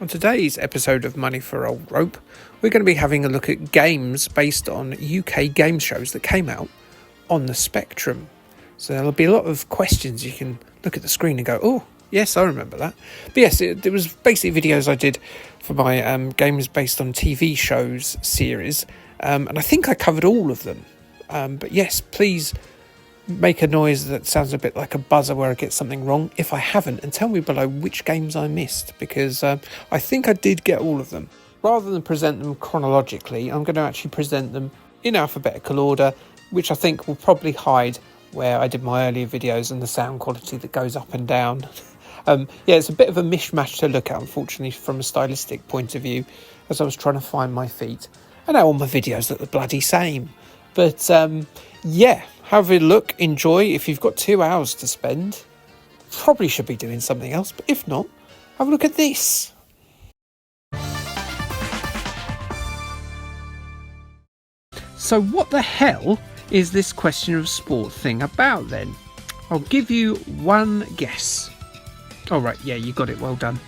On today's episode of Money for Old Rope, we're going to be having a look at games based on UK game shows that came out on the Spectrum. So there'll be a lot of questions. You can look at the screen and go, oh, yes, I remember that. But yes, it was basically videos I did for my games based on TV shows series. And I think I covered all of them. But yes, please make a noise that sounds a bit like a buzzer where I get something wrong if I haven't, and tell me below which games I missed, because I think I did get all of them. Rather than present them chronologically, I'm going to actually present them in alphabetical order, which I think will probably hide where I did my earlier videos and the sound quality that goes up and down. It's a bit of a mishmash to look at, unfortunately, from a stylistic point of view, as I was trying to find my feet. And now all my videos look the bloody same. But have a look, enjoy. If you've got 2 hours to spend, probably should be doing something else. But if not, have a look at this. So what the hell is this question of sport thing about then? I'll give you one guess. All right, yeah, you got it, well done.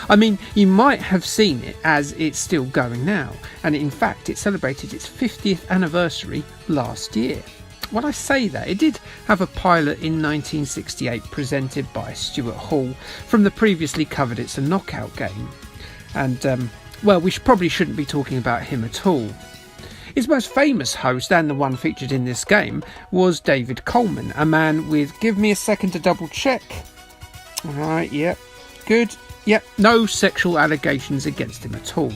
I mean, you might have seen it as it's still going now, and in fact it celebrated its 50th anniversary last year. When I say that, it did have a pilot in 1968 presented by Stuart Hall from the previously covered It's a Knockout game, and we probably shouldn't be talking about him at all. His most famous host, and the one featured in this game, was David Coleman, a man with, give me a second to double check. Alright, yep, good. Yep, no sexual allegations against him at all.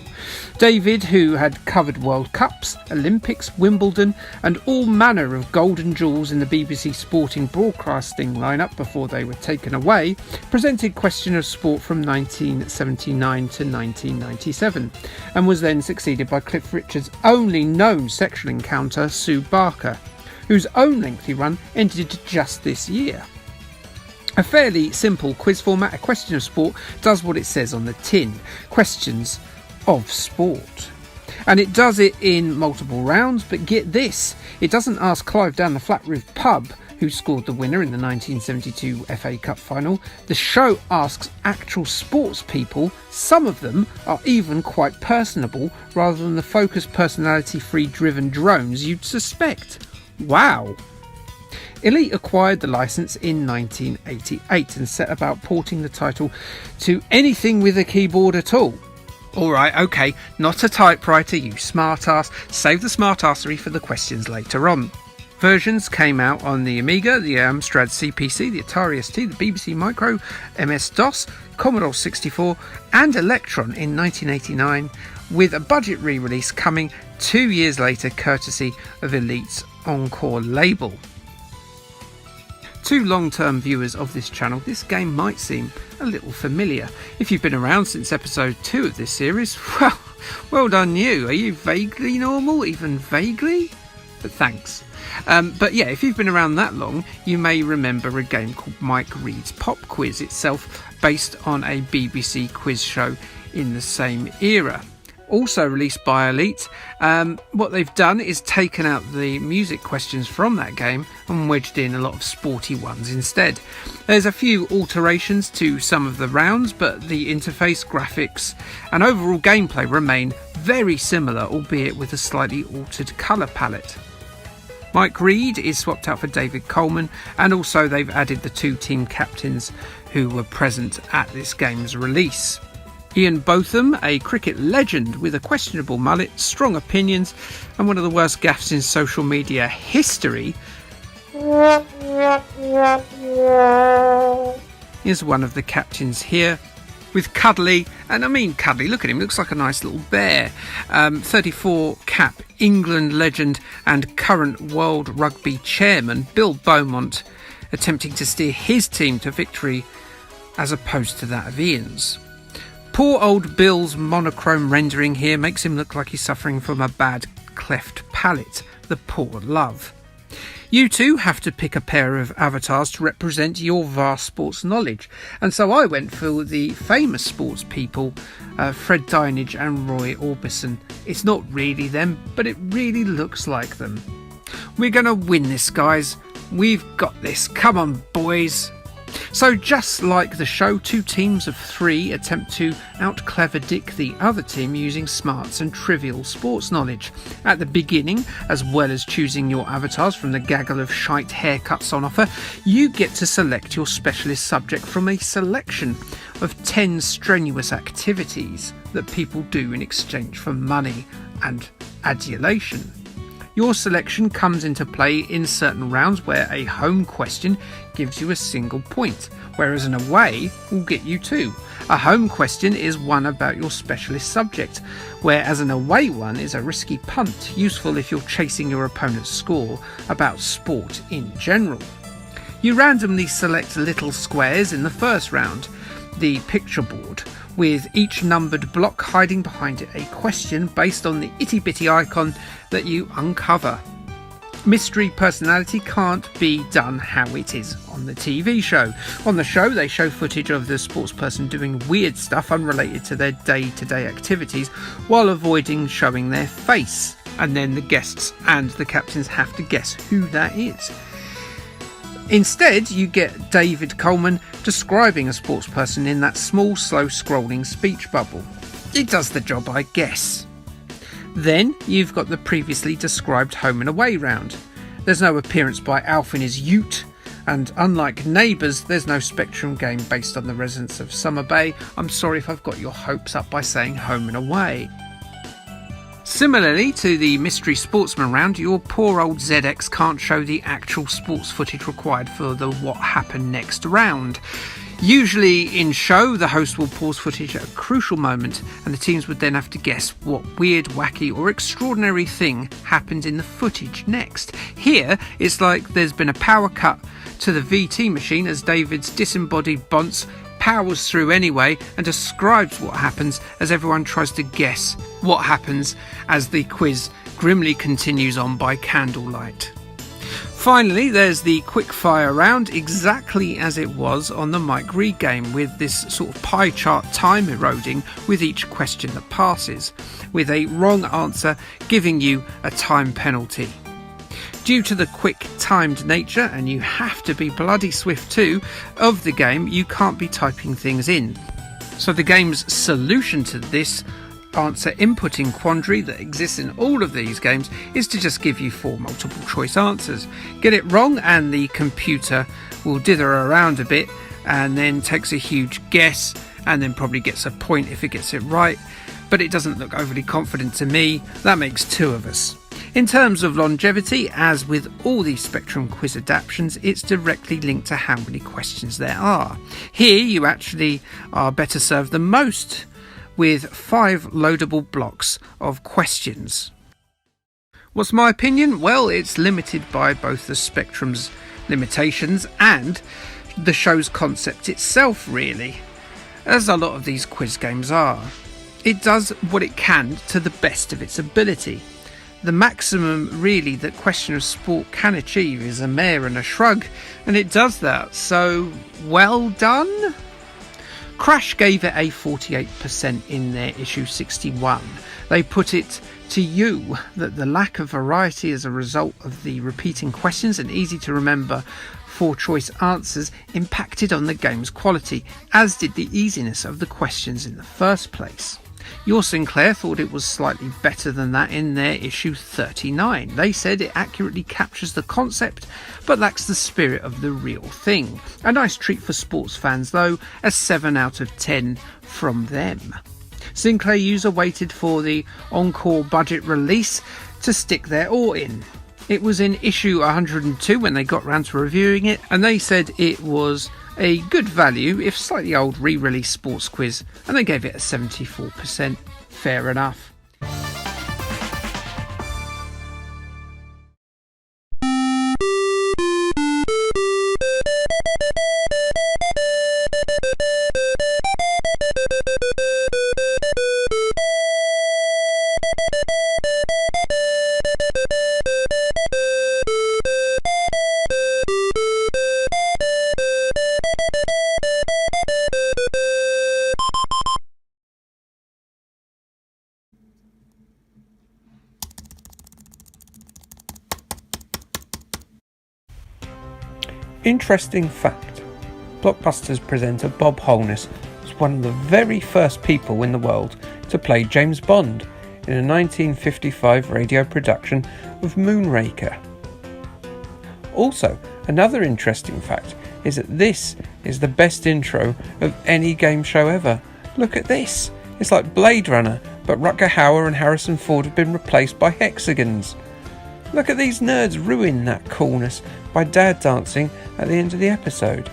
David, who had covered World Cups, Olympics, Wimbledon and all manner of golden jewels in the BBC sporting broadcasting lineup before they were taken away, presented Question of Sport from 1979 to 1997 and was then succeeded by Cliff Richard's only known sexual encounter, Sue Barker, whose own lengthy run ended just this year. A fairly simple quiz format, a question of sport, does what it says on the tin. Questions of sport. And it does it in multiple rounds, but get this, it doesn't ask Clive down the flat roof pub who scored the winner in the 1972 FA Cup final. The show asks actual sports people. Some of them are even quite personable, rather than the focused personality-free driven drones you'd suspect. Wow! Elite acquired the licence in 1988 and set about porting the title to anything with a keyboard at all. Alright, okay, not a typewriter, you smartass. Save the smartassery for the questions later on. Versions came out on the Amiga, the Amstrad CPC, the Atari ST, the BBC Micro, MS-DOS, Commodore 64 and Electron in 1989, with a budget re-release coming 2 years later courtesy of Elite's Encore label. To long-term viewers of this channel, this game might seem a little familiar. If you've been around since episode 2 of this series, well done you. Are you vaguely normal? Even vaguely? But thanks. If you've been around that long, you may remember a game called Mike Reed's Pop Quiz, itself based on a BBC quiz show in the same era. Also released by Elite. What they've done is taken out the music questions from that game and wedged in a lot of sporty ones instead. There's a few alterations to some of the rounds, but the interface, graphics and overall gameplay remain very similar, albeit with a slightly altered colour palette. Mike Reed is swapped out for David Coleman, and also they've added the 2 team captains who were present at this game's release. Ian Botham, a cricket legend with a questionable mullet, strong opinions, and one of the worst gaffes in social media history, is one of the captains here, with Cuddly, and I mean Cuddly, look at him, looks like a nice little bear, 34 cap England legend and current World Rugby chairman Bill Beaumont, attempting to steer his team to victory as opposed to that of Ian's. Poor old Bill's monochrome rendering here makes him look like he's suffering from a bad cleft palate, the poor love. You too have to pick a pair of avatars to represent your vast sports knowledge, and so I went for the famous sports people, Fred Dinage and Roy Orbison. It's not really them, but it really looks like them. We're going to win this, guys. We've got this. Come on, boys. So just like the show, 2 teams of 3 attempt to out-clever Dick the other team using smarts and trivial sports knowledge. At the beginning, as well as choosing your avatars from the gaggle of shite haircuts on offer, you get to select your specialist subject from a selection of 10 strenuous activities that people do in exchange for money and adulation. Your selection comes into play in certain rounds where a home question gives you a single point, whereas an away will get you 2. A home question is one about your specialist subject, whereas an away one is a risky punt, useful if you're chasing your opponent's score about sport in general. You randomly select little squares in the first round, the picture board, with each numbered block hiding behind it a question based on the itty-bitty icon that you uncover. Mystery personality can't be done how it is on the TV show. On the show, they show footage of the sportsperson doing weird stuff unrelated to their day-to-day activities while avoiding showing their face, and then the guests and the captains have to guess who that is. Instead, you get David Coleman describing a sportsperson in that small, slow-scrolling speech bubble. It does the job, I guess. Then you've got the previously described home and away round. There's no appearance by Alf in his ute, and unlike Neighbours, there's no Spectrum game based on the residents of Summer Bay. I'm sorry if I've got your hopes up by saying home and away. Similarly to the Mystery Sportsman round, your poor old ZX can't show the actual sports footage required for the what happened next round. Usually in show, the host will pause footage at a crucial moment and the teams would then have to guess what weird, wacky or extraordinary thing happened in the footage next. Here, it's like there's been a power cut to the VT machine as David's disembodied bonce powers through anyway and describes what happens as everyone tries to guess what happens as the quiz grimly continues on by candlelight. Finally, there's the quickfire round, exactly as it was on the Mike Reed game, with this sort of pie chart time eroding with each question that passes, with a wrong answer giving you a time penalty. Due to the quick timed nature, and you have to be bloody swift too, of the game, you can't be typing things in. So the game's solution to this answer inputting quandary that exists in all of these games is to just give you 4 multiple choice answers. Get it wrong and the computer will dither around a bit and then takes a huge guess and then probably gets a point if it gets it right, but it doesn't look overly confident to me. That makes 2 of us. In terms of longevity, as with all these Spectrum quiz adaptations, it's directly linked to how many questions there are. Here you actually are better served than most, with 5 loadable blocks of questions. What's my opinion? Well, it's limited by both the Spectrum's limitations and the show's concept itself, really, as a lot of these quiz games are. It does what it can to the best of its ability. The maximum, really, that Question of Sport can achieve is a mare and a shrug, and it does that, so well done. Crash gave it a 48% in their issue 61. They put it to you that the lack of variety as a result of the repeating questions and easy to remember 4-choice answers impacted on the game's quality, as did the easiness of the questions in the first place. Your Sinclair thought it was slightly better than that in their issue 39. They said it accurately captures the concept but lacks the spirit of the real thing. A nice treat for sports fans though, a 7 out of 10 from them. Sinclair user waited for the encore budget release to stick their oar in. It was in issue 102 when they got round to reviewing it, and they said it was a good value, if slightly old, re-release sports quiz, and they gave it a 74%. Fair enough. Interesting fact. Blockbusters presenter Bob Holness was one of the very first people in the world to play James Bond in a 1955 radio production of Moonraker. Also, another interesting fact is that this is the best intro of any game show ever. Look at this. It's like Blade Runner, but Rutger Hauer and Harrison Ford have been replaced by hexagons. Look at these nerds ruin that coolness by dad dancing at the end of the episode.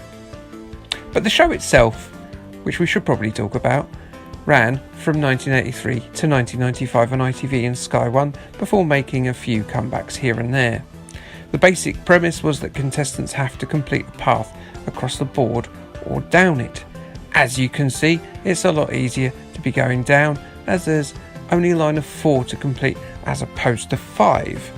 But the show itself, which we should probably talk about, ran from 1983 to 1995 on ITV and Sky One before making a few comebacks here and there. The basic premise was that contestants have to complete a path across the board or down it. As you can see, it's a lot easier to be going down as there's only a line of 4 to complete as opposed to 5.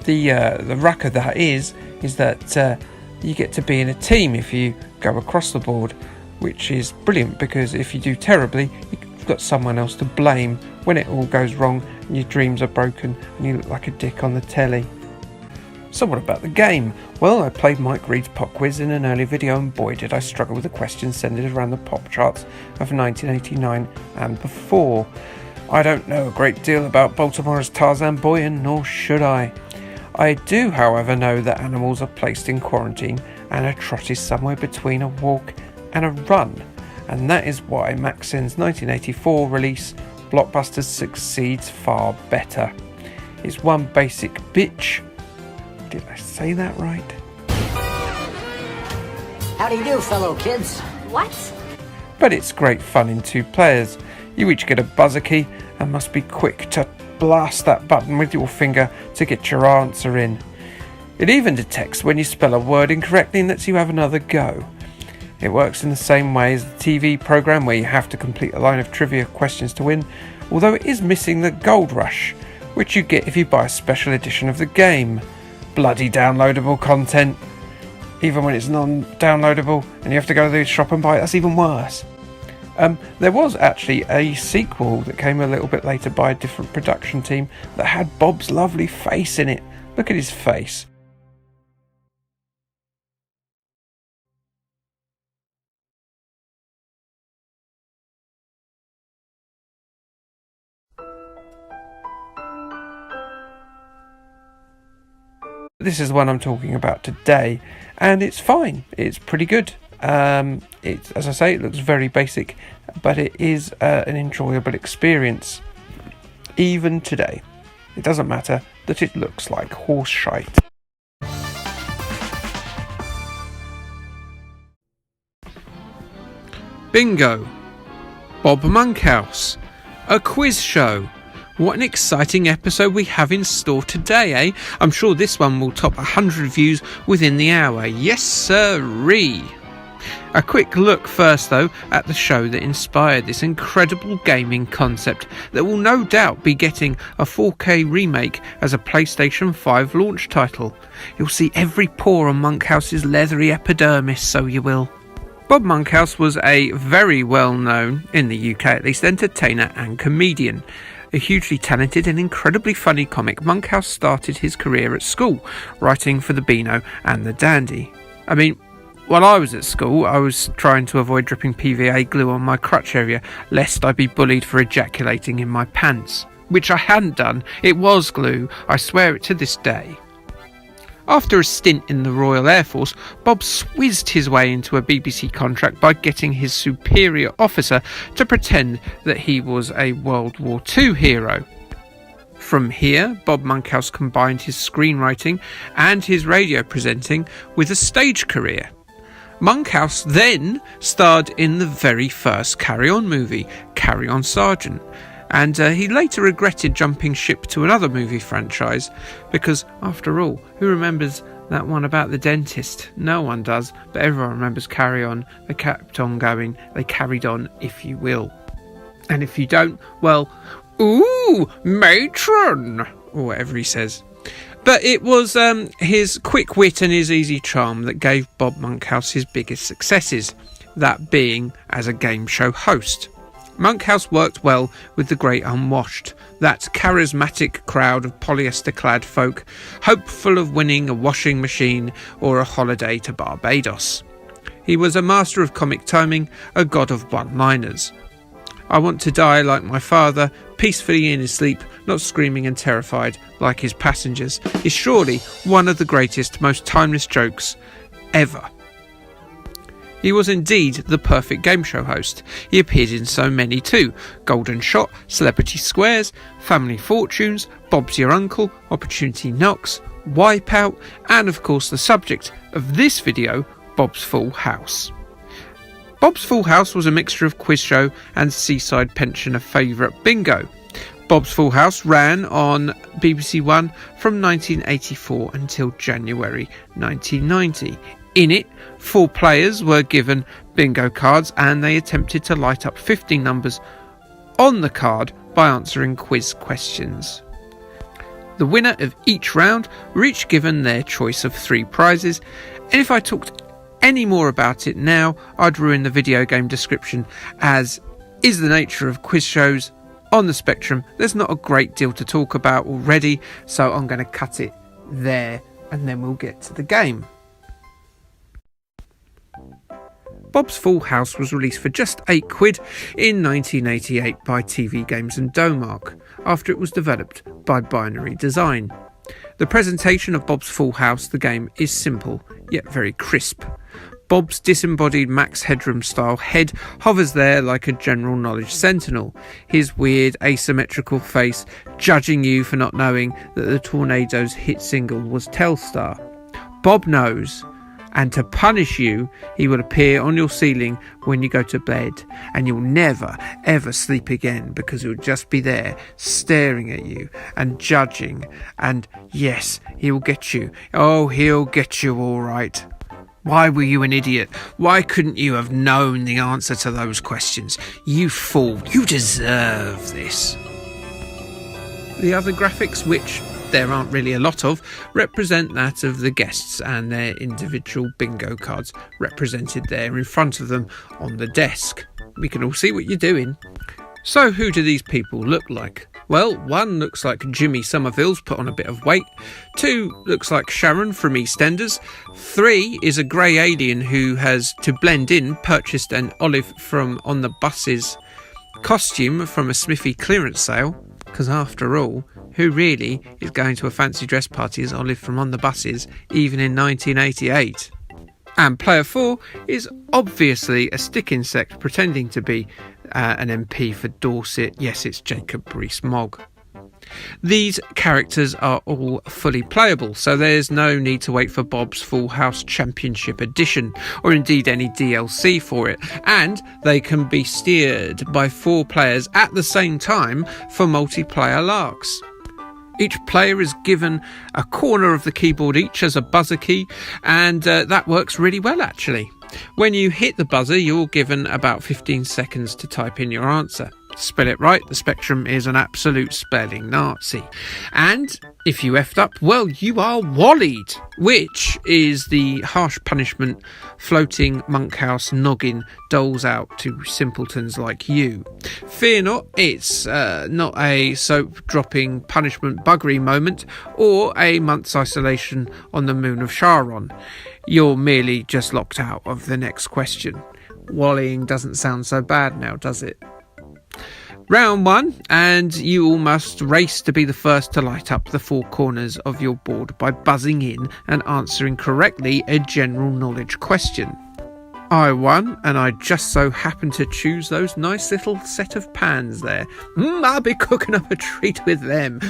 The rucker that is that you get to be in a team if you go across the board, which is brilliant because if you do terribly, you've got someone else to blame when it all goes wrong and your dreams are broken and you look like a dick on the telly. So what about the game? Well, I played Mike Reed's pop quiz in an early video and boy did I struggle with the questions centred around the pop charts of 1989 and before. I don't know a great deal about Baltimore's Tarzan Boy and nor should I. I do, however, know that animals are placed in quarantine and a trot is somewhere between a walk and a run, and that is why Maxen's 1984 release Blockbusters succeeds far better. It's one basic bitch. Did I say that right? How do you do, fellow kids? What? But it's great fun in 2 players. You each get a buzzer key and must be quick to blast that button with your finger to get your answer in. It even detects when you spell a word incorrectly and lets you have another go. It works in the same way as the TV programme where you have to complete a line of trivia questions to win, although it is missing the Gold Rush, which you get if you buy a special edition of the game. Bloody downloadable content. Even when it's non-downloadable and you have to go to the shop and buy it, that's even worse. There was actually a sequel that came a little bit later by a different production team that had Bob's lovely face in it. Look at his face. This is the one I'm talking about today, and it's fine. It's pretty good. It's, as I say, it looks very basic, but it is an enjoyable experience. Even today, it doesn't matter that it looks like horse shite. Bingo! Bob Monkhouse, a quiz show. What an exciting episode we have in store today, eh? I'm sure this one will top 100 views within the hour. Yes, sirree! A quick look first, though, at the show that inspired this incredible gaming concept that will no doubt be getting a 4K remake as a PlayStation 5 launch title. You'll see every pore on Monkhouse's leathery epidermis, so you will. Bob Monkhouse was a very well-known, in the UK at least, entertainer and comedian. A hugely talented and incredibly funny comic, Monkhouse started his career at school, writing for the Beano and the Dandy. I mean, while I was at school, I was trying to avoid dripping PVA glue on my crutch area, lest I be bullied for ejaculating in my pants. Which I hadn't done, it was glue, I swear it to this day. After a stint in the Royal Air Force, Bob squizzed his way into a BBC contract by getting his superior officer to pretend that he was a World War II hero. From here, Bob Monkhouse combined his screenwriting and his radio presenting with a stage career. Monkhouse then starred in the very first Carry On movie, Carry On Sergeant, and he later regretted jumping ship to another movie franchise because, after all, who remembers that one about the dentist? No one does, but everyone remembers Carry On. They kept on going, they carried on, if you will. And if you don't, well, ooh, matron, or whatever he says. But it was his quick wit and his easy charm that gave Bob Monkhouse his biggest successes, that being as a game show host. Monkhouse worked well with the great unwashed, that charismatic crowd of polyester-clad folk, hopeful of winning a washing machine or a holiday to Barbados. He was a master of comic timing, a god of one-liners. I want to die like my father, peacefully in his sleep, not screaming and terrified like his passengers, is surely one of the greatest, most timeless jokes ever. He was indeed the perfect game show host. He appeared in so many too: Golden Shot, Celebrity Squares, Family Fortunes, Bob's Your Uncle, Opportunity Knocks, Wipeout, and of course the subject of this video, Bob's Full House. Bob's Full House was a mixture of quiz show and seaside pensioner favourite bingo. Bob's Full House ran on BBC One from 1984 until January 1990. In it, 4 players were given bingo cards and they attempted to light up 15 numbers on the card by answering quiz questions. The winner of each round were each given their choice of 3 prizes, and if I talked any more about it now, I'd ruin the video game description, as is the nature of quiz shows on the spectrum. There's not a great deal to talk about already, so I'm going to cut it there and then we'll get to the game. Bob's Full House was released for just £8 in 1988 by TV Games and Domark, after it was developed by Binary Design. The presentation of Bob's Full House, the game, is simple, yet very crisp. Bob's disembodied Max Headroom style head hovers there like a general knowledge sentinel, his weird asymmetrical face judging you for not knowing that the Tornado's hit single was Telstar. Bob knows, and to punish you, he will appear on your ceiling when you go to bed, and you'll never ever sleep again because he'll just be there staring at you and judging, and yes, he'll get you. Oh, he'll get you all right. Why were you an idiot? Why couldn't you have known the answer to those questions? You fool, you deserve this. The other graphics, which there aren't really a lot of, represent that of the guests and their individual bingo cards represented there in front of them on the desk. We can all see what you're doing. So who do these people look like? Well, 1 looks like Jimmy Somerville's put on a bit of weight. 2 looks like Sharon from EastEnders. 3 is a grey alien who has, to blend in, purchased an Olive from On the Bus's costume from a Smithy clearance sale. Because after all, who really is going to a fancy dress party as Olive from On the Buses, even in 1988? And player 4 is obviously a stick insect pretending to be an MP for Dorset. Yes, it's Jacob Rees-Mogg. These characters are all fully playable, so there's no need to wait for Bob's Full House Championship Edition, or indeed any DLC for it, and they can be steered by 4 players at the same time for multiplayer larks. Each player is given a corner of the keyboard each as a buzzer key, and that works really well actually. When you hit the buzzer, you're given about 15 seconds to type in your answer. Spell it right, the Spectrum is an absolute spelling Nazi. And if you effed up, well, you are wallied, which is the harsh punishment floating monkhouse noggin doles out to simpletons like you. Fear not, it's not a soap-dropping punishment buggery moment or a month's isolation on the moon of Charon. You're merely just locked out of the next question. Wallying doesn't sound so bad now, does it? Round 1, and you all must race to be the first to light up the 4 corners of your board by buzzing in and answering correctly a general knowledge question. I won, and I just so happened to choose those nice little set of pans there. I'll be cooking up a treat with them.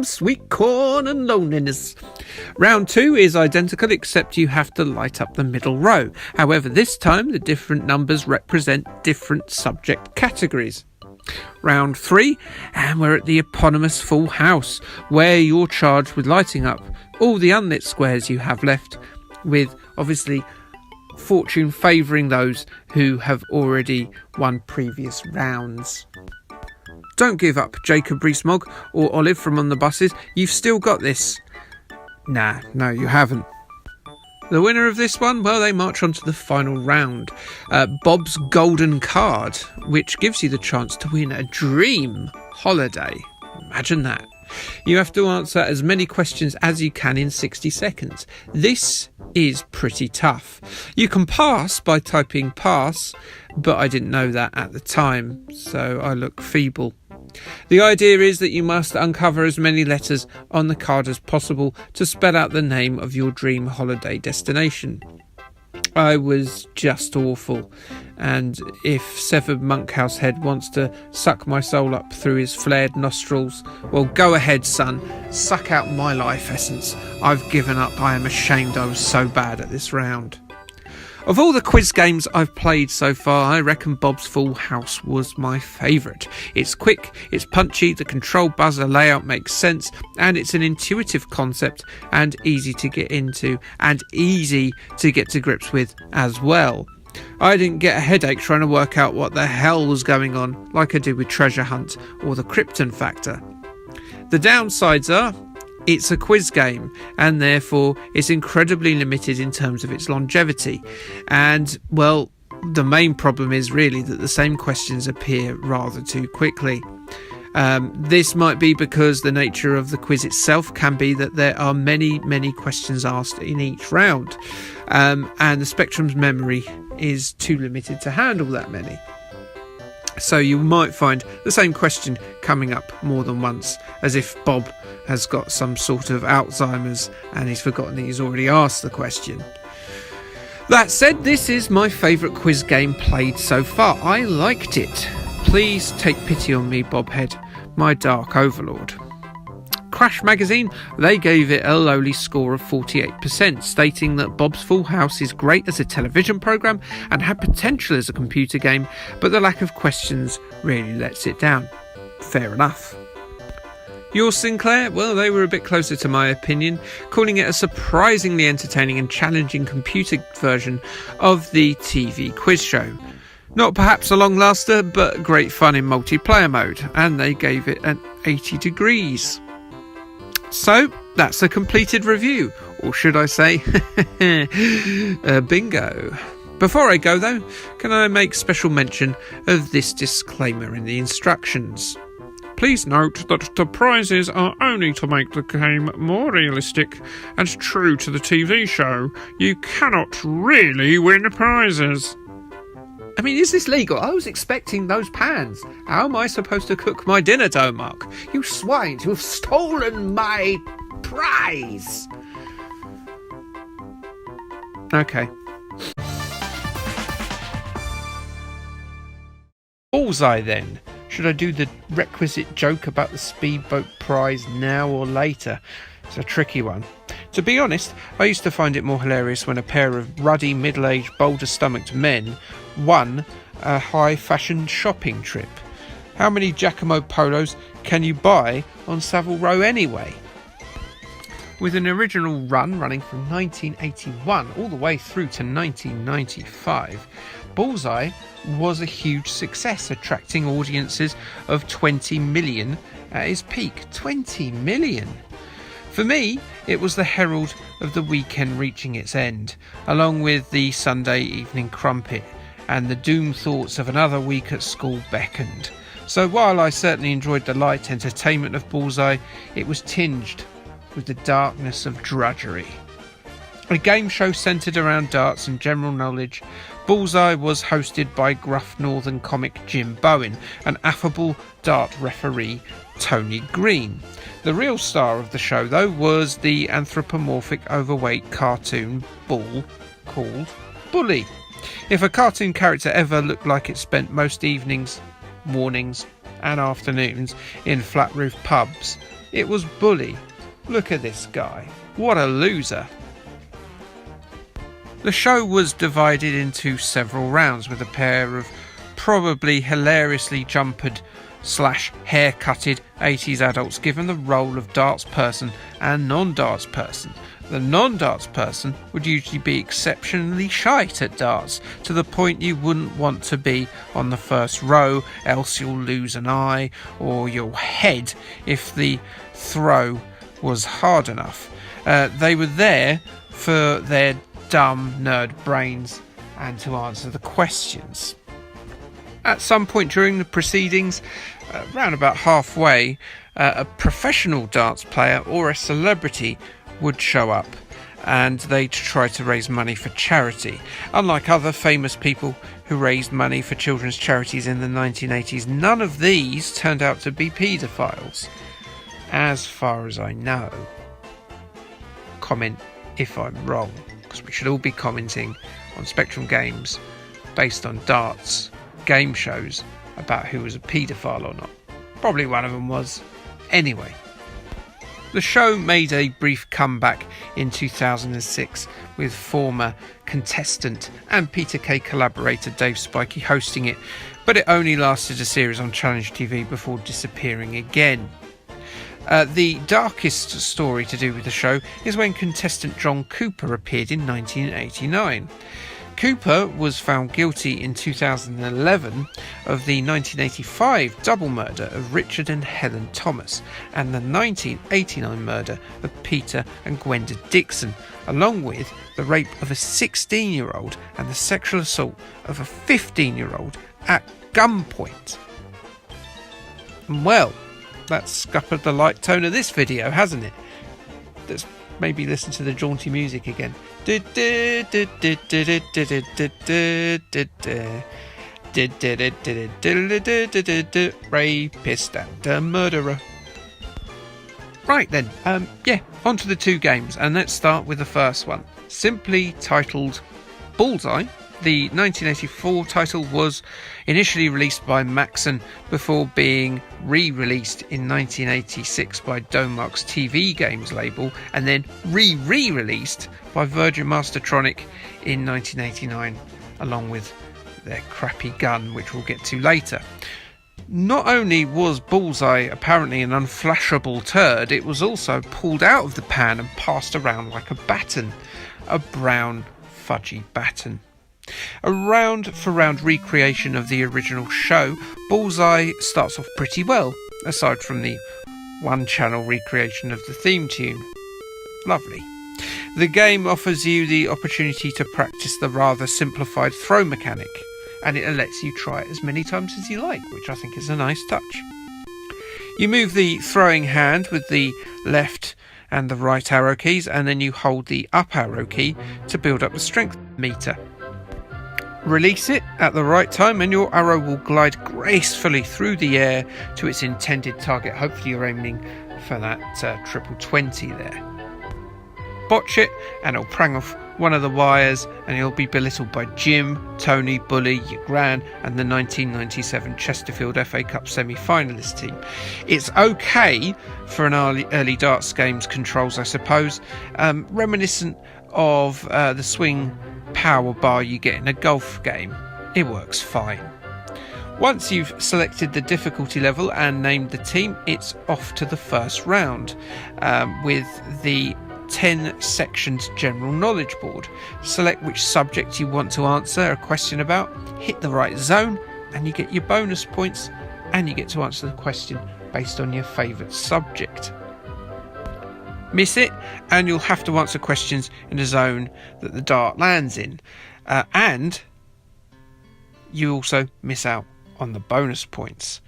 Sweet corn and loneliness. Round 2 is identical, except you have to light up the middle row. However, this time the different numbers represent different subject categories. Round 3, and we're at the eponymous Full House, where you're charged with lighting up all the unlit squares you have left, with obviously fortune favouring those who have already won previous rounds. Don't give up, Jacob Rees-Mogg or Olive from On the Buses. You've still got this. No, you haven't. The winner of this one, well, they march on to the final round. Bob's Golden Card, which gives you the chance to win a dream holiday. Imagine that. You have to answer as many questions as you can in 60 seconds. This is pretty tough. You can pass by typing pass, but I didn't know that at the time, so I look feeble. The idea is that you must uncover as many letters on the card as possible to spell out the name of your dream holiday destination. I was just awful, and if Severed Monkhouse Head wants to suck my soul up through his flared nostrils, well, go ahead, son, suck out my life essence. I've given up. I am ashamed I was so bad at this round. Of all the quiz games I've played so far, I reckon Bob's Full House was my favourite. It's quick, it's punchy, the control buzzer layout makes sense, and it's an intuitive concept and easy to get into and easy to get to grips with as well. I didn't get a headache trying to work out what the hell was going on like I did with Treasure Hunt or the Krypton Factor. The downsides are, it's a quiz game, and therefore it's incredibly limited in terms of its longevity. And, well, the main problem is really that the same questions appear rather too quickly. This might be because the nature of the quiz itself can be that there are many questions asked in each round, and the Spectrum's memory is too limited to handle that many. So you might find the same question coming up more than once, as if Bob has got some sort of Alzheimer's and he's forgotten that he's already asked the question. That said, this is my favourite quiz game played so far. I liked it. Please take pity on me, Bobhead, my dark overlord. Crash Magazine, they gave it a lowly score of 48%, stating that Bob's Full House is great as a television programme and had potential as a computer game, but the lack of questions really lets it down. Fair enough. Yours, Sinclair? Well, they were a bit closer to my opinion, calling it a surprisingly entertaining and challenging computer version of the TV quiz show. Not perhaps a long laster, but great fun in multiplayer mode, and they gave it an 80 degrees. So, that's a completed review, or should I say, bingo. Before I go though, can I make special mention of this disclaimer in the instructions? Please note that the prizes are only to make the game more realistic and true to the TV show. You cannot really win prizes. I mean, is this legal? I was expecting those pans. How am I supposed to cook my dinner, Domark? You swines, you have stolen my prize! Okay. Bullseye then. Should I do the requisite joke about the speedboat prize now or later? It's a tricky one. To be honest, I used to find it more hilarious when a pair of ruddy, middle-aged, boulder-stomached men won a high-fashion shopping trip. How many Giacomo polos can you buy on Savile Row anyway? With an original run running from 1981 all the way through to 1995, Bullseye was a huge success, attracting audiences of 20 million at its peak. 20 million! For me, it was the herald of the weekend reaching its end, along with the Sunday evening crumpet, and the doomed thoughts of another week at school beckoned. So while I certainly enjoyed the light entertainment of Bullseye, it was tinged with the darkness of drudgery. A game show centred around darts and general knowledge, Bullseye was hosted by gruff northern comic Jim Bowen and affable dart referee Tony Green. The real star of the show, though, was the anthropomorphic overweight cartoon bull called Bully. If a cartoon character ever looked like it spent most evenings, mornings and afternoons in flat roof pubs, it was Bully. Look at this guy. What a loser. The show was divided into several rounds, with a pair of probably hilariously jumpered / haircutted 80s adults given the role of darts person and non-darts person. The non-darts person would usually be exceptionally shite at darts, to the point you wouldn't want to be on the first row, else you'll lose an eye or your head if the throw was hard enough. They were there for their dumb nerd brains and to answer the questions. At some point during the proceedings, around about halfway, a professional darts player or a celebrity would show up, and they'd try to raise money for charity. Unlike other famous people who raised money for children's charities in the 1980s, none of these turned out to be paedophiles, as far as I know. Comment if I'm wrong, because we should all be commenting on Spectrum Games based on darts game shows about who was a paedophile or not. Probably one of them was. Anyway, the show made a brief comeback in 2006 with former contestant and Peter Kay collaborator Dave Spikey hosting it, but it only lasted a series on Challenge TV before disappearing again. The darkest story to do with the show is when contestant John Cooper appeared in 1989. Cooper was found guilty in 2011 of the 1985 double murder of Richard and Helen Thomas and the 1989 murder of Peter and Gwenda Dixon, along with the rape of a 16-year-old and the sexual assault of a 15-year-old at gunpoint. Well, that's scuppered the light tone of this video, hasn't it? Let's maybe listen to the jaunty music again. Rapist and a murderer. Right then, on to the two games, and let's start with the first one. Simply titled Bullseye. The 1984 title was initially released by Maxon before being re-released in 1986 by Domark's TV Games label and then re-released by Virgin Mastertronic in 1989 along with their crappy gun, which we'll get to later. Not only was Bullseye apparently an unflashable turd, it was also pulled out of the pan and passed around like a baton, a brown fudgy baton. A round-for-round recreation of the original show, Bullseye starts off pretty well, aside from the one-channel recreation of the theme tune. Lovely. The game offers you the opportunity to practice the rather simplified throw mechanic, and it lets you try it as many times as you like, which I think is a nice touch. You move the throwing hand with the left and the right arrow keys, and then you hold the up arrow key to build up the strength meter. Release it at the right time and your arrow will glide gracefully through the air to its intended target. Hopefully you're aiming for that triple 20 there. Botch it and it'll prang off one of the wires and you'll be belittled by Jim, Tony, Bully, your gran and the 1997 Chesterfield FA Cup semi-finalist team. It's okay for an early darts games controls, I suppose, reminiscent of the swing power bar you get in a golf game. It works fine. Once you've selected the difficulty level and named the team, it's off to the first round with the 10 sections general knowledge board. Select which subject you want to answer a question about, hit the right zone and you get your bonus points and you get to answer the question based on your favourite subject. Miss it and you'll have to answer questions in a zone that the dart lands in, and you also miss out on the bonus points.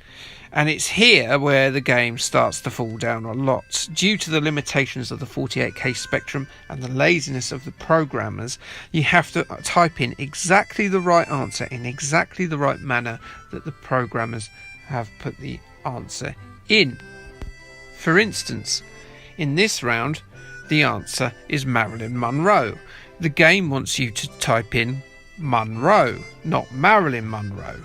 And it's here where the game starts to fall down a lot. Due to the limitations of the 48K spectrum and the laziness of the programmers, you have to type in exactly the right answer in exactly the right manner that the programmers have put the answer in. For instance, in this round, the answer is Marilyn Monroe. The game wants you to type in Monroe, not Marilyn Monroe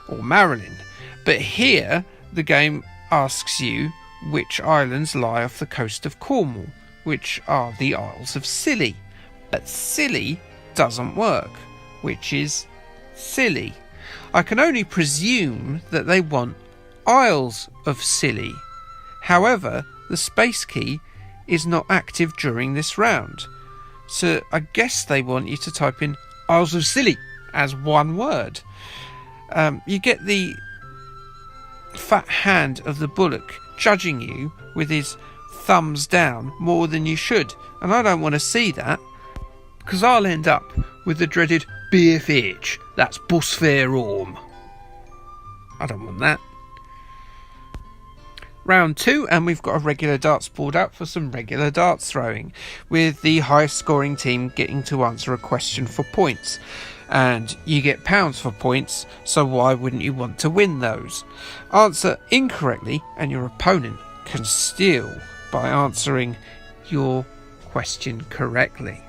or Marilyn. But here, the game asks you which islands lie off the coast of Cornwall, which are the Isles of Scilly. But Scilly doesn't work, which is silly. I can only presume that they want Isles of Scilly. However, the space key is not active during this round. So I guess they want you to type in Isles of Scilly as one word. You get the fat hand of the Bullock judging you with his thumbs down more than you should. And I don't want to see that, because I'll end up with the dreaded BFH. That's bus fare home. I don't want that. Round 2, and we've got a regular darts board out for some regular darts throwing, with the highest scoring team getting to answer a question for points. And you get pounds for points, so why wouldn't you want to win those? Answer incorrectly and your opponent can steal by answering your question correctly.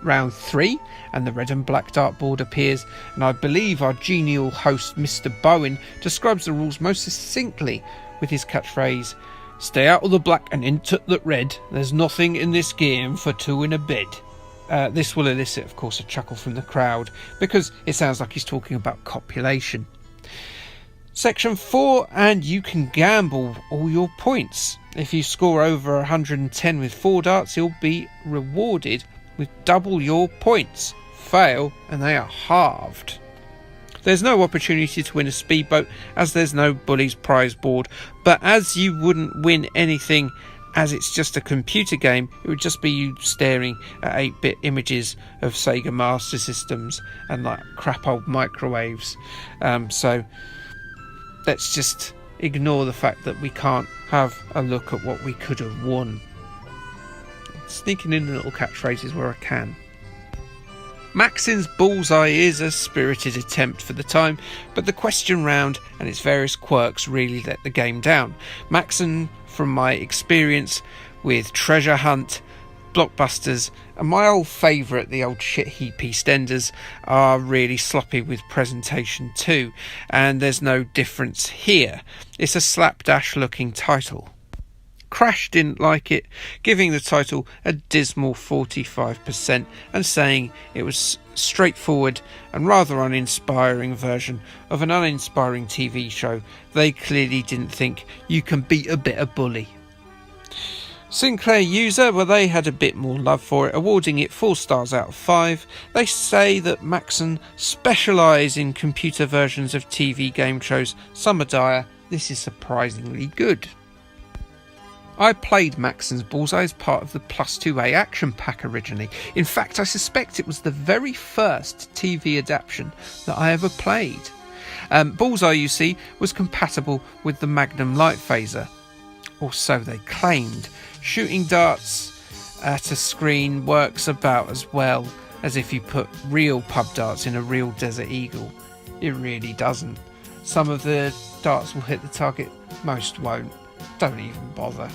Round 3, and the red and black dartboard appears, and I believe our genial host Mr. Bowen describes the rules most succinctly with his catchphrase, "Stay out of the black and into the red, there's nothing in this game for two in a bed." This will elicit, of course, a chuckle from the crowd, because it sounds like he's talking about copulation. Section 4, and you can gamble all your points. If you score over 110 with 4 darts, you'll be rewarded with double your points. Fail and they are halved. There's no opportunity to win a speedboat, as there's no Bully's prize board, but as you wouldn't win anything as it's just a computer game, it would just be you staring at 8-bit images of Sega Master Systems and like crap old microwaves. So let's just ignore the fact that we can't have a look at what we could have won. Sneaking in little catchphrases where I can. Maxon's Bullseye is a spirited attempt for the time, but the question round and its various quirks really let the game down. Maxon, from my experience with Treasure Hunt, Blockbusters, and my old favourite, the old shit heap EastEnders, are really sloppy with presentation too, and there's no difference here. It's a slapdash looking title. Crash didn't like it, giving the title a dismal 45% and saying it was straightforward and rather uninspiring version of an uninspiring TV show. They clearly didn't think you can beat a bitter bully. Sinclair User, well, they had a bit more love for it, awarding it 4 stars out of 5. They say that Maxon specialise in computer versions of TV game shows. Some are dire. This is surprisingly good. I played Maxon's Bullseye as part of the Plus 2A action pack originally. In fact, I suspect it was the very first TV adaptation that I ever played. Bullseye, you see, was compatible with the Magnum Light Phaser, or so they claimed. Shooting darts at a screen works about as well as if you put real pub darts in a real Desert Eagle. It really doesn't. Some of the darts will hit the target, most won't. Don't even bother.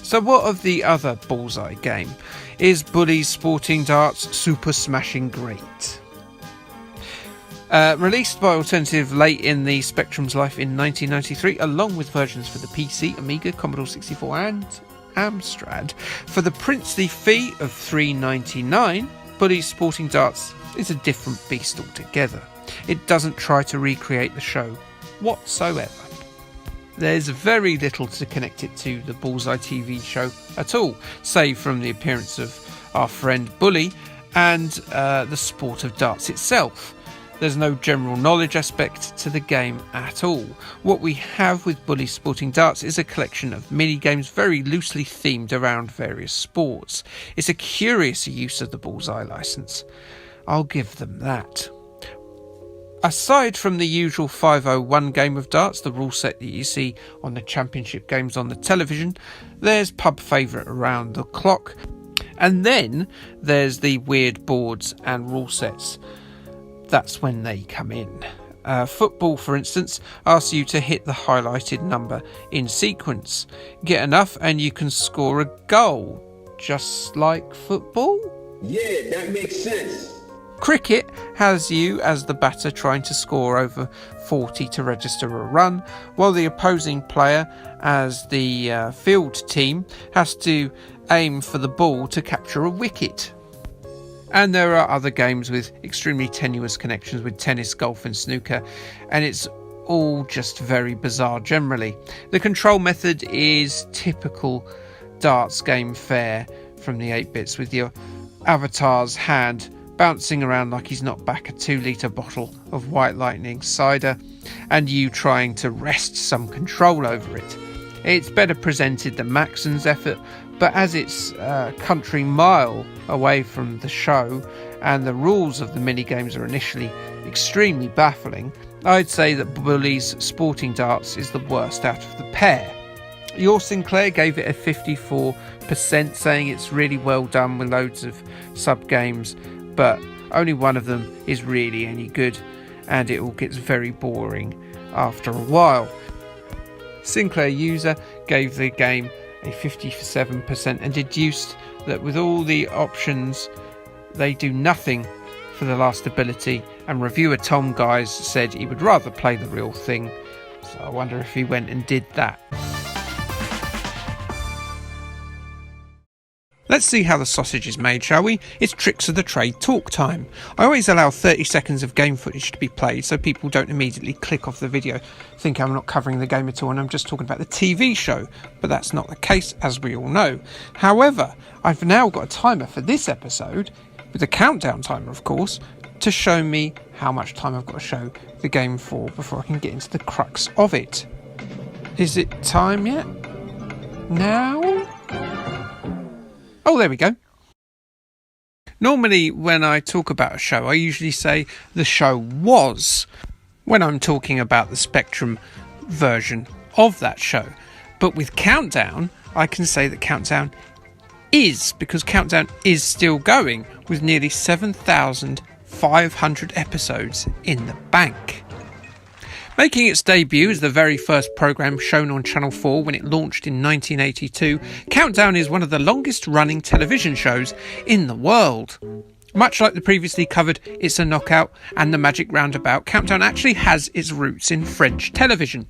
So what of the other Bullseye game? Is Bully's Sporting Darts Super Smashing Great? Released by Alternative late in the Spectrum's life in 1993, along with versions for the PC, Amiga, Commodore 64 and Amstrad, for the princely fee of $3.99, Bully's Sporting Darts is a different beast altogether. It doesn't try to recreate the show whatsoever. There's very little to connect it to the Bullseye TV show at all, save from the appearance of our friend Bully and the sport of darts itself. There's no general knowledge aspect to the game at all. What we have with Bully's Sporting Darts is a collection of mini-games very loosely themed around various sports. It's a curious use of the Bullseye license. I'll give them that. Aside from the usual 501 game of darts, the rule set that you see on the championship games on the television, there's pub favourite Around the Clock, and then there's the weird boards and rule sets. That's when they come in. Football, for instance, asks you to hit the highlighted number in sequence. Get enough and you can score a goal. Just like football? Yeah, that makes sense. Cricket has you as the batter trying to score over 40 to register a run, while the opposing player, as the field team, has to aim for the ball to capture a wicket. And there are other games with extremely tenuous connections with tennis, golf and snooker, and it's all just very bizarre generally. The control method is typical darts game fare from the 8-bits, with your avatar's hand bouncing around like he's not back a 2-litre bottle of White Lightning cider, and you trying to wrest some control over it. It's better presented than Maxon's effort, but as it's a country mile away from the show and the rules of the minigames are initially extremely baffling, I'd say that Bully's Sporting Darts is the worst out of the pair. Your Sinclair gave it a 54%, saying it's really well done with loads of sub-games, but only one of them is really any good, and it all gets very boring after a while. Sinclair User gave the game a 57% and deduced that with all the options, they do nothing for the last ability, and reviewer Tom Guys said he would rather play the real thing, so I wonder if he went and did that. Let's see how the sausage is made, shall we? It's Tricks of the Trade talk time. I always allow 30 seconds of game footage to be played so people don't immediately click off the video, think I'm not covering the game at all and I'm just talking about the TV show, but that's not the case, as we all know. However, I've now got a timer for this episode, with a countdown timer of course, to show me how much time I've got to show the game for before I can get into the crux of it. Is it time yet? Now? Oh, there we go. Normally, when I talk about a show, I usually say the show was, when I'm talking about the Spectrum version of that show. But with Countdown, I can say that Countdown is, because Countdown is still going, with nearly 7,500 episodes in the bank. Making its debut as the very first programme shown on Channel 4 when it launched in 1982, Countdown is one of the longest running television shows in the world. Much like the previously covered It's a Knockout and The Magic Roundabout, Countdown actually has its roots in French television.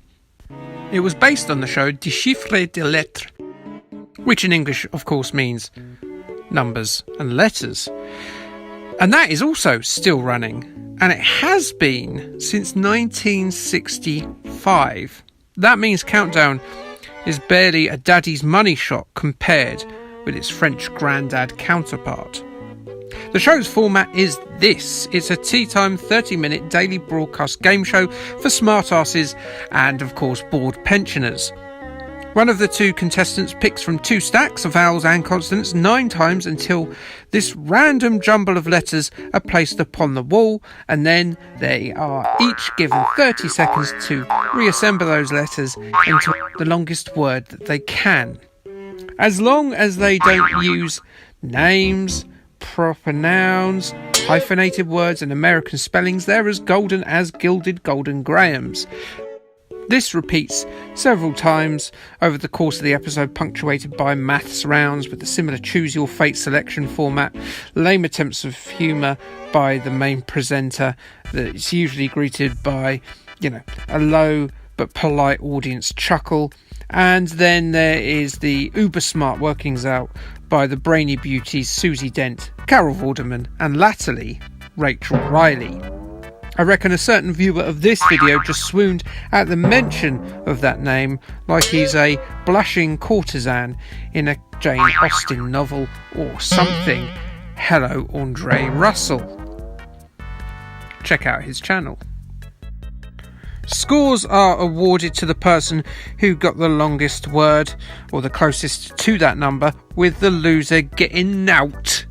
It was based on the show Des Chiffres de Lettres, which in English of course means numbers and letters. And that is also still running. And it has been since 1965. That means Countdown is barely a daddy's money shot compared with its French grandad counterpart. The show's format is this. It's a tea time 30-minute daily broadcast game show for smartasses and, of course, bored pensioners. One of the two contestants picks from two stacks of vowels and consonants 9 times until this random jumble of letters are placed upon the wall, and then they are each given 30 seconds to reassemble those letters into the longest word that they can. As long as they don't use names, proper nouns, hyphenated words and American spellings, they're as golden as gilded Golden Grahams. This repeats several times over the course of the episode, punctuated by maths rounds with a similar choose your fate selection format, lame attempts of humour by the main presenter that's usually greeted by, a low but polite audience chuckle, and then there is the uber smart workings out by the brainy beauties Susie Dent, Carol Vorderman and latterly Rachel Riley. I reckon a certain viewer of this video just swooned at the mention of that name, like he's a blushing courtesan in a Jane Austen novel or something. Hello, Andre Russell. Check out his channel. Scores are awarded to the person who got the longest word, or the closest to that number, with the loser getting out.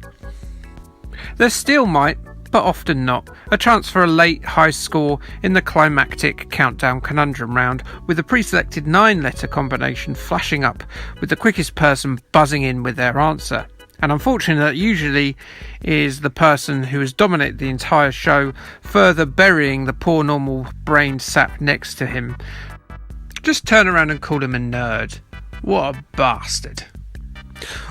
There still might, but often not, a chance for a late high score in the climactic Countdown Conundrum round, with a pre-selected 9-letter combination flashing up with the quickest person buzzing in with their answer. And unfortunately that usually is the person who has dominated the entire show, further burying the poor normal-brained sap next to him. Just turn around and call him a nerd. What a bastard.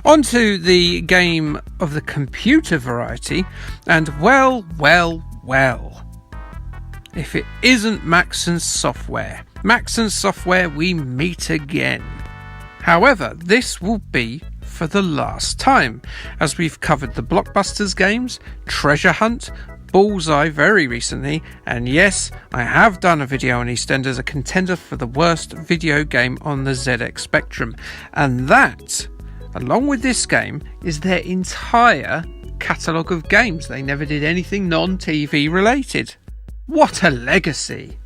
On to the game of the computer variety, and well, if it isn't Maxon's Software, we meet again. However, this will be for the last time, as we've covered the Blockbusters Games, Treasure Hunt, Bullseye very recently, and yes, I have done a video on EastEnders, a contender for the worst video game on the ZX Spectrum, and that, along with this game, is their entire catalogue of games. They never did anything non-TV related. What a legacy!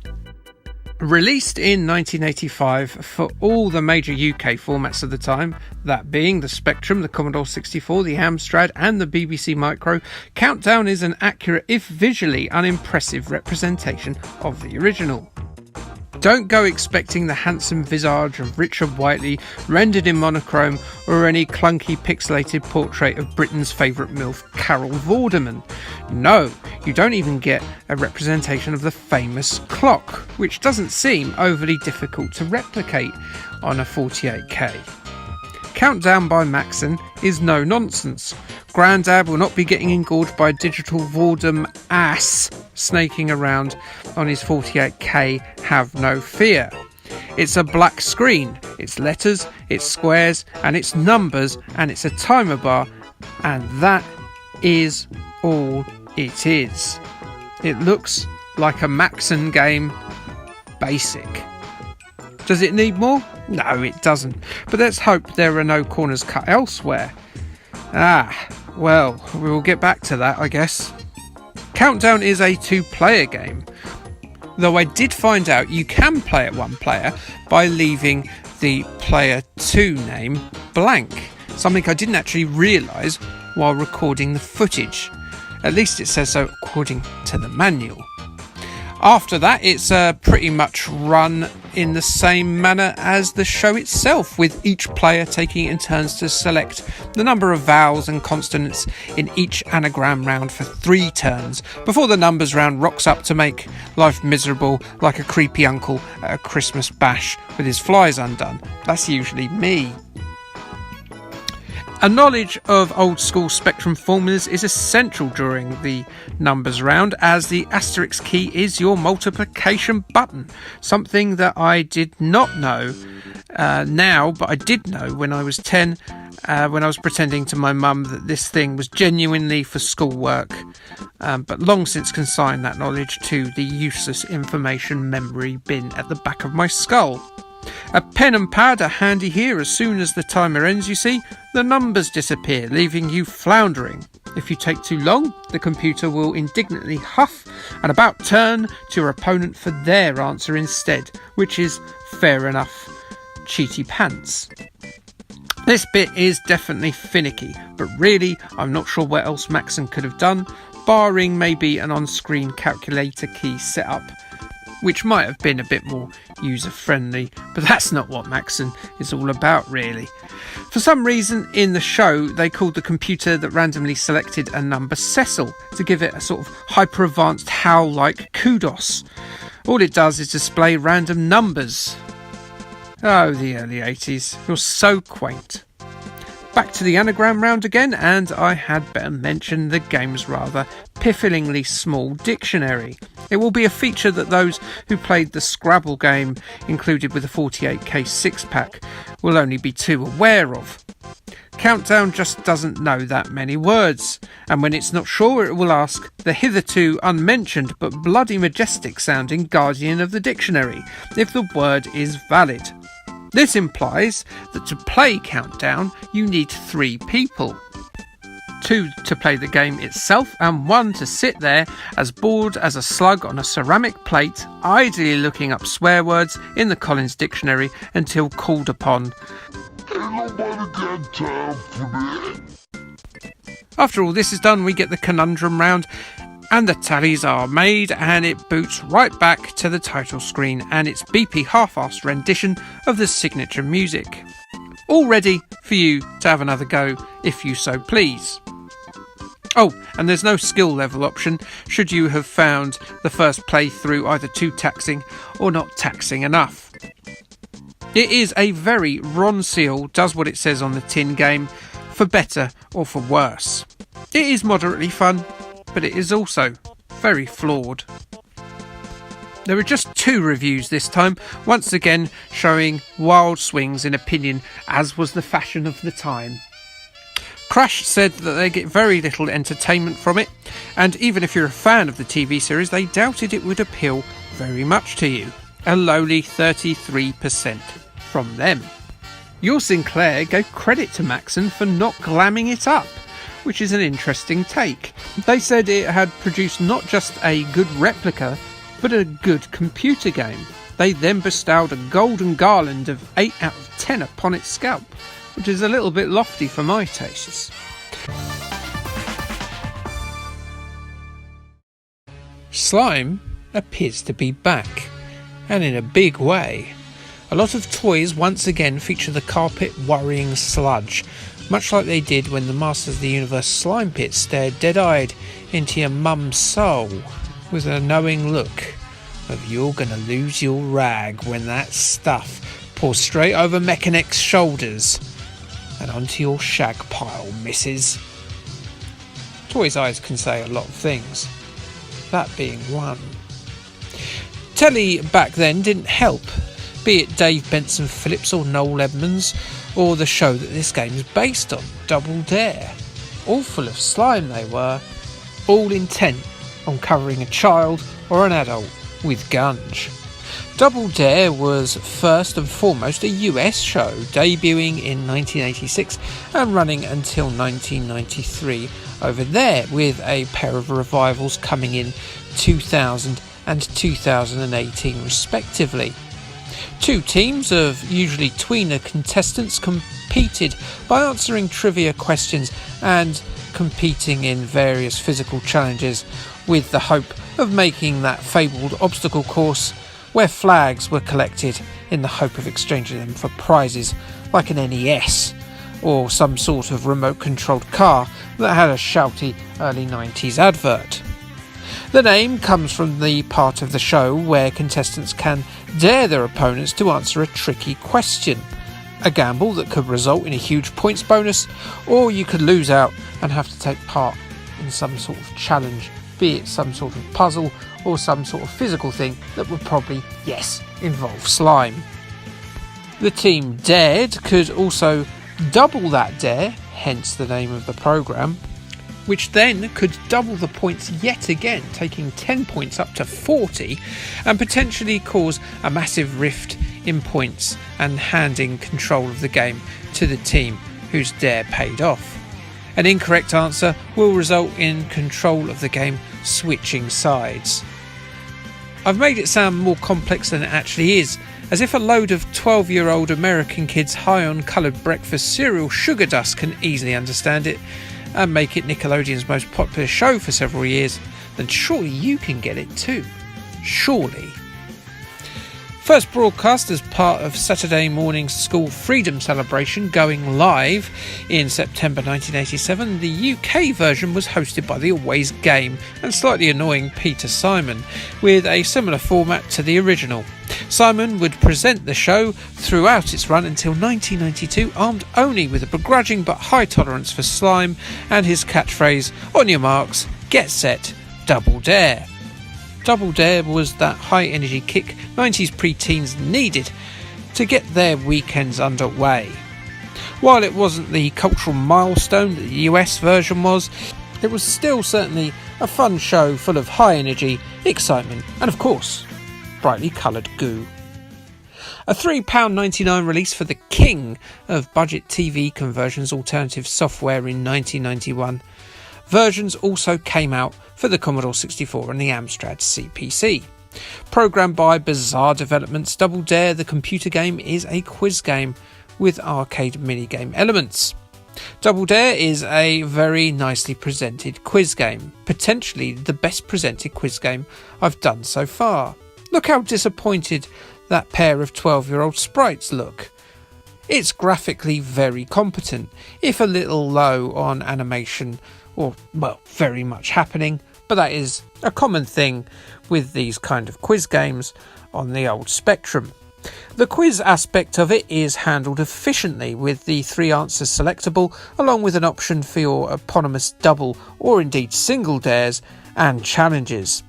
Released in 1985 for all the major UK formats of the time, that being the Spectrum, the Commodore 64, the Amstrad and the BBC Micro, Countdown is an accurate, if visually unimpressive, representation of the original. Don't go expecting the handsome visage of Richard Whiteley rendered in monochrome or any clunky pixelated portrait of Britain's favourite MILF, Carol Vorderman. No, you don't even get a representation of the famous clock, which doesn't seem overly difficult to replicate on a 48K. Countdown by Maxon is no nonsense. Grandad will not be getting engorged by a digital Vordum ass snaking around on his 48K, have no fear. It's a black screen, it's letters, it's squares, and it's numbers, and it's a timer bar, and that is all it is. It looks like a Maxon game, basic. Does it need more? No, it doesn't. But let's hope there are no corners cut elsewhere. Well, we will get back to that, I guess. Countdown is a two-player game, though I did find out you can play it one player by leaving the player 2 name blank, something I didn't actually realise while recording the footage. At least it says so according to the manual. After that, it's pretty much run in the same manner as the show itself, with each player taking it in turns to select the number of vowels and consonants in each anagram round for 3 turns, before the numbers round rocks up to make life miserable like a creepy uncle at a Christmas bash with his flies undone. That's usually me. A knowledge of old school Spectrum formulas is essential during the numbers round, as the asterisk key is your multiplication button, something that I did not know now, but I did know when I was 10, when I was pretending to my mum that this thing was genuinely for schoolwork, but long since consigned that knowledge to the useless information memory bin at the back of my skull. A pen and pad are handy here. As soon as the timer ends, you see, the numbers disappear, leaving you floundering. If you take too long, the computer will indignantly huff and about turn to your opponent for their answer instead, which is fair enough. Cheaty pants. This bit is definitely finicky, but really, I'm not sure what else Maxon could have done, barring maybe an on-screen calculator key setup, which might have been a bit more user-friendly, but that's not what Maxon is all about, really. For some reason, in the show, they called the computer that randomly selected a number Cecil, to give it a sort of hyper-advanced HAL-like kudos. All it does is display random numbers. Oh, the early 80s. You're so quaint. Back to the anagram round again, and I had better mention the game's rather pifflingly small dictionary. It will be a feature that those who played the Scrabble game included with the 48K 6-pack will only be too aware of. Countdown just doesn't know that many words, and when it's not sure, it will ask the hitherto unmentioned but bloody majestic sounding guardian of the dictionary if the word is valid. This implies that to play Countdown, you need 3 people. 2 to play the game itself, and 1 to sit there as bored as a slug on a ceramic plate, idly looking up swear words in the Collins Dictionary until called upon. After all this is done, we get the conundrum round, and the tallies are made, and it boots right back to the title screen and its beepy half-assed rendition of the signature music. All ready for you to have another go, if you so please. Oh, and there's no skill level option should you have found the first playthrough either too taxing or not taxing enough. It is a very Ron Seal does what it says on the tin game, for better or for worse. It is moderately fun, but it is also very flawed. There are just 2 reviews this time, once again showing wild swings in opinion, as was the fashion of the time. Crash said that they get very little entertainment from it, and even if you're a fan of the TV series, they doubted it would appeal very much to you. A lowly 33% from them. Your Sinclair gave credit to Maxon for not glamming it up, which is an interesting take. They said it had produced not just a good replica, but a good computer game. They then bestowed a golden garland of 8 out of 10 upon its scalp, which is a little bit lofty for my tastes. Slime appears to be back, and in a big way. A lot of toys once again feature the carpet worrying sludge, much like they did when the Masters of the Universe slime pit stared dead-eyed into your mum's soul with a knowing look of "you're gonna lose your rag" when that stuff pours straight over Mechanec's shoulders and onto your shag pile, missus. Toys' eyes can say a lot of things, that being one. Telly back then didn't help, be it Dave Benson Phillips or Noel Edmonds, or the show that this game is based on, Double Dare. All full of slime they were, all intent on covering a child or an adult with gunge. Double Dare was first and foremost a US show, debuting in 1986 and running until 1993 over there, with a pair of revivals coming in 2000 and 2018 respectively. Two teams of usually tweener contestants competed by answering trivia questions and competing in various physical challenges, with the hope of making that fabled obstacle course where flags were collected in the hope of exchanging them for prizes like an NES or some sort of remote controlled car that had a shouty early 90s advert. The name comes from the part of the show where contestants can dare their opponents to answer a tricky question, a gamble that could result in a huge points bonus, or you could lose out and have to take part in some sort of challenge, be it some sort of puzzle or some sort of physical thing that would probably, yes, involve slime. The team dared could also double that dare, hence the name of the programme, which then could double the points yet again, taking 10 points up to 40, and potentially cause a massive rift in points and handing control of the game to the team whose dare paid off. An incorrect answer will result in control of the game switching sides. I've made it sound more complex than it actually is, as if a load of 12-year-old American kids high on coloured breakfast cereal sugar dust can easily understand it and make it Nickelodeon's most popular show for several years, then surely you can get it too. Surely. First broadcast as part of Saturday morning's school freedom celebration going live in September 1987, the UK version was hosted by the always game and slightly annoying Peter Simon, with a similar format to the original. Simon would present the show throughout its run until 1992, armed only with a begrudging but high tolerance for slime and his catchphrase, "On your marks, get set, double dare." Double Dare was that high energy kick 90s pre-teens needed to get their weekends underway. While it wasn't the cultural milestone that the US version was, it was still certainly a fun show full of high energy, excitement and of course, brightly coloured goo. A £3.99 release for the king of budget TV conversions alternative software in 1991. Versions also came out for the Commodore 64 and the Amstrad CPC. Programmed by Bizarre Developments, Double Dare the computer game is a quiz game with arcade minigame elements. Double Dare is a very nicely presented quiz game, potentially the best presented quiz game I've done so far. Look how disappointed that pair of 12-year-old sprites look. It's graphically very competent, if a little low on animation or, well, very much happening, but that is a common thing with these kind of quiz games on the old Spectrum. The quiz aspect of it is handled efficiently, with the 3 answers selectable, along with an option for your eponymous double or indeed single dares and challenges.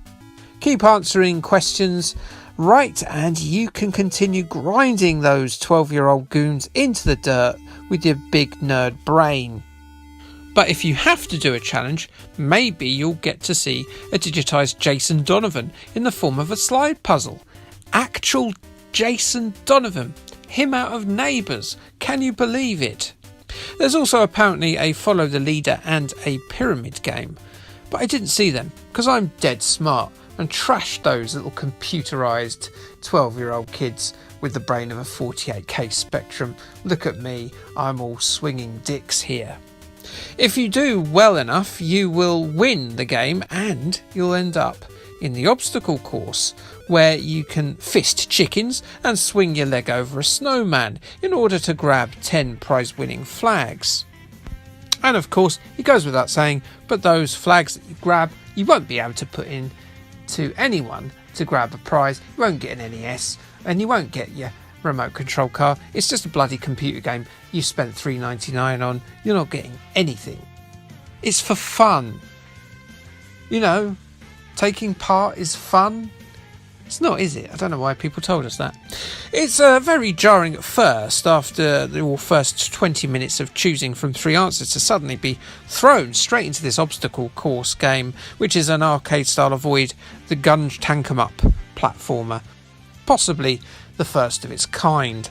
Keep answering questions right and you can continue grinding those 12-year-old goons into the dirt with your big nerd brain. But if you have to do a challenge, maybe you'll get to see a digitised Jason Donovan in the form of a slide puzzle. Actual Jason Donovan, him out of Neighbours, can you believe it? There's also apparently a Follow the Leader and a Pyramid game, but I didn't see them because I'm dead smart and trash those little computerised 12-year-old kids with the brain of a 48k Spectrum. Look at me, I'm all swinging dicks here. If you do well enough, you will win the game and you'll end up in the obstacle course, where you can fist chickens and swing your leg over a snowman in order to grab 10 prize-winning flags. And of course, it goes without saying, but those flags that you grab, you won't be able to put in to anyone to grab a prize. You won't get an NES, and you won't get your remote control car. It's just a bloody computer game you spent $3.99 on. You're not getting anything. It's for fun. You know, taking part is fun. It's not, is it? I don't know why people told us that. It's very jarring at first, after the first 20 minutes of choosing from 3 answers, to suddenly be thrown straight into this obstacle course game, which is an arcade-style avoid the gun tank 'em up platformer, possibly the first of its kind.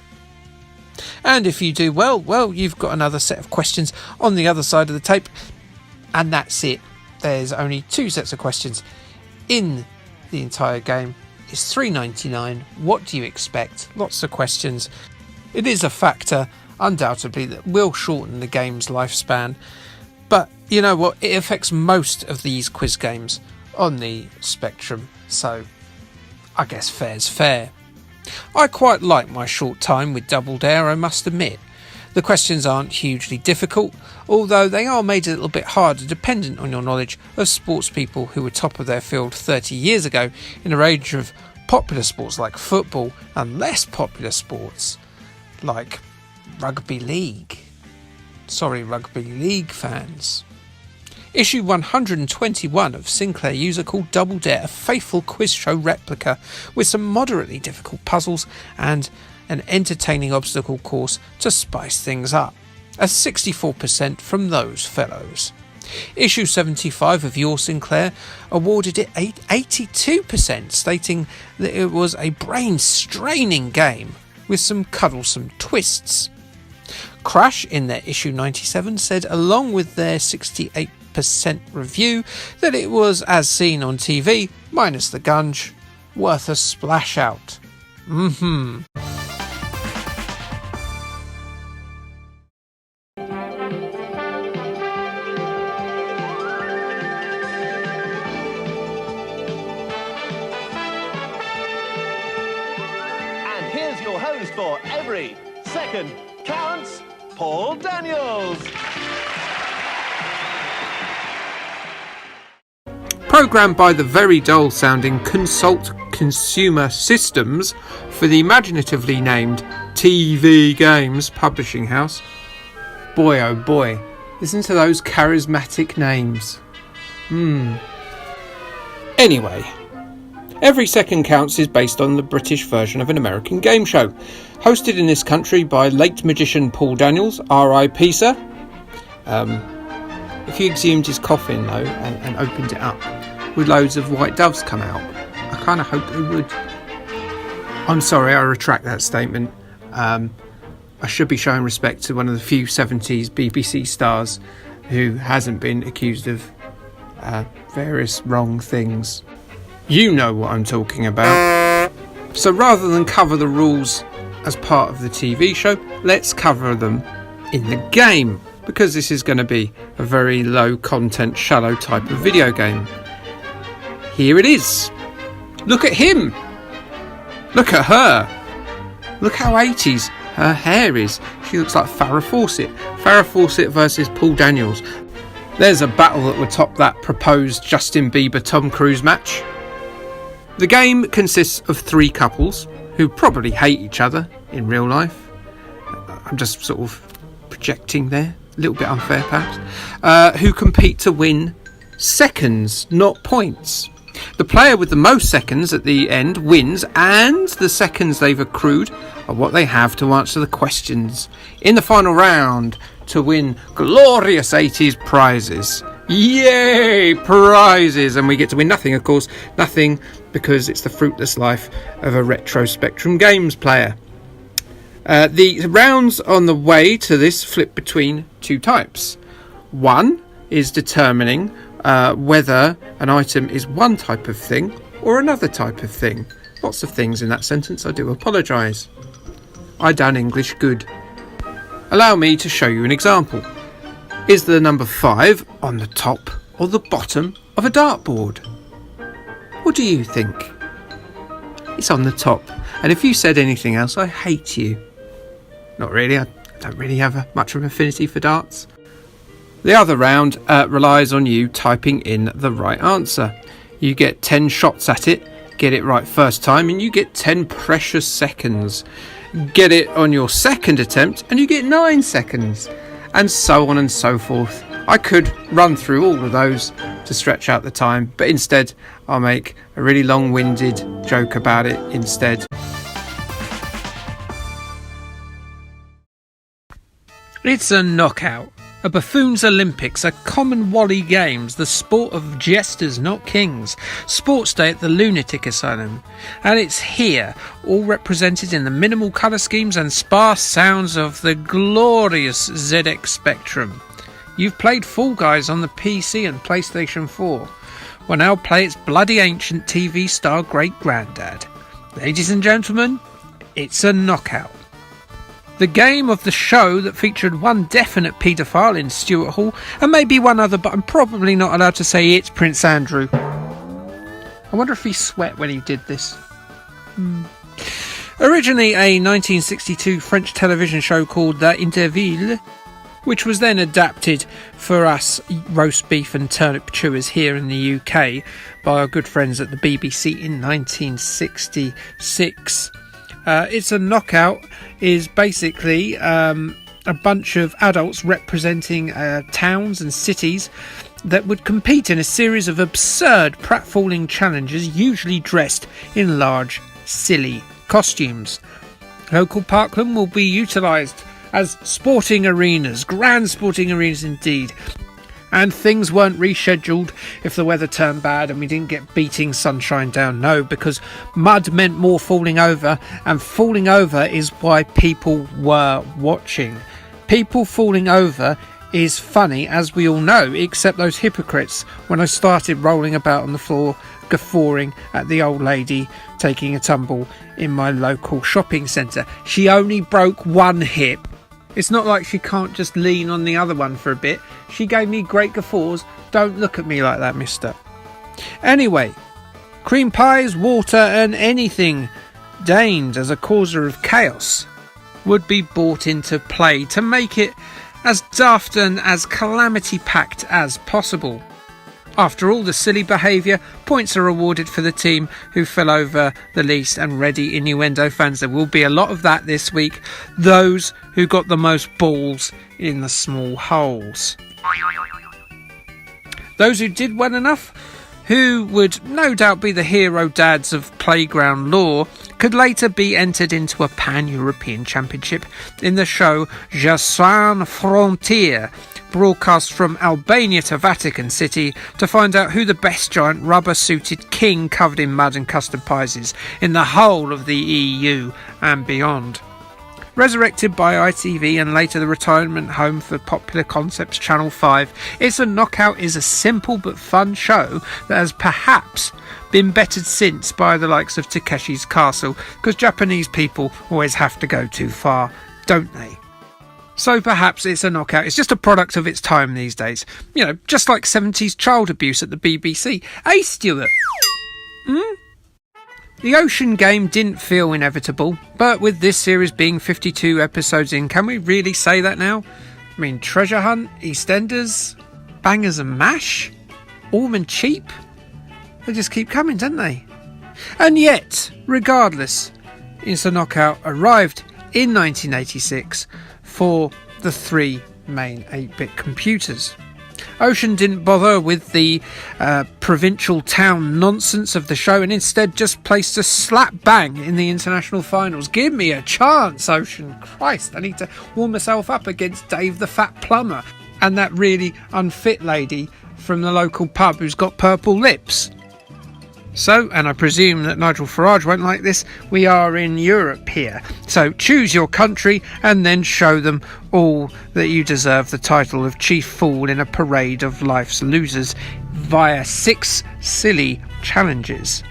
And if you do well, you've got another set of questions on the other side of the tape, and that's it. There's only 2 sets of questions in the entire game. It's $3.99. What do you expect? Lots of questions. It is a factor, undoubtedly, that will shorten the game's lifespan. But you know what? It affects most of these quiz games on the Spectrum, so I guess fair's fair. I quite like my short time with Double Dare, I must admit. The questions aren't hugely difficult, although they are made a little bit harder dependent on your knowledge of sports people who were top of their field 30 years ago in a range of popular sports like football and less popular sports like rugby league. Sorry, rugby league fans. Issue 121 of Sinclair user called Double Dare, a faithful quiz show replica with some moderately difficult puzzles and an entertaining obstacle course to spice things up. A 64% from those fellows. Issue 75 of Your Sinclair awarded it 82%, stating that it was a brain-straining game with some cuddlesome twists. Crash, in their issue 97, said, along with their 68% review, that it was, as seen on TV, minus the gunge, worth a splash out. Here's your host for Every Second Counts, Paul Daniels. Programmed by the very dull-sounding Consult Consumer Systems for the imaginatively named TV Games publishing house. Boy oh boy, listen to those charismatic names. Anyway, Every Second Counts is based on the British version of an American game show, hosted in this country by late magician Paul Daniels, R.I.P. sir. If you exhumed his coffin though and opened it up, would loads of white doves come out? I kind of hope they would. I'm sorry, I retract that statement. I should be showing respect to one of the few 70s BBC stars who hasn't been accused of various wrong things. You know what I'm talking about. So rather than cover the rules as part of the TV show, let's cover them in the game, because this is going to be a very low content, shallow type of video game. Here it is. Look at him. Look at her. Look how 80s her hair is. She looks like Farrah Fawcett. Farrah Fawcett versus Paul Daniels. There's a battle that would top that proposed Justin Bieber-Tom Cruise match. The game consists of 3 couples who probably hate each other in real life. I'm just sort of projecting there, a little bit unfair perhaps, who compete to win seconds, not points. The player with the most seconds at the end wins, and the seconds they've accrued are what they have to answer the questions in the final round to win glorious 80s prizes. Yay, prizes! And we get to win nothing, of course, nothing, because it's the fruitless life of a retro Spectrum Games player. The rounds on the way to this flip between 2 types. One is determining whether an item is one type of thing or another type of thing. Lots of things in that sentence, I do apologise. I done English good. Allow me to show you an example. Is the number 5 on the top or the bottom of a dartboard? What do you think? It's on the top, and if you said anything else, I hate you. Not really, I don't really have much of an affinity for darts. The other round relies on you typing in the right answer. You get 10 shots at it, get it right first time, and you get 10 precious seconds. Get it on your second attempt, and you get 9 seconds. And so on and so forth. I could run through all of those to stretch out the time, but instead I'll make a really long-winded joke about it instead. It's a knockout. A buffoon's Olympics, a common Wally Games, the sport of jesters, not kings. Sports day at the Lunatic Asylum. And it's here, all represented in the minimal colour schemes and sparse sounds of the glorious ZX Spectrum. You've played Fall Guys on the PC and PlayStation 4. Well, now play its bloody ancient TV star great-granddad. Ladies and gentlemen, it's a knockout. The game of the show that featured one definite paedophile in Stuart Hall and maybe one other, but I'm probably not allowed to say it's Prince Andrew. I wonder if he sweat when he did this. Originally a 1962 French television show called The Interville, which was then adapted for us roast beef and turnip chewers here in the UK by our good friends at the BBC in 1966. It's a Knockout is basically a bunch of adults representing towns and cities that would compete in a series of absurd pratfalling challenges, usually dressed in large, silly costumes. Local parkland will be utilised as sporting arenas, grand sporting arenas indeed. And things weren't rescheduled if the weather turned bad and we didn't get beating sunshine down. No, because mud meant more falling over, and falling over is why people were watching. People falling over is funny, as we all know, except those hypocrites when I started rolling about on the floor, guffawing at the old lady taking a tumble in my local shopping centre. She only broke one hip. It's not like she can't just lean on the other one for a bit. She gave me great guffaws. Don't look at me like that, mister. Anyway, cream pies, water and anything deigned as a causer of chaos would be brought into play to make it as daft and as calamity-packed as possible. After all the silly behaviour, points are awarded for the team who fell over the least, and ready innuendo fans, there will be a lot of that this week. Those who got the most balls in the small holes. Those who did well enough, who would no doubt be the hero dads of playground lore, could later be entered into a pan-European championship in the show Je Sans Frontier, broadcast from Albania to Vatican City, to find out who the best giant rubber-suited king covered in mud and custard pies is in the whole of the EU and beyond. Resurrected by ITV and later the retirement home for Popular Concepts Channel 5, It's a Knockout is a simple but fun show that has perhaps been bettered since by the likes of Takeshi's Castle, because Japanese people always have to go too far, don't they? So perhaps It's a Knockout is just a product of its time these days. You know, just like 70s child abuse at the BBC. Hey, Stuart. The Ocean game didn't feel inevitable, but with this series being 52 episodes in, can we really say that now? I mean, Treasure Hunt, EastEnders, Bangers and Mash, Orm and Cheap, they just keep coming, don't they? And yet, regardless, It's a Knockout arrived in 1986 for the 3 main 8-bit computers. Ocean didn't bother with the provincial town nonsense of the show and instead just placed a slap bang in the international finals. Give me a chance, Ocean. Christ, I need to warm myself up against Dave the Fat Plumber and that really unfit lady from the local pub who's got purple lips. So, and I presume that Nigel Farage won't like this, we are in Europe here. So choose your country and then show them all that you deserve the title of chief fool in a parade of life's losers via 6 silly challenges.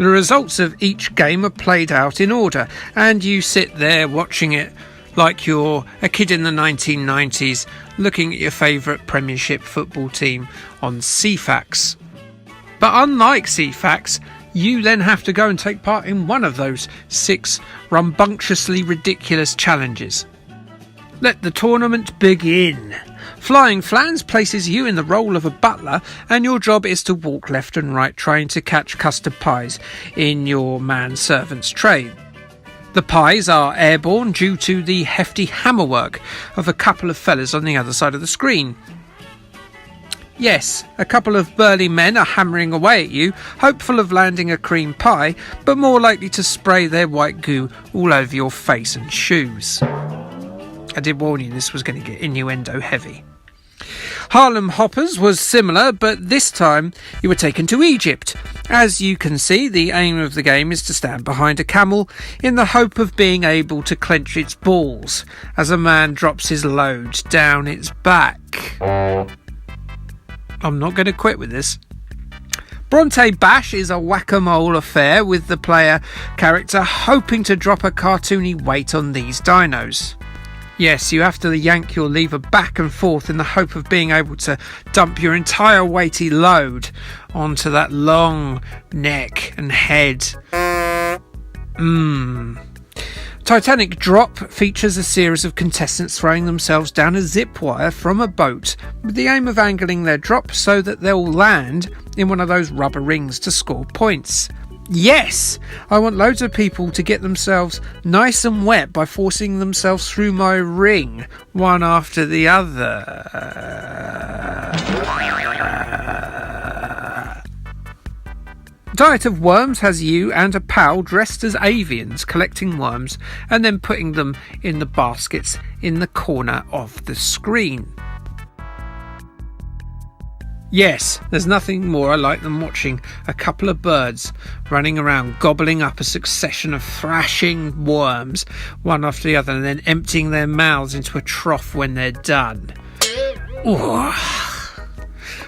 The results of each game are played out in order, and you sit there watching it like you're a kid in the 1990s looking at your favourite Premiership football team on CFAX. But unlike CFAX, you then have to go and take part in one of those 6 rambunctiously ridiculous challenges. Let the tournament begin. Flying Flans places you in the role of a butler, and your job is to walk left and right trying to catch custard pies in your manservant's tray. The pies are airborne due to the hefty hammerwork of a couple of fellas on the other side of the screen. Yes, a couple of burly men are hammering away at you, hopeful of landing a cream pie, but more likely to spray their white goo all over your face and shoes. I did warn you this was going to get innuendo heavy. Harlem Hoppers was similar, but this time you were taken to Egypt. As you can see, the aim of the game is to stand behind a camel in the hope of being able to clench its balls as a man drops his load down its back. I'm not going to quit with this. Bronte Bash is a whack-a-mole affair with the player character hoping to drop a cartoony weight on these dinos. Yes, you have to yank your lever back and forth in the hope of being able to dump your entire weighty load onto that long neck and head. Titanic Drop features a series of contestants throwing themselves down a zip wire from a boat with the aim of angling their drop so that they'll land in one of those rubber rings to score points. Yes, I want loads of people to get themselves nice and wet by forcing themselves through my ring, one after the other. Diet of Worms has you and a pal dressed as avians collecting worms and then putting them in the baskets in the corner of the screen. Yes, there's nothing more I like than watching a couple of birds running around gobbling up a succession of thrashing worms, one after the other, and then emptying their mouths into a trough when they're done. Ooh.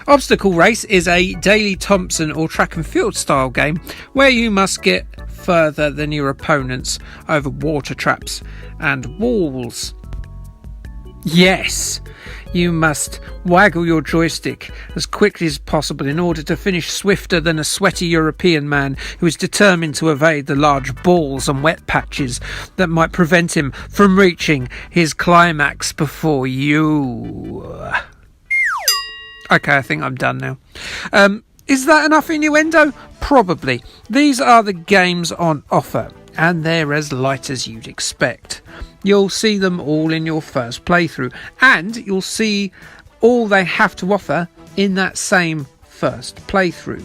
Obstacle Race is a Daley Thompson or track and field style game where you must get further than your opponents over water traps and walls. Yes, you must waggle your joystick as quickly as possible in order to finish swifter than a sweaty European man who is determined to evade the large balls and wet patches that might prevent him from reaching his climax before you. Okay, I think I'm done now. Is that enough innuendo? Probably. These are the games on offer, and they're as light as you'd expect. You'll see them all in your first playthrough, and you'll see all they have to offer in that same first playthrough.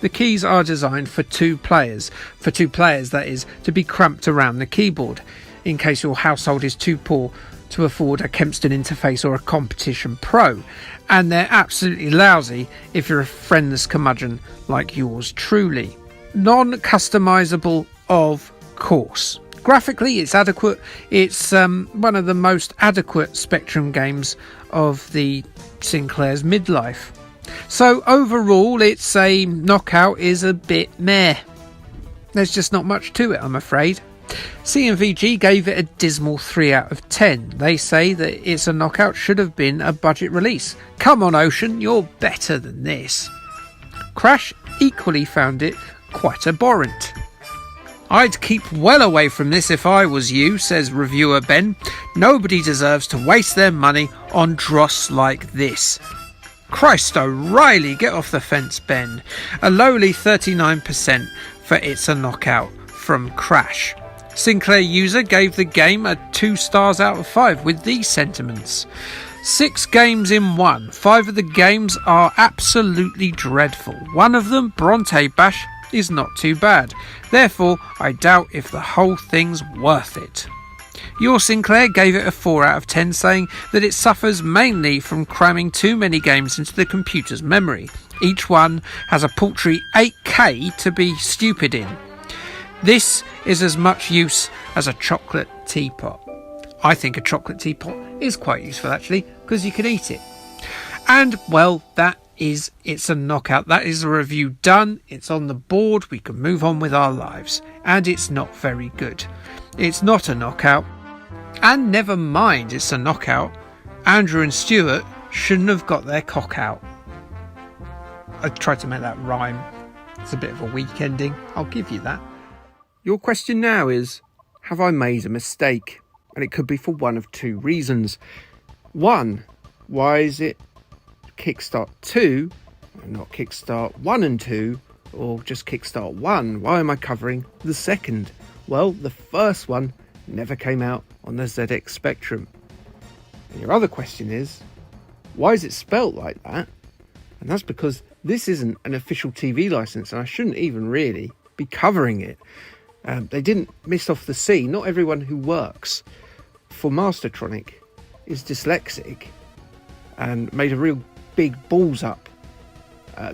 The keys are designed for 2 players. For 2 players, that is, to be cramped around the keyboard, in case your household is too poor to afford a Kempston interface or a Competition Pro, and they're absolutely lousy if you're a friendless curmudgeon like yours truly. Non-customisable, of course. Graphically, it's adequate. It's one of the most adequate Spectrum games of the Sinclair's midlife. So overall, its a knockout is a bit meh. There's just not much to it, I'm afraid. CMVG gave it a dismal 3 out of 10. They say that it's a knockout should have been a budget release. Come on, Ocean, you're better than this. Crash equally found it quite abhorrent. I'd keep well away from this if I was you, says reviewer Ben. Nobody deserves to waste their money on dross like this. Christ O'Reilly, get off the fence, Ben. A lowly 39% for It's a Knockout from Crash. Sinclair user gave the game a 2 stars out of 5 with these sentiments. 6 games in one. 5 of the games are absolutely dreadful. One of them, Bronte Bash, is not too bad. Therefore, I doubt if the whole thing's worth it. Your Sinclair gave it a 4 out of 10, saying that it suffers mainly from cramming too many games into the computer's memory. Each one has a paltry 8K to be stupid in. This is as much use as a chocolate teapot. I think a chocolate teapot is quite useful, actually, because you can eat it. And, well, that is it's a knockout. That is a review done. It's on the board. We can move on with our lives. And it's not very good. It's not a knockout. And never mind it's a knockout. Andrew and Stuart shouldn't have got their cock out. I tried to make that rhyme. It's a bit of a weak ending. I'll give you that. Your question now is, have I made a mistake? And it could be for one of two reasons. One, why is it Kickstart 2 and not Kickstart 1 and 2, or just Kickstart 1? Why am I covering the second? Well, the first one never came out on the ZX Spectrum. And your other question is, why is it spelt like that? And that's because this isn't an official TV license, and I shouldn't even really be covering it. They didn't miss off the C. Not everyone who works for Mastertronic is dyslexic and made a real big balls up.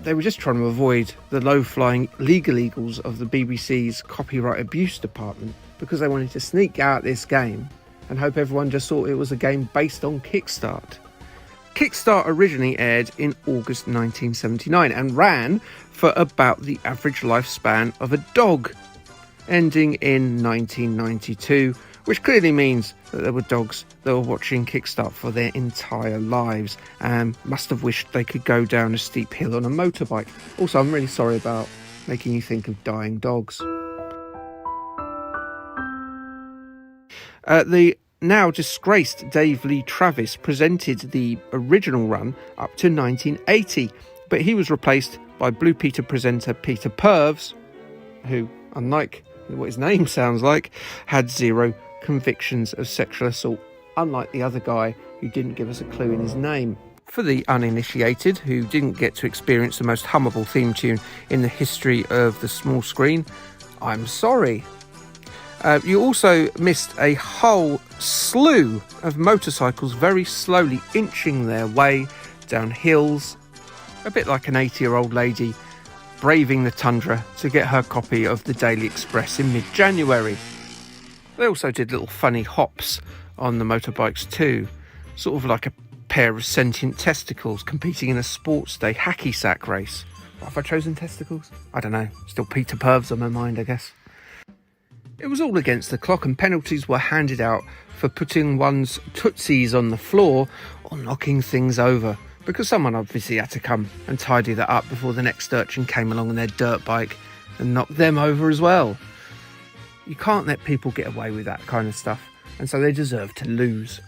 They were just trying to avoid the low-flying legal eagles of the BBC's copyright abuse department, because they wanted to sneak out this game and hope everyone just thought it was a game based on Kickstart. Kickstart originally aired in August 1979 and ran for about the average lifespan of a dog, ending in 1992, which clearly means that there were dogs that were watching Kickstart for their entire lives and must have wished they could go down a steep hill on a motorbike. Also, I'm really sorry about making you think of dying dogs. The now disgraced Dave Lee Travis presented the original run up to 1980, but he was replaced by Blue Peter presenter Peter Purves, who, unlike what his name sounds like, had zero convictions of sexual assault, unlike the other guy who didn't give us a clue in his name. For the uninitiated who didn't get to experience the most hummable theme tune in the history of the small screen, I'm sorry. You also missed a whole slew of motorcycles very slowly inching their way down hills, a bit like an 80-year-old lady braving the tundra to get her copy of the Daily Express in mid-January. They also did little funny hops on the motorbikes too, sort of like a pair of sentient testicles competing in a sports day hacky sack race. Have I chosen testicles? I don't know. Still Peter Purves on my mind, I guess. It was all against the clock, and penalties were handed out for putting one's tootsies on the floor or knocking things over, because someone obviously had to come and tidy that up before the next urchin came along on their dirt bike and knocked them over as well. You can't let people get away with that kind of stuff, and so they deserve to lose.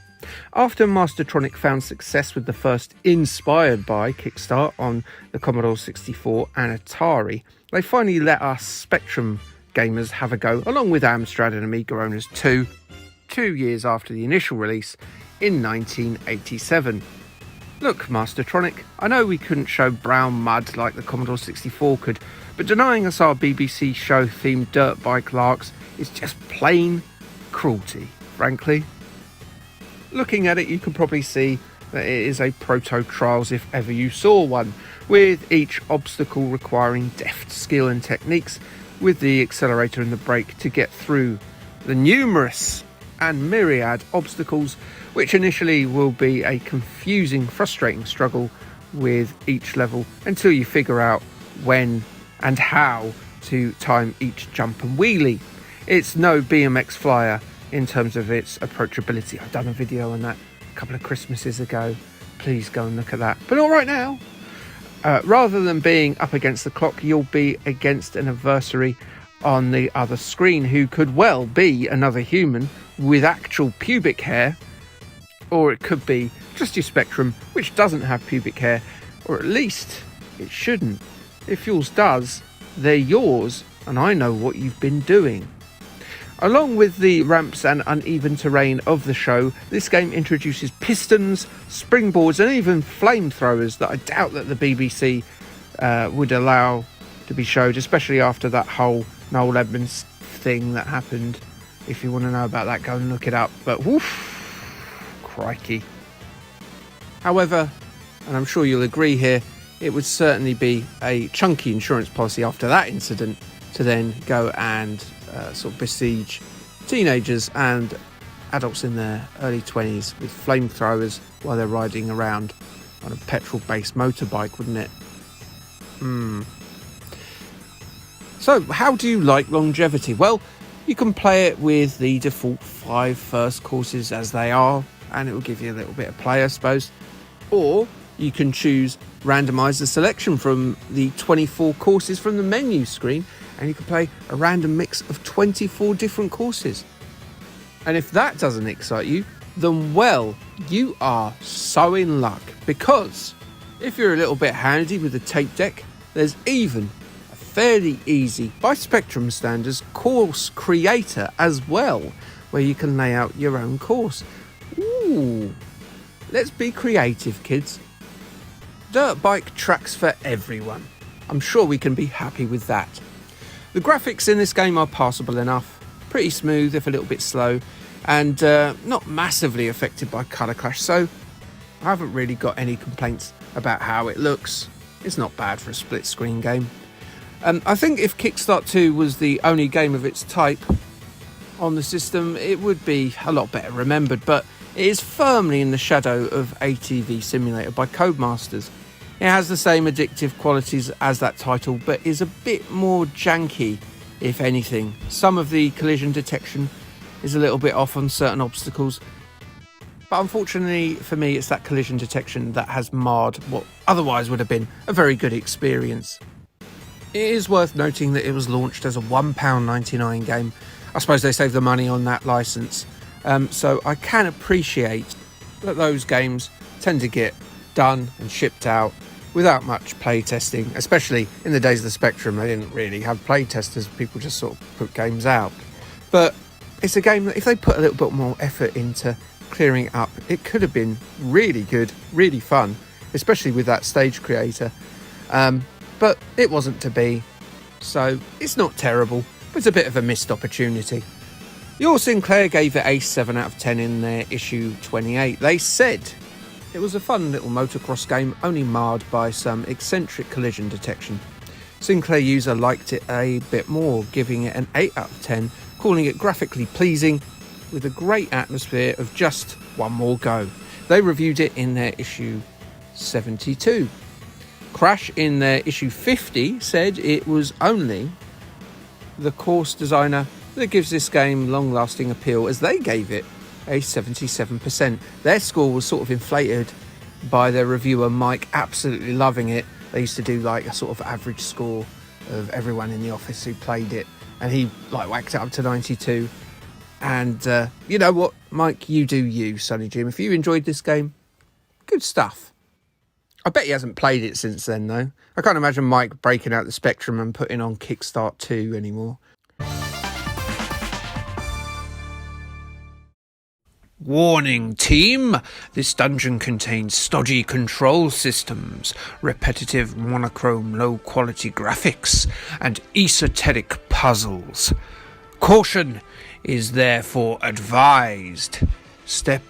After Mastertronic found success with the first inspired by Kickstart on the Commodore 64 and Atari, they finally let us Spectrum gamers have a go, along with Amstrad and Amiga owners too, 2 years after the initial release in 1987. Look, Mastertronic, I know we couldn't show brown mud like the Commodore 64 could, but denying us our BBC show-themed dirt bike larks is just plain cruelty, frankly. Looking at it, you can probably see that it is a proto-Trials if ever you saw one, with each obstacle requiring deft skill and techniques, with the accelerator and the brake to get through the numerous and myriad obstacles, which initially will be a confusing, frustrating struggle with each level until you figure out when and how to time each jump and wheelie. It's no BMX flyer in terms of its approachability. I've done a video on that a couple of Christmases ago. Please go and look at that. But not right now. Rather than being up against the clock, you'll be against an adversary on the other screen who could well be another human with actual pubic hair, or it could be just your Spectrum, which doesn't have pubic hair, or at least it shouldn't. If yours does, they're yours, and I know what you've been doing. Along with the ramps and uneven terrain of the show, this game introduces pistons, springboards and even flamethrowers that I doubt that the BBC would allow to be showed, especially after that whole Noel Edmonds thing that happened. If you want to know about that, go and look it up. But woof, crikey. However, and I'm sure you'll agree here, it would certainly be a chunky insurance policy after that incident to then go and sort of besiege teenagers and adults in their early 20s with flamethrowers while they're riding around on a petrol-based motorbike, wouldn't it? So, how do you like longevity? Well, you can play it with the default 5 first courses as they are, and it will give you a little bit of play, I suppose. Or you can choose randomise the selection from the 24 courses from the menu screen, and you can play a random mix of 24 different courses. And if that doesn't excite you, then well, you are so in luck, because if you're a little bit handy with the tape deck, there's even a fairly easy, by Spectrum standards, course creator as well, where you can lay out your own course. Ooh, let's be creative, kids. Dirt bike tracks for everyone. I'm sure we can be happy with that. The graphics in this game are passable enough, pretty smooth if a little bit slow, and not massively affected by colour clash, so I haven't really got any complaints about how it looks. It's not bad for a split screen game. I think if Kickstart 2 was the only game of its type on the system, it would be a lot better remembered, but it is firmly in the shadow of ATV Simulator by Codemasters. It has the same addictive qualities as that title, but is a bit more janky, if anything. Some of the collision detection is a little bit off on certain obstacles, but unfortunately for me, it's that collision detection that has marred what otherwise would have been a very good experience. It is worth noting that it was launched as a £1.99 game. I suppose they saved the money on that licence, so I can appreciate that those games tend to get done and shipped out without much play testing, especially in the days of the Spectrum. They didn't really have play testers, people just sort of put games out. But it's a game that if they put a little bit more effort into clearing it up, it could have been really good, really fun, especially with that stage creator. But it wasn't to be, so it's not terrible, but it's a bit of a missed opportunity. Your Sinclair gave it a 7 out of 10 in their issue 28. They said it was a fun little motocross game, only marred by some eccentric collision detection. Sinclair user liked it a bit more, giving it an 8 out of 10, calling it graphically pleasing with a great atmosphere of just one more go. They reviewed it in their issue 72. Crash in their issue 50 said it was only the course designer that gives this game long-lasting appeal, as they gave it a 77%. Their score was sort of inflated by their reviewer Mike absolutely loving it. They used to do like a sort of average score of everyone in the office who played it, and he like whacked it up to 92. And you know what, Mike, you do you, Sonny Jim. If you enjoyed this game, good stuff. I bet he hasn't played it since then, though. I can't imagine Mike breaking out the Spectrum and putting on Kickstart 2 anymore. Warning, team! This dungeon contains stodgy control systems, repetitive monochrome low-quality graphics, and esoteric puzzles. Caution is therefore advised. Step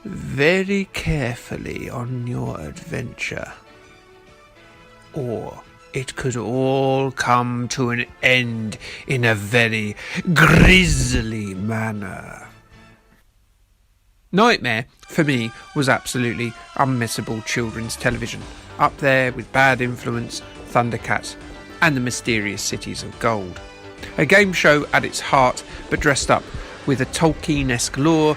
very carefully on your adventure, or it could all come to an end in a very grisly manner. Knightmare, for me, was absolutely unmissable children's television, up there with Bad Influence, Thundercats, and the Mysterious Cities of Gold. A game show at its heart, but dressed up with a Tolkien-esque lore,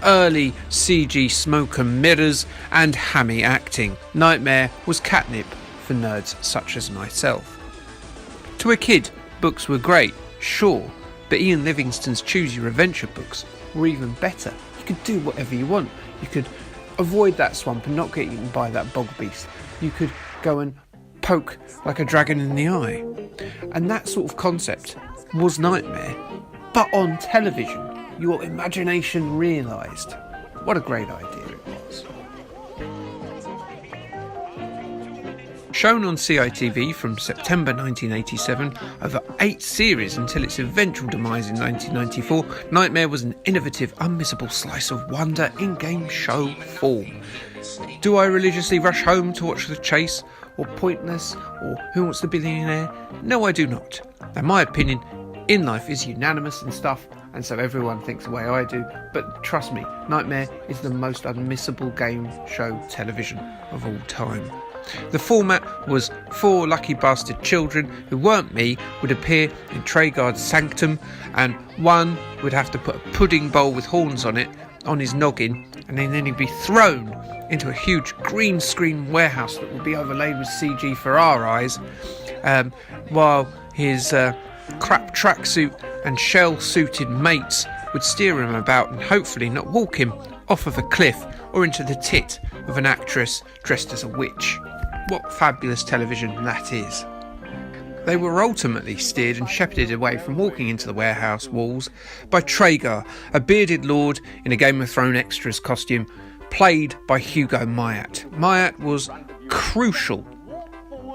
early CG smoke and mirrors, and hammy acting. Knightmare was catnip for nerds such as myself. To a kid, books were great, sure, but Ian Livingstone's Choose Your Adventure books were even better. You could do whatever you want. You could avoid that swamp and not get eaten by that bog beast. You could go and poke like a dragon in the eye. And that sort of concept was Knightmare, but on television. Your imagination realised. What a great idea it was. Shown on CITV from September 1987, over 8 series until its eventual demise in 1994, Knightmare was an innovative, unmissable slice of wonder in game show form. Do I religiously rush home to watch The Chase, or Pointless, or Who Wants to Be a Billionaire? No, I do not. And my opinion in life is unanimous and stuff. and so everyone thinks the way I do, but trust me, Knightmare is the most unmissable game show television of all time. The format was 4 lucky bastard children who weren't me would appear in Traegar's sanctum, and one would have to put a pudding bowl with horns on it on his noggin, and then he'd be thrown into a huge green screen warehouse that would be overlaid with CG for our eyes, while his crap tracksuit and shell-suited mates would steer him about and hopefully not walk him off of a cliff or into the tit of an actress dressed as a witch. What fabulous television that is. They were ultimately steered and shepherded away from walking into the warehouse walls by Traegar, a bearded lord in a Game of Thrones extras costume, played by Hugo Myatt. Myatt was crucial.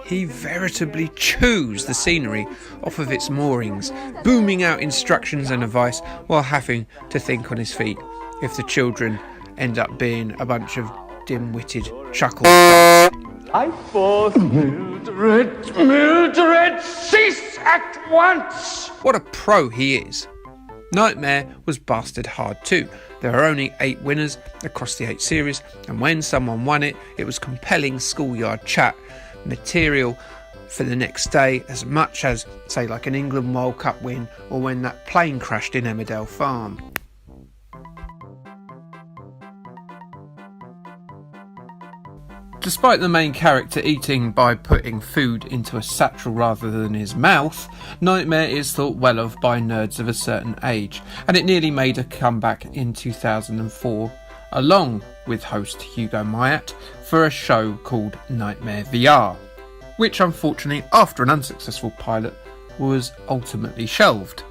He veritably chews the scenery off of its moorings, booming out instructions and advice while having to think on his feet if the children end up being a bunch of dim-witted chuckles. I force Mildred, cease at once! What a pro he is. Knightmare was bastard hard too. There are only 8 winners across the 8 series, and when someone won it, it was compelling schoolyard chat material for the next day, as much as, say, like an England World Cup win, or when that plane crashed in Emmerdale Farm. Despite the main character eating by putting food into a satchel rather than his mouth, Knightmare is thought well of by nerds of a certain age, and it nearly made a comeback in 2004, along with host Hugo Myatt, for a show called Knightmare VR, which unfortunately, after an unsuccessful pilot, was ultimately shelved.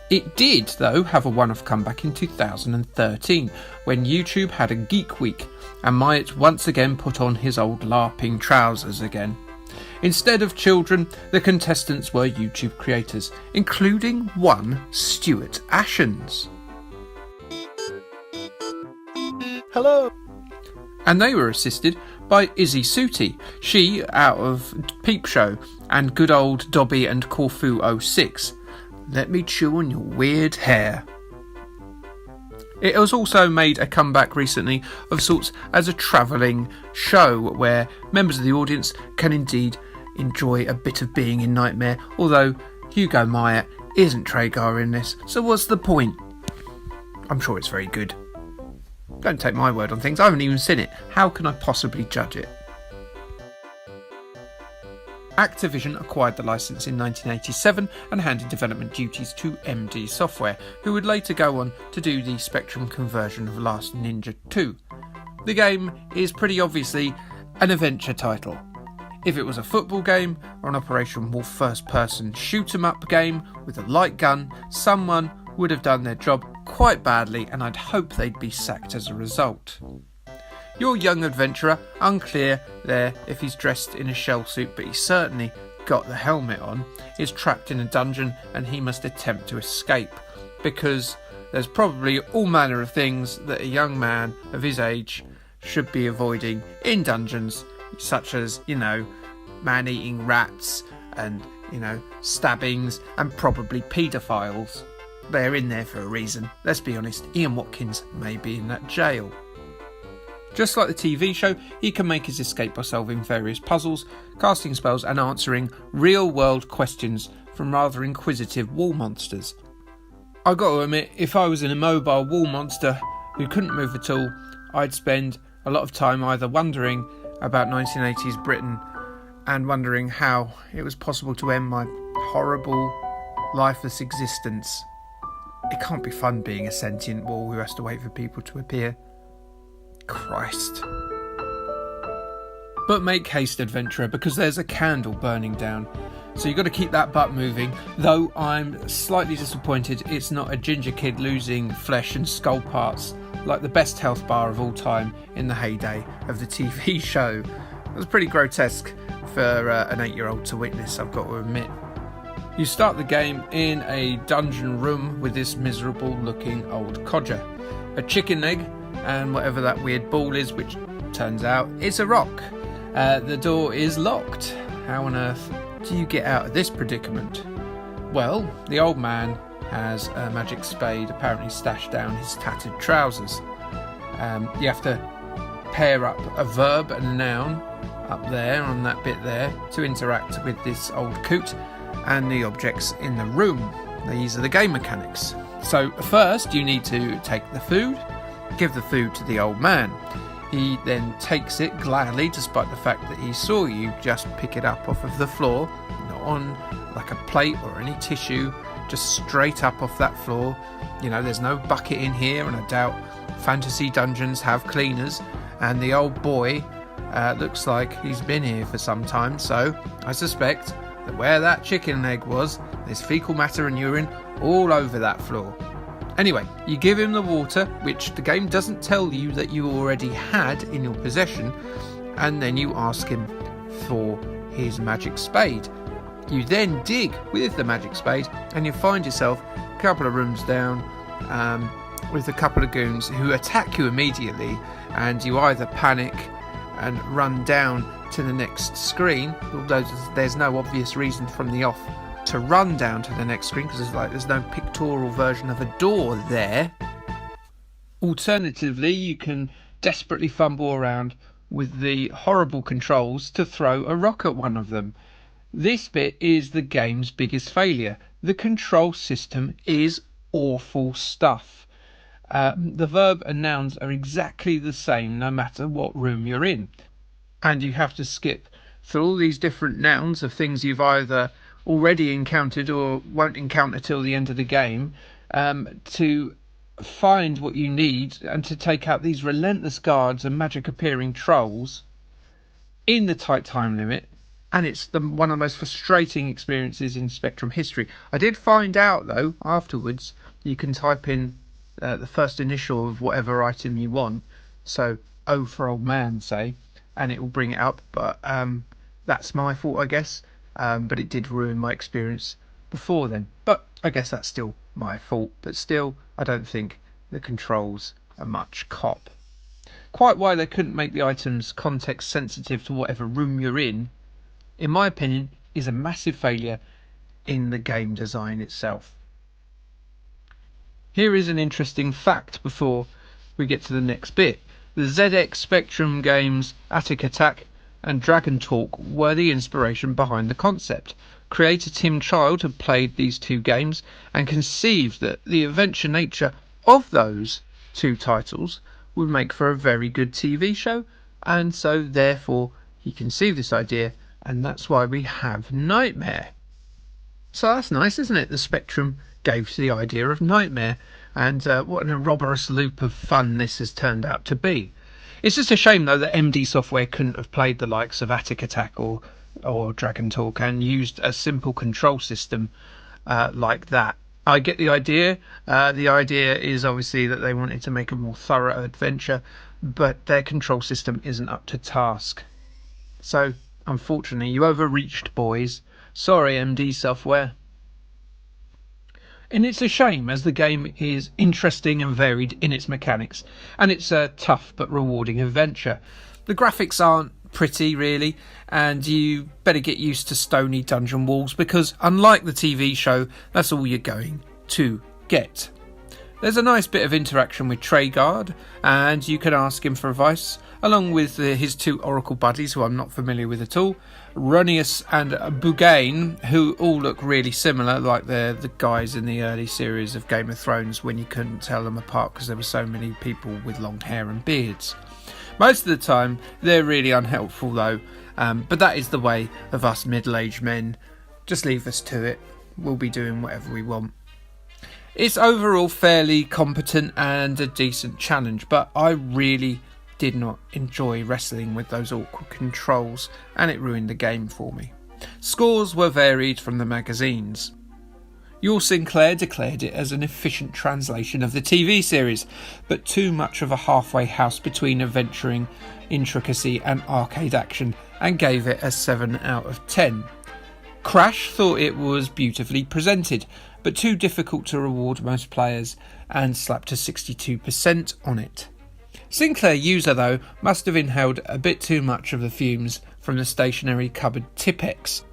It did, though, have a one-off comeback in 2013, when YouTube had a Geek Week, and Myatt once again put on his old LARPing trousers again. Instead of children, the contestants were YouTube creators, including one Stuart Ashens. Hello. And they were assisted by Izzy Sooty, she out of Peep Show, and good old Dobby and Corfu 06. Let me chew on your weird hair. It has also made a comeback recently of sorts as a travelling show where members of the audience can indeed enjoy a bit of being in Knightmare, although Hugo Myatt isn't Traegar in this, so what's the point? I'm sure it's very good. Don't take my word on things, I haven't even seen it. How can I possibly judge it? Activision acquired the licence in 1987 and handed development duties to MD Software, who would later go on to do the Spectrum conversion of Last Ninja 2. The game is pretty obviously an adventure title. If it was a football game or an Operation Wolf first-person shoot-'em-up game with a light gun, someone would have done their job quite badly, and I'd hope they'd be sacked as a result. Your young adventurer, unclear there if he's dressed in a shell suit, but he's certainly got the helmet on, is trapped in a dungeon and he must attempt to escape, because there's probably all manner of things that a young man of his age should be avoiding in dungeons, such as, man-eating rats and, stabbings and probably paedophiles. They're in there for a reason. Let's be honest, Ian Watkins may be in that jail. Just like the TV show, he can make his escape by solving various puzzles, casting spells and answering real-world questions from rather inquisitive wall monsters. I got to admit, if I was an immobile wall monster who couldn't move at all, I'd spend a lot of time either wondering about 1980s Britain and wondering how it was possible to end my horrible, lifeless existence. It can't be fun being a sentient wall who has to wait for people to appear. Christ. But make haste, adventurer, because there's a candle burning down. So you've got to keep that butt moving, though I'm slightly disappointed it's not a ginger kid losing flesh and skull parts like the best health bar of all time in the heyday of the TV show. It was pretty grotesque for an 8-year-old to witness, I've got to admit. You start the game in a dungeon room with this miserable looking old codger. A chicken egg and whatever that weird ball is, which turns out is a rock. The door is locked. How on earth do you get out of this predicament? Well, the old man has a magic spade apparently stashed down his tattered trousers. You have to pair up a verb and a noun up there on that bit there to interact with this old coot and the objects in the room. These are the game mechanics. So first you need to take the food, give the food to the old man. He then takes it gladly, despite the fact that he saw you just pick it up off of the floor, not on like a plate or any tissue, just straight up off that floor. You know, there's no bucket in here, and I doubt fantasy dungeons have cleaners, and the old boy looks like he's been here for some time, so I suspect that where that chicken leg was, there's fecal matter and urine all over that floor. Anyway, you give him the water, which the game doesn't tell you that you already had in your possession, and then you ask him for his magic spade. You then dig with the magic spade, and you find yourself a couple of rooms down with a couple of goons who attack you immediately, and you either panic and run down to the next screen, although there's no obvious reason from the off to run down to the next screen because there's no pictorial version of a door there. Alternatively, you can desperately fumble around with the horrible controls to throw a rock at one of them. This bit is the game's biggest failure. The control system is awful stuff. The verb and nouns are exactly the same no matter what room you're in, and you have to skip through all these different nouns of things you've either already encountered or won't encounter till the end of the game to find what you need and to take out these relentless guards and magic appearing trolls in the tight time limit. And it's one of the most frustrating experiences in Spectrum history. I did find out though afterwards you can type in the first initial of whatever item you want, so O for old man say, and it will bring it up, but that's my fault I guess. But it did ruin my experience before then. But I guess that's still my fault. But still, I don't think the controls are much cop. Quite why they couldn't make the items context sensitive to whatever room you're in my opinion, is a massive failure in the game design itself. Here is an interesting fact before we get to the next bit. The ZX Spectrum games Attic Attack and Dragon Talk were the inspiration behind the concept. Creator Tim Child had played these two games and conceived that the adventure nature of those two titles would make for a very good TV show, and so therefore he conceived this idea, and that's why we have Knightmare. So that's nice, isn't it? The Spectrum gave the idea of Knightmare, and what an eroborous loop of fun this has turned out to be. It's just a shame, though, that MD Software couldn't have played the likes of Attic Attack or Dragon Talk and used a simple control system like that. I get the idea. The idea is obviously that they wanted to make a more thorough adventure, but their control system isn't up to task. So, unfortunately, you overreached, boys. Sorry, MD Software. And it's a shame, as the game is interesting and varied in its mechanics, and it's a tough but rewarding adventure. The graphics aren't pretty, really, and you better get used to stony dungeon walls, because unlike the TV show, that's all you're going to get. There's a nice bit of interaction with Treguard, and you can ask him for advice, along with his two Oracle buddies, who I'm not familiar with at all, Ronius and Bougain, who all look really similar, like they're the guys in the early series of Game of Thrones when you couldn't tell them apart because there were so many people with long hair and beards. Most of the time, they're really unhelpful though, but that is the way of us middle-aged men. Just leave us to it. We'll be doing whatever we want. It's overall fairly competent and a decent challenge, but I really did not enjoy wrestling with those awkward controls, and it ruined the game for me. Scores were varied from the magazines. Your Sinclair declared it as an efficient translation of the TV series, but too much of a halfway house between adventuring, intricacy and arcade action, and gave it a 7 out of 10. Crash thought it was beautifully presented, but too difficult to reward most players, and slapped a 62% on it. Sinclair user, though, must have inhaled a bit too much of the fumes from the stationary cupboard Tipex.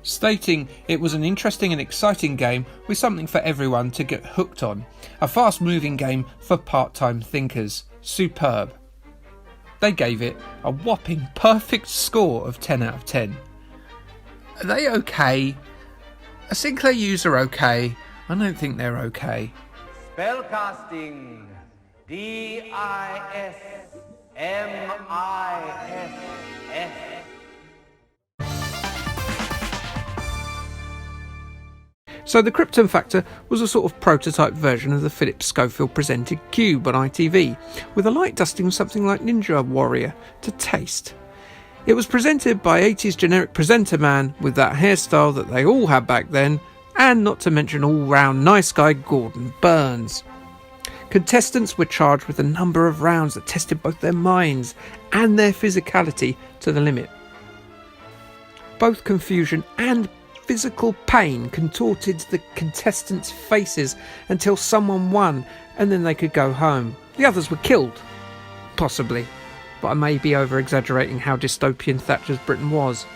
stating it was an interesting and exciting game with something for everyone to get hooked on. A fast-moving game for part-time thinkers. Superb. They gave it a whopping perfect score of 10 out of 10. Are they okay? I think they use are okay. I don't think they're okay. Spellcasting. D-I-S-M-I-S-S. So the Krypton Factor was a sort of prototype version of the Philip Schofield presented Cube on ITV, with a light dusting of something like Ninja Warrior to taste. It was presented by 80s generic presenter man with that hairstyle that they all had back then, and not to mention all-round nice guy Gordon Burns. Contestants were charged with a number of rounds that tested both their minds and their physicality to the limit. Both confusion and physical pain contorted the contestants' faces until someone won, and then they could go home. The others were killed. Possibly. But I may be over-exaggerating how dystopian Thatcher's Britain was.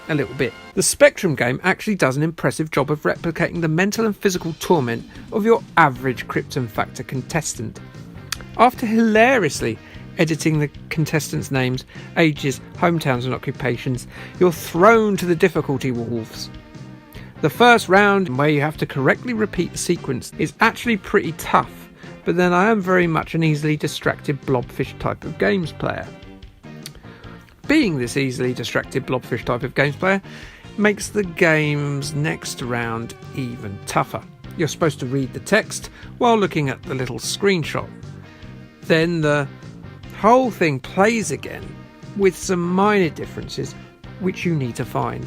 A little bit. The Spectrum game actually does an impressive job of replicating the mental and physical torment of your average Krypton Factor contestant. After hilariously editing the contestants' names, ages, hometowns and occupations, you're thrown to the difficulty wolves. The first round, where you have to correctly repeat the sequence, is actually pretty tough, but then I am very much an easily distracted blobfish type of games player. Being this easily distracted blobfish type of games player makes the game's next round even tougher. You're supposed to read the text while looking at the little screenshot. Then the whole thing plays again with some minor differences which you need to find.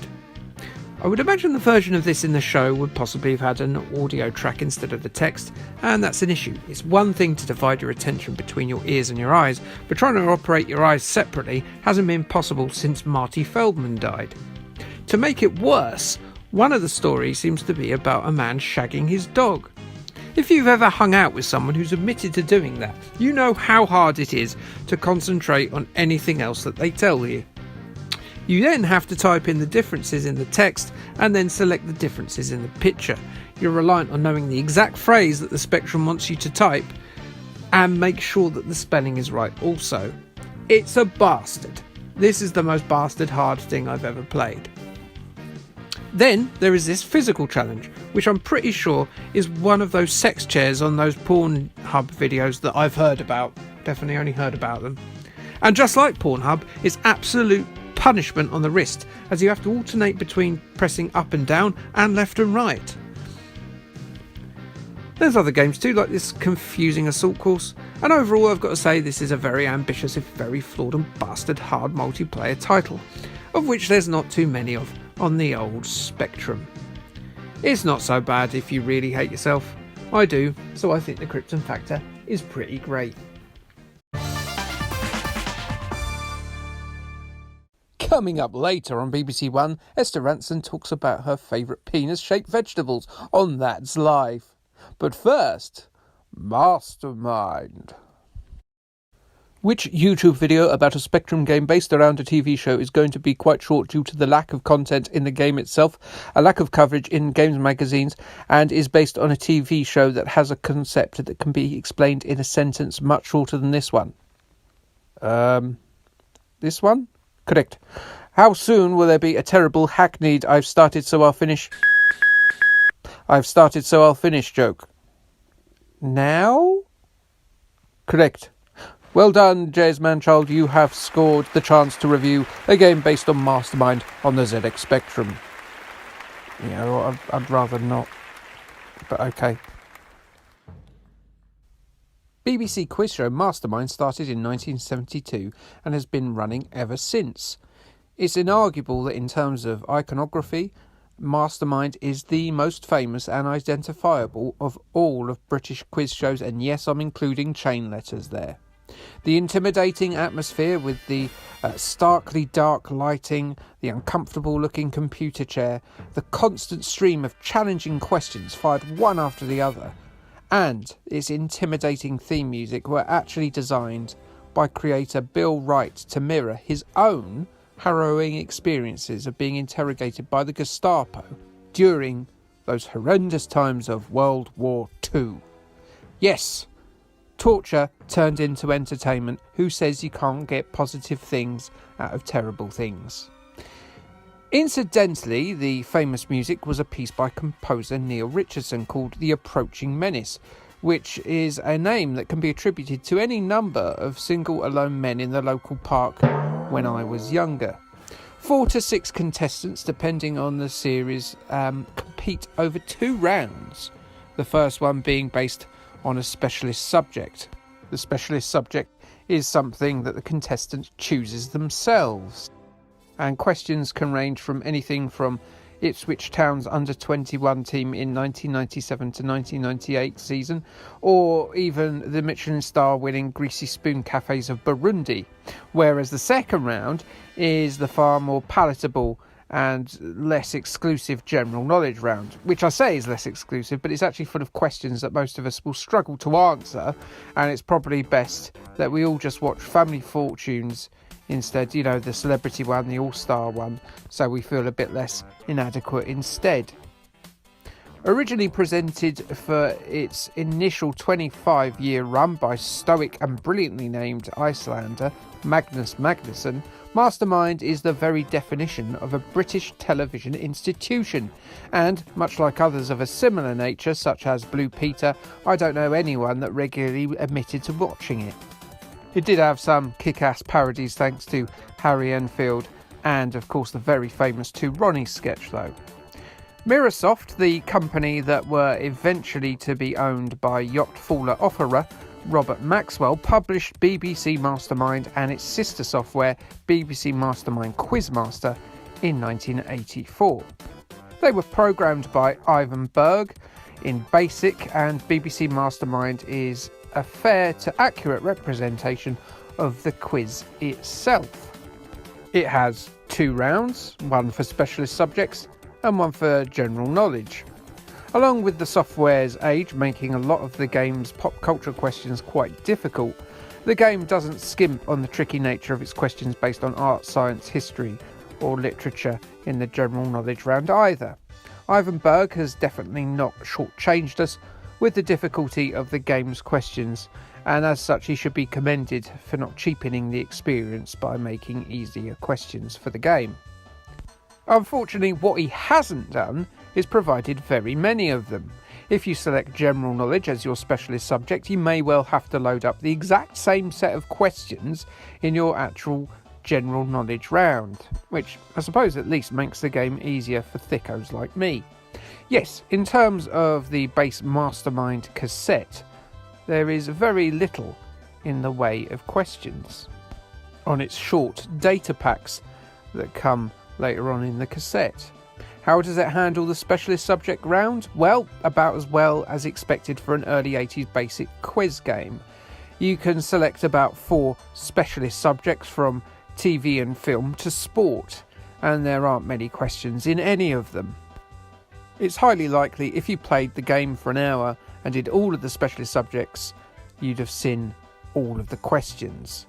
I would imagine the version of this in the show would possibly have had an audio track instead of the text, and that's an issue. It's one thing to divide your attention between your ears and your eyes, but trying to operate your eyes separately hasn't been possible since Marty Feldman died. To make it worse, one of the stories seems to be about a man shagging his dog. If you've ever hung out with someone who's admitted to doing that, you know how hard it is to concentrate on anything else that they tell you. You then have to type in the differences in the text and then select the differences in the picture. You're reliant on knowing the exact phrase that the Spectrum wants you to type and make sure that the spelling is right also. It's a bastard. This is the most bastard hard thing I've ever played. Then there is this physical challenge, which I'm pretty sure is one of those sex chairs on those Pornhub videos that I've heard about. Definitely only heard about them. And just like Pornhub, it's absolute punishment on the wrist, as you have to alternate between pressing up and down and left and right. There's other games too, like this confusing assault course, and overall I've got to say this is a very ambitious, if very flawed and bastard hard multiplayer title, of which there's not too many of on the old Spectrum. It's not so bad if you really hate yourself. I do, so I think the Krypton Factor is pretty great. Coming up later on BBC One, Esther Ranson talks about her favourite penis-shaped vegetables on That's Life. But first, Mastermind. Which YouTube video about a Spectrum game based around a TV show is going to be quite short due to the lack of content in the game itself, a lack of coverage in games magazines, and is based on a TV show that has a concept that can be explained in a sentence much shorter than this one? This one? Correct. How soon will there be a terrible hackneyed I've started so I'll finish joke? Now? Correct. Well done, Jay's Manchild. You have scored the chance to review a game based on Mastermind on the ZX Spectrum. Yeah, I'd rather not. But okay. BBC quiz show Mastermind started in 1972 and has been running ever since. It's inarguable that in terms of iconography, Mastermind is the most famous and identifiable of all of British quiz shows, and yes, I'm including chain letters there. The intimidating atmosphere with the starkly dark lighting, the uncomfortable looking computer chair, the constant stream of challenging questions fired one after the other, and its intimidating theme music were actually designed by creator Bill Wright to mirror his own harrowing experiences of being interrogated by the Gestapo during those horrendous times of World War II. Yes, torture turned into entertainment. Who says you can't get positive things out of terrible things? Incidentally, the famous music was a piece by composer Neil Richardson called The Approaching Menace, which is a name that can be attributed to any number of single alone men in the local park when I was younger. 4 to 6 contestants, depending on the series, compete over 2 rounds, the first one being based on a specialist subject. The specialist subject is something that the contestant chooses themselves, and questions can range from anything from Ipswich Town's under-21 team in 1997 to 1998 season, or even the Michelin star winning Greasy Spoon Cafes of Burundi, whereas the second round is the far more palatable and less exclusive general knowledge round, which I say is less exclusive, but it's actually full of questions that most of us will struggle to answer, and it's probably best that we all just watch Family Fortunes instead, you know, the celebrity one, the all-star one, so we feel a bit less inadequate instead. Originally presented for its initial 25-year run by stoic and brilliantly named Icelander Magnus Magnusson, Mastermind is the very definition of a British television institution, and much like others of a similar nature, such as Blue Peter, I don't know anyone that regularly admitted to watching it. It did have some kick-ass parodies thanks to Harry Enfield and, of course, the very famous Two Ronnies sketch, though. Mirrorsoft, the company that were eventually to be owned by yacht faller offerer Robert Maxwell, published BBC Mastermind and its sister software, BBC Mastermind Quizmaster, in 1984. They were programmed by Ivan Berg in BASIC, and BBC Mastermind is a fair to accurate representation of the quiz itself. It has 2 rounds, one for specialist subjects and one for general knowledge. Along with the software's age making a lot of the game's pop culture questions quite difficult, the game doesn't skimp on the tricky nature of its questions based on art, science, history or literature in the general knowledge round either. Ivan Berg has definitely not shortchanged us with the difficulty of the game's questions, and as such he should be commended for not cheapening the experience by making easier questions for the game. Unfortunately, what he hasn't done is provided very many of them. If you select general knowledge as your specialist subject, you may well have to load up the exact same set of questions in your actual general knowledge round, which I suppose at least makes the game easier for thickos like me. Yes, in terms of the base Mastermind cassette, there is very little in the way of questions on its short data packs that come later on in the cassette. How does it handle the specialist subject round? Well, about as well as expected for an early 80s basic quiz game. You can select about 4 specialist subjects from TV and film to sport, and there aren't many questions in any of them. It's highly likely if you played the game for an hour and did all of the specialist subjects, you'd have seen all of the questions.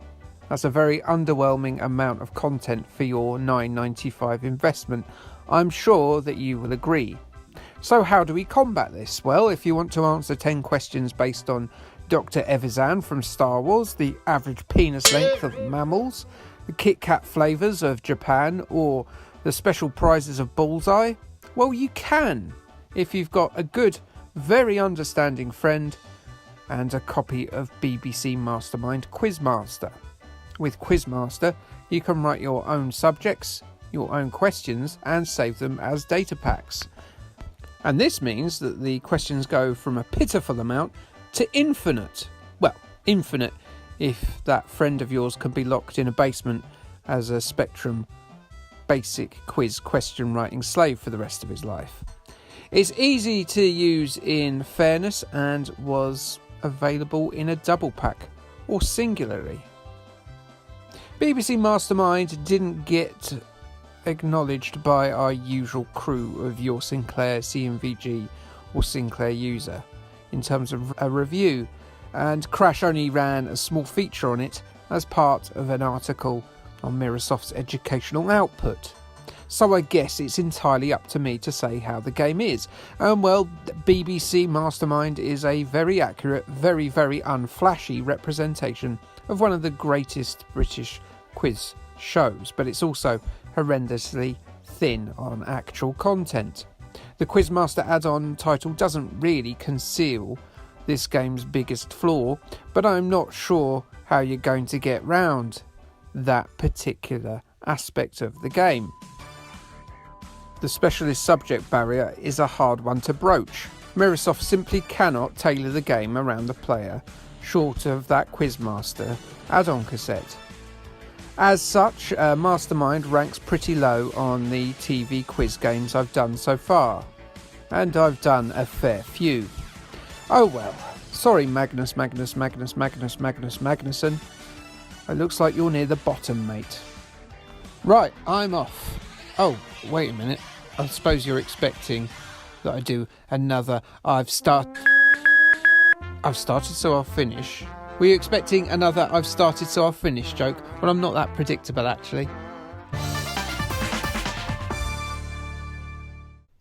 That's a very underwhelming amount of content for your $9.95 investment. I'm sure that you will agree. So how do we combat this? Well, if you want to answer 10 questions based on Dr. Evazan from Star Wars, the average penis length of mammals, the Kit Kat flavours of Japan, or the special prizes of Bullseye, well, you can, if you've got a good, very understanding friend and a copy of BBC Mastermind Quizmaster. With Quizmaster, you can write your own subjects, your own questions, and save them as data packs. And this means that the questions go from a pitiful amount to infinite. Well, infinite if that friend of yours can be locked in a basement as a Spectrum basic quiz question writing slave for the rest of his life. It's easy to use in fairness and was available in a double pack or singularly. BBC Mastermind didn't get acknowledged by our usual crew of Your Sinclair CMVG or Sinclair user in terms of a review, and Crash only ran a small feature on it as part of an article on Microsoft's educational output. So I guess it's entirely up to me to say how the game is. And well, BBC Mastermind is a very accurate, very, very unflashy representation of one of the greatest British quiz shows, but it's also horrendously thin on actual content. The Quizmaster add-on title doesn't really conceal this game's biggest flaw, but I'm not sure how you're going to get round that particular aspect of the game. The specialist subject barrier is a hard one to broach. Microsoft simply cannot tailor the game around the player short of that Quizmaster add-on cassette. As such, Mastermind ranks pretty low on the TV quiz games I've done so far. And I've done a fair few. Oh well. Sorry Magnus Magnusson. It looks like you're near the bottom, mate. Right, I'm off. Oh, wait a minute. I suppose you're expecting that I do another I've started so I'll finish. Were you expecting another I've started so I'll finish joke? Well, I'm not that predictable, actually.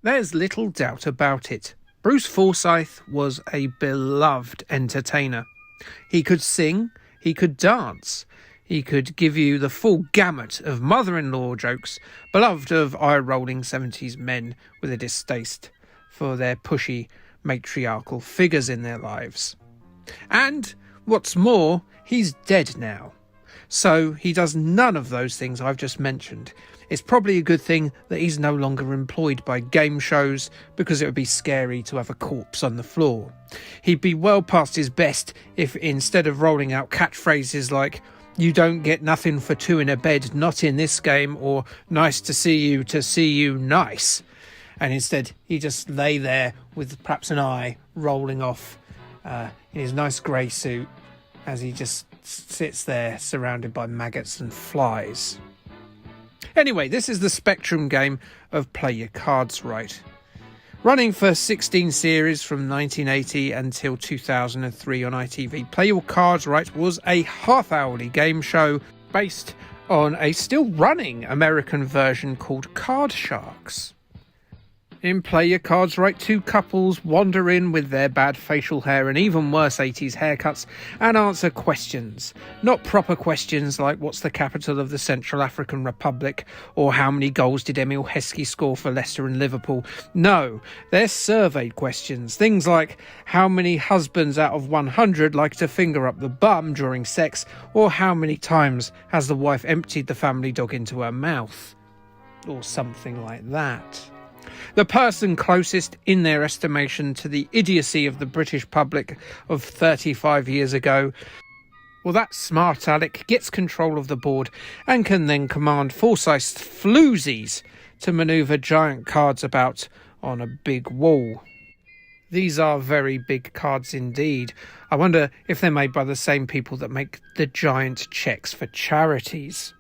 There's little doubt about it. Bruce Forsyth was a beloved entertainer. He could sing, he could dance, he could give you the full gamut of mother-in-law jokes, beloved of eye-rolling 70s men with a distaste for their pushy matriarchal figures in their lives. And, what's more, he's dead now. So he does none of those things I've just mentioned. It's probably a good thing that he's no longer employed by game shows, because it would be scary to have a corpse on the floor. He'd be well past his best if, instead of rolling out catchphrases like, "You don't get nothing for two in a bed, not in this game," or "Nice to see you nice," and instead he just lay there with perhaps an eye rolling off in his nice grey suit as he just sits there surrounded by maggots and flies. Anyway, this is the Spectrum game of Play Your Cards Right. Running for 16 series from 1980 until 2003 on ITV, Play Your Cards Right was a half-hourly game show based on a still-running American version called Card Sharks. In Play Your Cards Right, two couples wander in with their bad facial hair and even worse 80s haircuts and answer questions. Not proper questions like what's the capital of the Central African Republic or how many goals did Emil Heskey score for Leicester and Liverpool. No, they're survey questions. Things like how many husbands out of 100 like to finger up the bum during sex, or how many times has the wife emptied the family dog into her mouth, or something like that. The person closest in their estimation to the idiocy of the British public of 35 years ago, well, that smart aleck gets control of the board and can then command Forsyth's floozies to manoeuvre giant cards about on a big wall. These are very big cards indeed. I wonder if they're made by the same people that make the giant cheques for charities.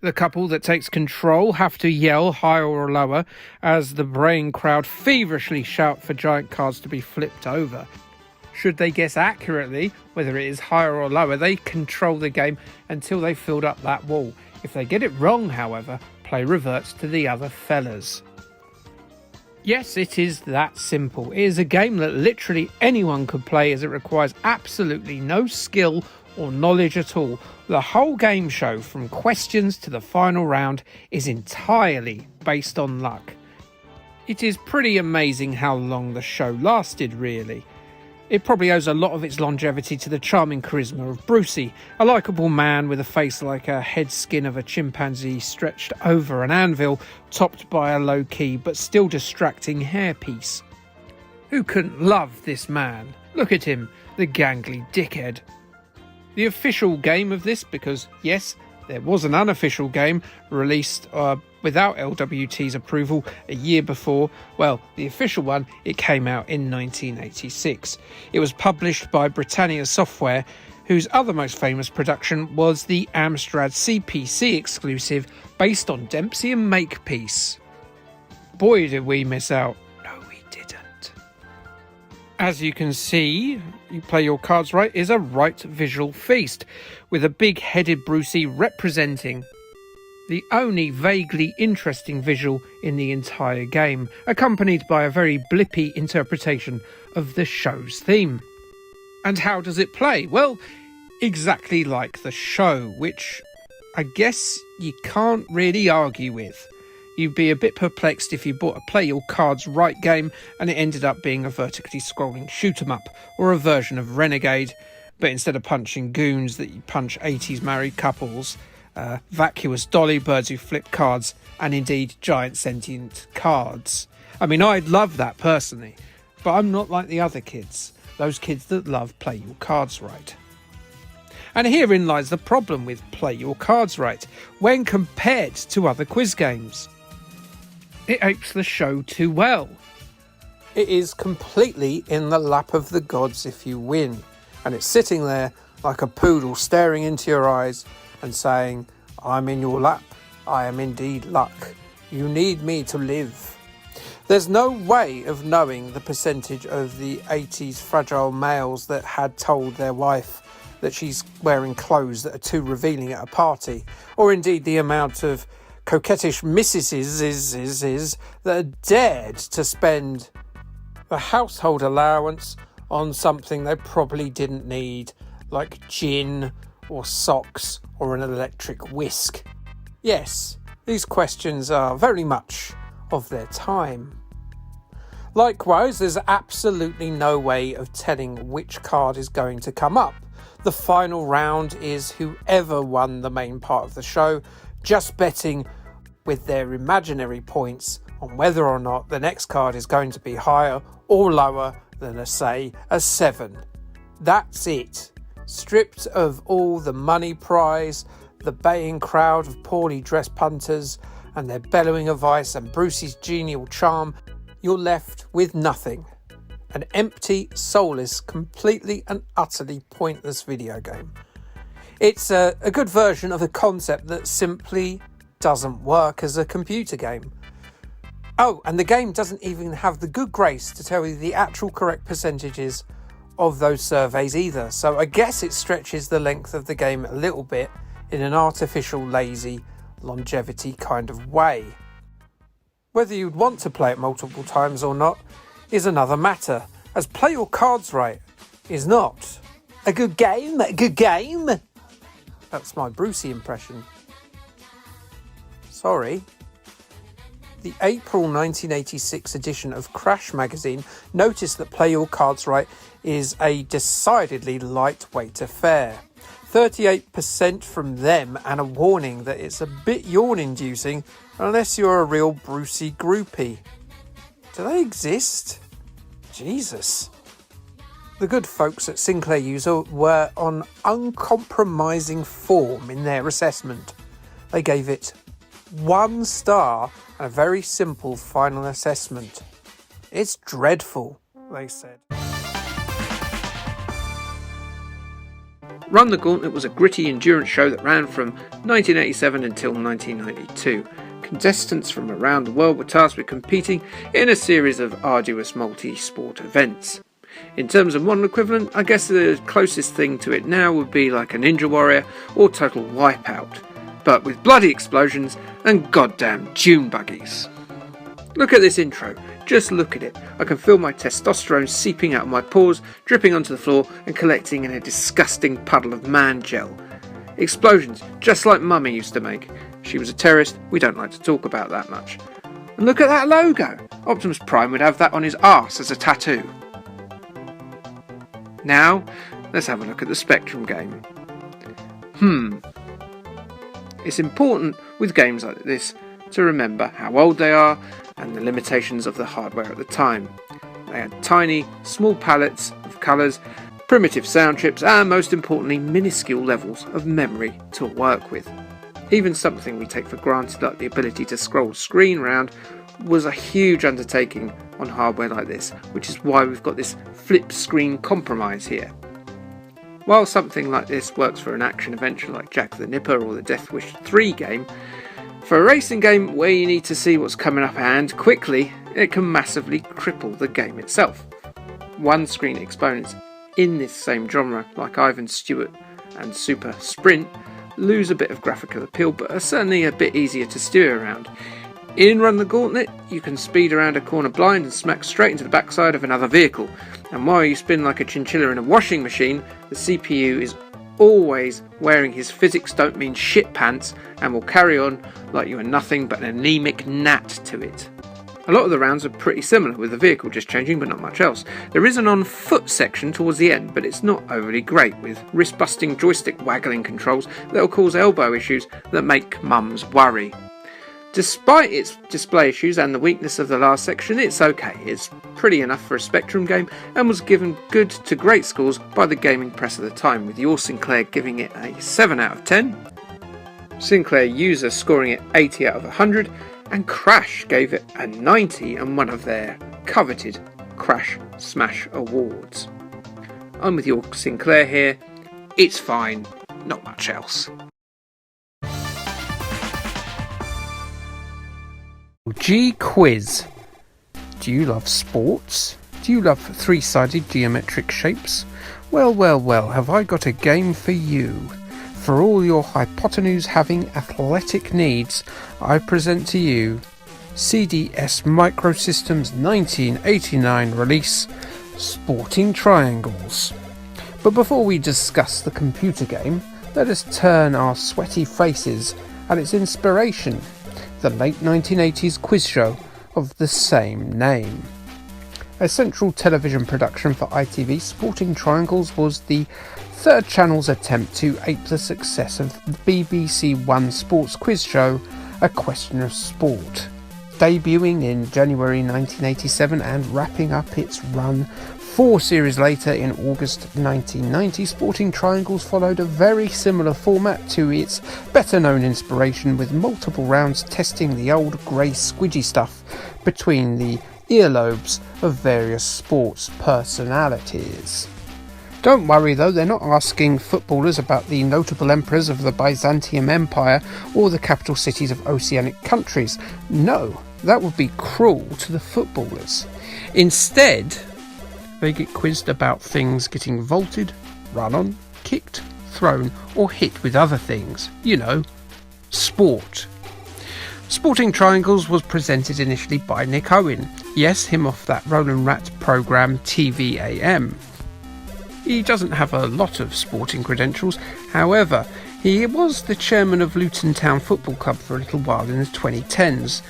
The couple that takes control have to yell higher or lower as the braying crowd feverishly shout for giant cards to be flipped over. Should they guess accurately whether it is higher or lower, they control the game until they've filled up that wall. If they get it wrong, however, play reverts to the other fellas. Yes, it is that simple. It is a game that literally anyone could play, as it requires absolutely no skill or knowledge at all. The whole game show, from questions to the final round, is entirely based on luck. It is pretty amazing how long the show lasted, really. It probably owes a lot of its longevity to the charming charisma of Brucey, a likeable man with a face like a head skin of a chimpanzee stretched over an anvil, topped by a low-key but still distracting hairpiece. Who couldn't love this man? Look at him, the gangly dickhead. The official game of this, because yes, there was an unofficial game released without LWT's approval a year before. Well, the official one, it came out in 1986. It was published by Britannia Software, whose other most famous production was the Amstrad CPC exclusive based on Dempsey and Makepeace. Boy, did we miss out. No, we didn't. As you can see, You Play Your Cards Right is a right visual feast, with a big-headed Brucey representing the only vaguely interesting visual in the entire game, accompanied by a very blippy interpretation of the show's theme. And how does it play? Well, exactly like the show, which I guess you can't really argue with. You'd be a bit perplexed if you bought a Play Your Cards Right game and it ended up being a vertically scrolling shoot-'em-up or a version of Renegade, but instead of punching goons that you punch 80s married couples, vacuous dolly birds who flip cards, and indeed giant sentient cards. I mean, I'd love that personally, but I'm not like the other kids, those kids that love Play Your Cards Right. And herein lies the problem with Play Your Cards Right when compared to other quiz games. It apes the show too well. It is completely in the lap of the gods if you win, and it's sitting there like a poodle staring into your eyes and saying, "I'm in your lap, I am indeed luck, you need me to live." There's no way of knowing the percentage of the 80s fragile males that had told their wife that she's wearing clothes that are too revealing at a party, or indeed the amount of coquettish missuses that are dared to spend the household allowance on something they probably didn't need, like gin or socks or an electric whisk. Yes, these questions are very much of their time. Likewise, there's absolutely no way of telling which card is going to come up. The final round is whoever won the main part of the show, just betting with their imaginary points on whether or not the next card is going to be higher or lower than, a 7. That's it. Stripped of all the money prize, the baying crowd of poorly dressed punters and their bellowing of ice and Brucey's genial charm, you're left with nothing. An empty, soulless, completely and utterly pointless video game. It's a good version of a concept that simply doesn't work as a computer game. Oh, and the game doesn't even have the good grace to tell you the actual correct percentages of those surveys either, so I guess it stretches the length of the game a little bit in an artificial, lazy, longevity kind of way. Whether you'd want to play it multiple times or not is another matter, as Play Your Cards Right is not. A good game? A good game? That's my Brucey impression. Sorry. The April 1986 edition of Crash magazine noticed that Play Your Cards Right is a decidedly lightweight affair. 38% from them, and a warning that it's a bit yawn-inducing unless you're a real Brucey groupie. Do they exist? Jesus. The good folks at Sinclair User were on uncompromising form in their assessment. They gave it 1 star and a very simple final assessment. It's dreadful, they said. Run the Gauntlet was a gritty endurance show that ran from 1987 until 1992. Contestants from around the world were tasked with competing in a series of arduous multi-sport events. In terms of modern equivalent, I guess the closest thing to it now would be like a Ninja Warrior or Total Wipeout, but with bloody explosions and goddamn dune buggies. Look at this intro, just look at it. I can feel my testosterone seeping out of my pores, dripping onto the floor and collecting in a disgusting puddle of man gel. Explosions, just like Mummy used to make. She was a terrorist, we don't like to talk about that much. And look at that logo! Optimus Prime would have that on his arse as a tattoo. Now, let's have a look at the Spectrum game. It's important with games like this to remember how old they are and the limitations of the hardware at the time. They had tiny, small palettes of colours, primitive sound chips and most importantly minuscule levels of memory to work with. Even something we take for granted like the ability to scroll the screen round was a huge undertaking on hardware like this, which is why we've got this flip screen compromise here. While something like this works for an action adventure like Jack the Nipper or the Death Wish 3 game, for a racing game where you need to see what's coming up and quickly, it can massively cripple the game itself. one-screen exponents in this same genre, like Ivan Stewart and Super Sprint, lose a bit of graphical appeal, but are certainly a bit easier to steer around. In Run the Gauntlet, you can speed around a corner blind and smack straight into the backside of another vehicle, and while you spin like a chinchilla in a washing machine, the CPU is always wearing his physics don't mean shit pants and will carry on like you are nothing but an anemic gnat to it. A lot of the rounds are pretty similar, with the vehicle just changing but not much else. There is an on-foot section towards the end, but it's not overly great, with wrist-busting joystick waggling controls that will cause elbow issues that make mums worry. Despite its display issues and the weakness of the last section, it's okay. It's pretty enough for a Spectrum game and was given good to great scores by the gaming press at the time, with your Sinclair giving it a 7 out of 10, Sinclair user scoring it 80 out of 100, and Crash gave it a 90 on one of their coveted Crash Smash Awards. I'm with your Sinclair here. It's fine, not much else. G Quiz. Do you love sports? Do you love three-sided geometric shapes? Well, have I got a game for you. For all your hypotenuse-having athletic needs, I present to you CDS Microsystems' 1989 release, Sporting Triangles. But before we discuss the computer game, let us turn our sweaty faces at its inspiration, the late 1980s quiz show of the same name. A central television production for ITV, Sporting Triangles was the third channel's attempt to ape the success of the BBC One sports quiz show, A Question of Sport. Debuting in January 1987 and wrapping up its run 4 series later in August 1990, Sporting Triangles followed a very similar format to its better-known inspiration, with multiple rounds testing the old grey squidgy stuff between the earlobes of various sports personalities. Don't worry though, they're not asking footballers about the notable emperors of the Byzantium Empire or the capital cities of oceanic countries. No, that would be cruel to the footballers. Instead, they get quizzed about things getting vaulted, run on, kicked, thrown or hit with other things. You know, sport. Sporting Triangles was presented initially by Nick Owen. Yes, him off that Roland Rat programme TVAM. He doesn't have a lot of sporting credentials, however, he was the chairman of Luton Town Football Club for a little while in the 2010s.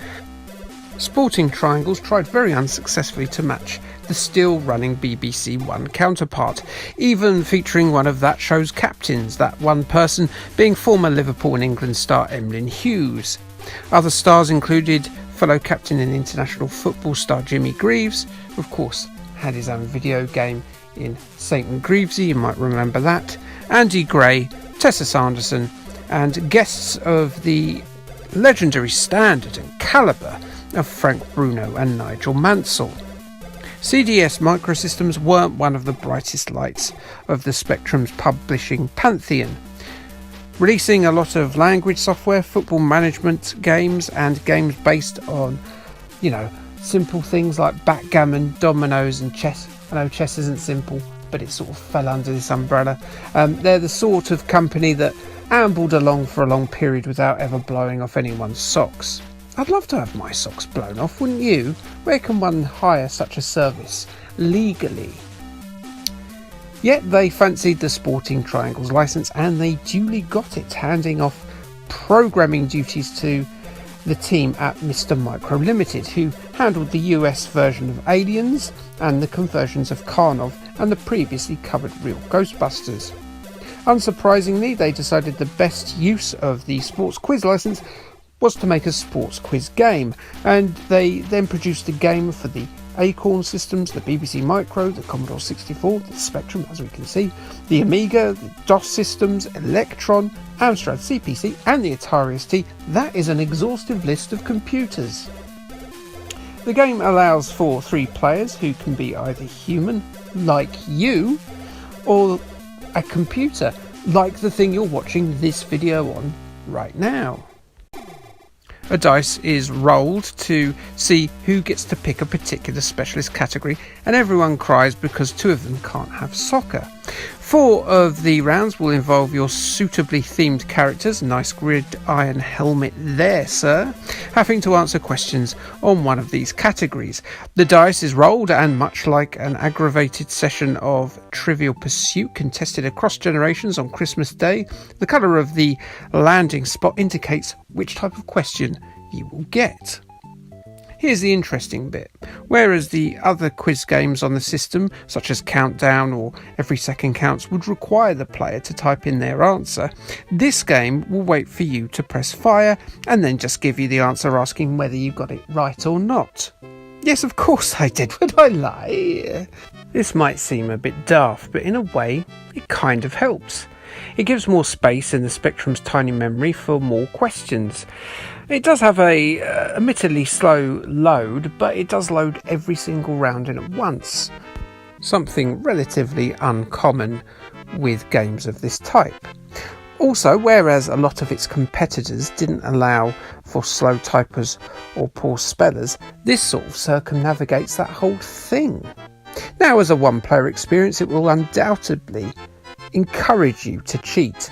Sporting Triangles tried very unsuccessfully to match the still-running BBC One counterpart, even featuring one of that show's captains, that one person being former Liverpool and England star Emlyn Hughes. Other stars included fellow captain and international football star Jimmy Greaves, of course had his own video game in St and Greavesy, you might remember that, Andy Gray, Tessa Sanderson, and guests of the legendary standard and calibre of Frank Bruno and Nigel Mansell. CDS Microsystems weren't one of the brightest lights of the Spectrum's publishing pantheon, releasing a lot of language software, football management games, and games based on, simple things like backgammon, dominoes and chess. I know chess isn't simple, but it sort of fell under this umbrella. They're the sort of company that ambled along for a long period without ever blowing off anyone's socks. I'd love to have my socks blown off, wouldn't you? Where can one hire such a service legally? Yet they fancied the Sporting Triangles license and they duly got it, handing off programming duties to the team at Mr. Micro Limited, who handled the US version of Aliens and the conversions of Karnov and the previously covered Real Ghostbusters. Unsurprisingly, they decided the best use of the sports quiz license was to make a sports quiz game, and they then produced the game for the Acorn systems, the BBC Micro, the Commodore 64, the Spectrum, as we can see, the Amiga, the DOS systems, Electron, Amstrad CPC, and the Atari ST. That is an exhaustive list of computers. The game allows for 3 players who can be either human, like you, or a computer, like the thing you're watching this video on right now. A dice is rolled to see who gets to pick a particular specialist category, and everyone cries because 2 of them can't have soccer. 4 of the rounds will involve your suitably themed characters, nice gridiron helmet there sir, having to answer questions on one of these categories. The dice is rolled, and much like an aggravated session of Trivial Pursuit contested across generations on Christmas Day, the colour of the landing spot indicates which type of question you will get. Here's the interesting bit. Whereas the other quiz games on the system, such as Countdown or Every Second Counts, would require the player to type in their answer, this game will wait for you to press fire and then just give you the answer, asking whether you got it right or not. Yes, of course I did. Would I lie? This might seem a bit daft, but in a way, it kind of helps. It gives more space in the Spectrum's tiny memory for more questions. It does have a admittedly slow load, but it does load every single round in at once. Something relatively uncommon with games of this type. Also, whereas a lot of its competitors didn't allow for slow typers or poor spellers, this sort of circumnavigates that whole thing. Now, as a one-player experience, it will undoubtedly encourage you to cheat,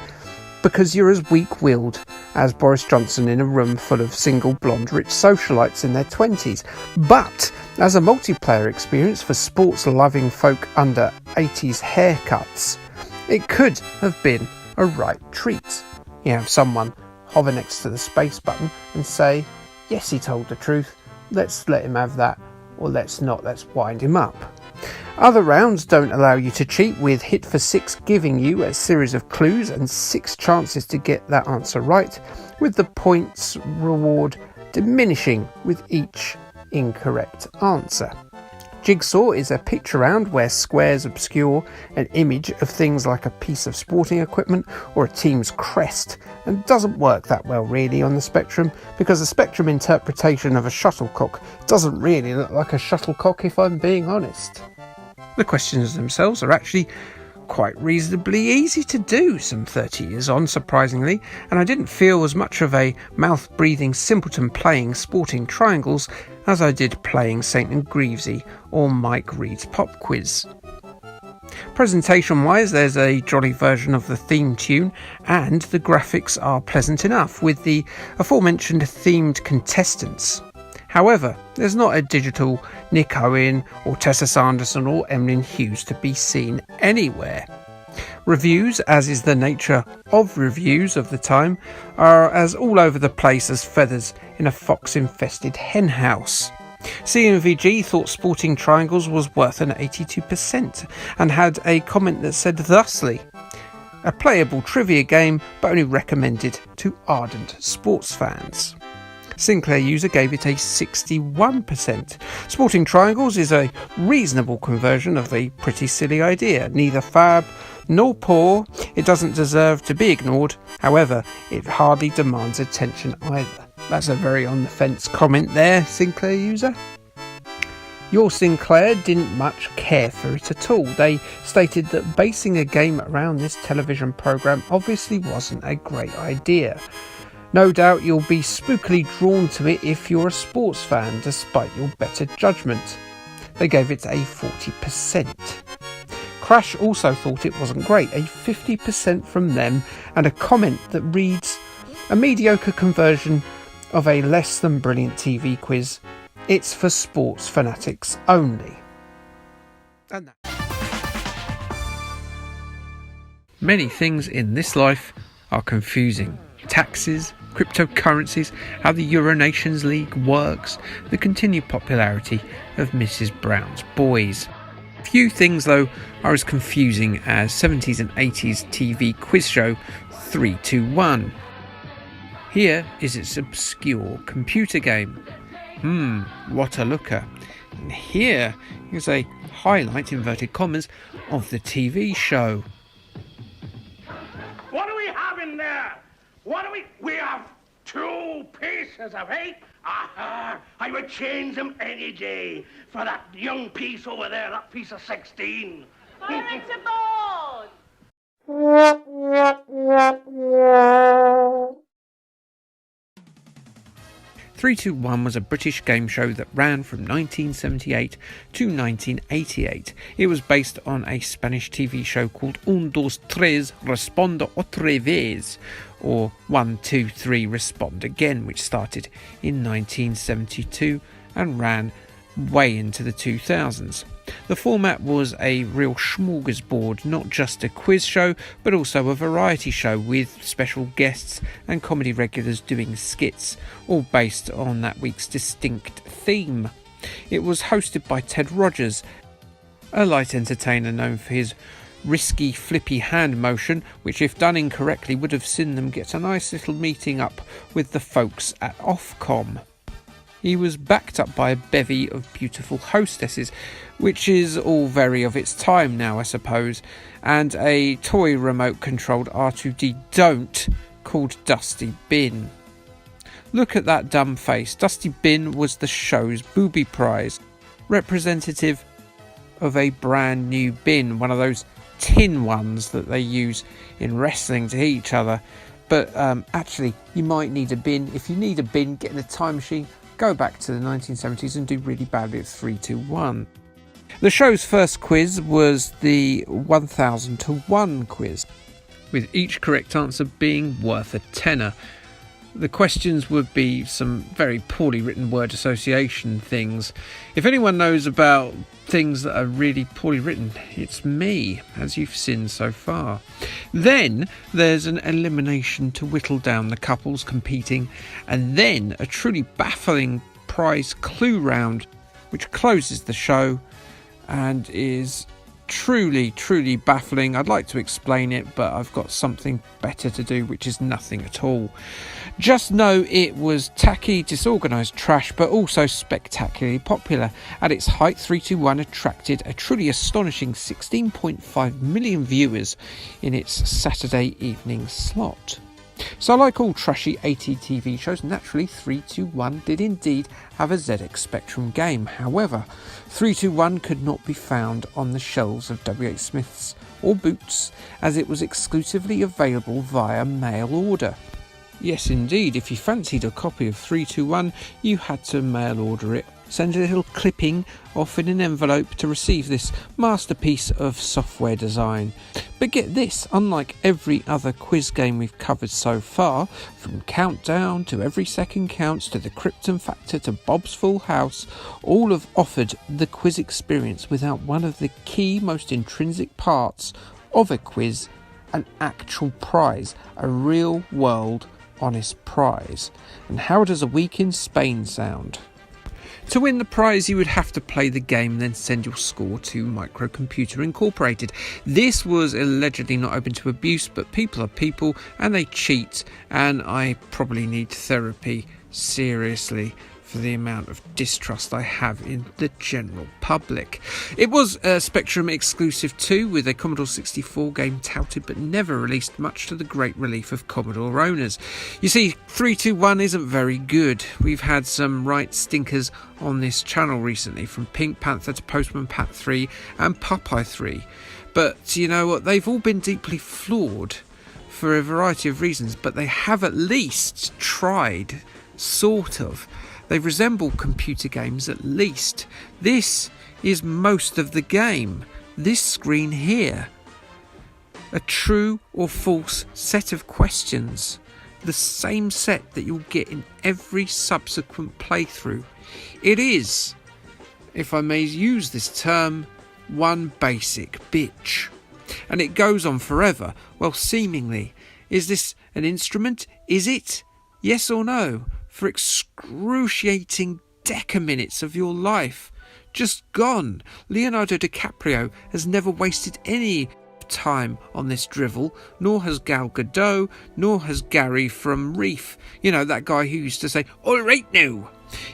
because you're as weak-willed as Boris Johnson in a room full of single blonde rich socialites in their 20s. But as a multiplayer experience for sports-loving folk under 80s haircuts, it could have been a right treat. You have someone hover next to the space button and say, yes, he told the truth, let's let him have that, or let's not, let's wind him up. Other rounds don't allow you to cheat, with Hit for 6 giving you a series of clues and 6 chances to get that answer right, with the points reward diminishing with each incorrect answer. Jigsaw is a picture round where squares obscure an image of things like a piece of sporting equipment or a team's crest, and doesn't work that well really on the Spectrum, because the Spectrum interpretation of a shuttlecock doesn't really look like a shuttlecock, if I'm being honest. The questions themselves are actually quite reasonably easy to do some 30 years on, surprisingly, and I didn't feel as much of a mouth-breathing simpleton playing Sporting Triangles as I did playing St and Greavesy or Mike Reed's Pop Quiz. Presentation-wise, there's a jolly version of the theme tune, and the graphics are pleasant enough, with the aforementioned themed contestants. However, there's not a digital Nick Owen or Tessa Sanderson or Emlyn Hughes to be seen anywhere. Reviews, as is the nature of reviews of the time, are as all over the place as feathers in a fox-infested henhouse. CMVG thought Sporting Triangles was worth an 82% and had a comment that said thusly: a playable trivia game, but only recommended to ardent sports fans. Sinclair user gave it a 61%. Sporting Triangles is a reasonable conversion of a pretty silly idea. Neither fab nor poor, it doesn't deserve to be ignored. However, it hardly demands attention either. That's a very on the fence comment there, Sinclair user. Your Sinclair didn't much care for it at all. They stated that basing a game around this television programme obviously wasn't a great idea. No doubt you'll be spookily drawn to it if you're a sports fan, despite your better judgment. They gave it a 40%. Crash also thought it wasn't great, a 50% from them, and a comment that reads, a mediocre conversion of a less than brilliant TV quiz. It's for sports fanatics only. And that. Many things in this life are confusing. Taxes, cryptocurrencies, how the Euro Nations League works, the continued popularity of Mrs. Brown's Boys. Few things, though, are as confusing as 70s and 80s TV quiz show 321. Here is its obscure computer game. What a looker. And here is a highlight, inverted commas, of the TV show. What do we have in there? We have 2 pieces of 8. Aha! I would change them any day for that young piece over there, that piece of 16. Pirates aboard! 321 was a British game show that ran from 1978 to 1988. It was based on a Spanish TV show called Un, dos, tres, responda otra vez, or 1, 2, 3, respond again, which started in 1972 and ran way into the 2000s. The format was a real smorgasbord, not just a quiz show, but also a variety show with special guests and comedy regulars doing skits, all based on that week's distinct theme. It was hosted by Ted Rogers, a light entertainer known for his risky flippy hand motion, which if done incorrectly would have seen them get a nice little meeting up with the folks at Ofcom. He was backed up by a bevy of beautiful hostesses, which is all very of its time now, I suppose, and a toy remote-controlled R2D don't called Dusty Bin. Look at that dumb face. Dusty Bin was the show's booby prize, representative of a brand new bin, one of those tin ones that they use in wrestling to hit each other. But actually, you might need a bin. If you need a bin, get in a time machine, go back to the 1970s and do really badly at 321. The show's first quiz was the 1000 to 1 quiz, with each correct answer being worth a tenner. The questions would be some very poorly written word association things. If anyone knows about things that are really poorly written, it's me, as you've seen so far. Then there's an elimination to whittle down the couples competing, and then a truly baffling prize clue round, which closes the show and is truly baffling. I'd like to explain it, but I've got something better to do, which is nothing at all. Just know it was tacky, disorganised trash, but also spectacularly popular. At its height, 321 attracted a truly astonishing 16.5 million viewers in its Saturday evening slot. So like all trashy 80 TV shows, naturally 321 did indeed have a ZX Spectrum game. However, 321 could not be found on the shelves of WH Smith's or Boots, as it was exclusively available via mail order. Yes indeed, if you fancied a copy of 321, you had to mail order it. Send a little clipping off in an envelope to receive this masterpiece of software design. But get this, unlike every other quiz game we've covered so far, from Countdown to Every Second Counts to the Krypton Factor to Bob's Full House, all have offered the quiz experience without one of the key, most intrinsic parts of a quiz, an actual prize, a real world honest prize. And how does a week in Spain sound? To win the prize, you would have to play the game, then send your score to Microcomputer Incorporated. This was allegedly not open to abuse, but people are people and they cheat, and I probably need therapy seriously for the amount of distrust I have in the general public. It was a Spectrum exclusive too, with a Commodore 64 game touted but never released, much to the great relief of Commodore owners. You see, 321 isn't very good. We've had some right stinkers on this channel recently, from Pink Panther to Postman Pat 3 and Popeye 3. But you know what, they've all been deeply flawed for a variety of reasons, but they have at least tried, sort of. They resemble computer games at least. This is most of the game. This screen here. A true or false set of questions. The same set that you'll get in every subsequent playthrough. It is, if I may use this term, one basic bitch. And it goes on forever. Well, seemingly. Is this an instrument? Is it? Yes or no? For excruciating decaminutes of your life. Just gone. Leonardo DiCaprio has never wasted any time on this drivel, nor has Gal Gadot, nor has Gary from Reef. You know, that guy who used to say, "All right now."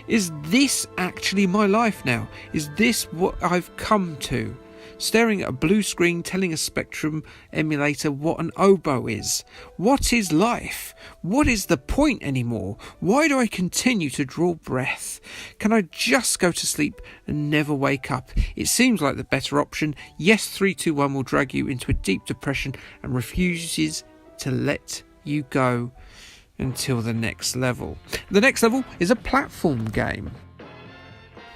Is this actually my life now? Is this what I've come to? Staring at a blue screen telling a Spectrum emulator what an oboe is. What is life? What is the point anymore? Why do I continue to draw breath? Can I just go to sleep and never wake up? It seems like the better option. Yes, 321 will drag you into a deep depression and refuses to let you go. until the next level. The next level is a platform game.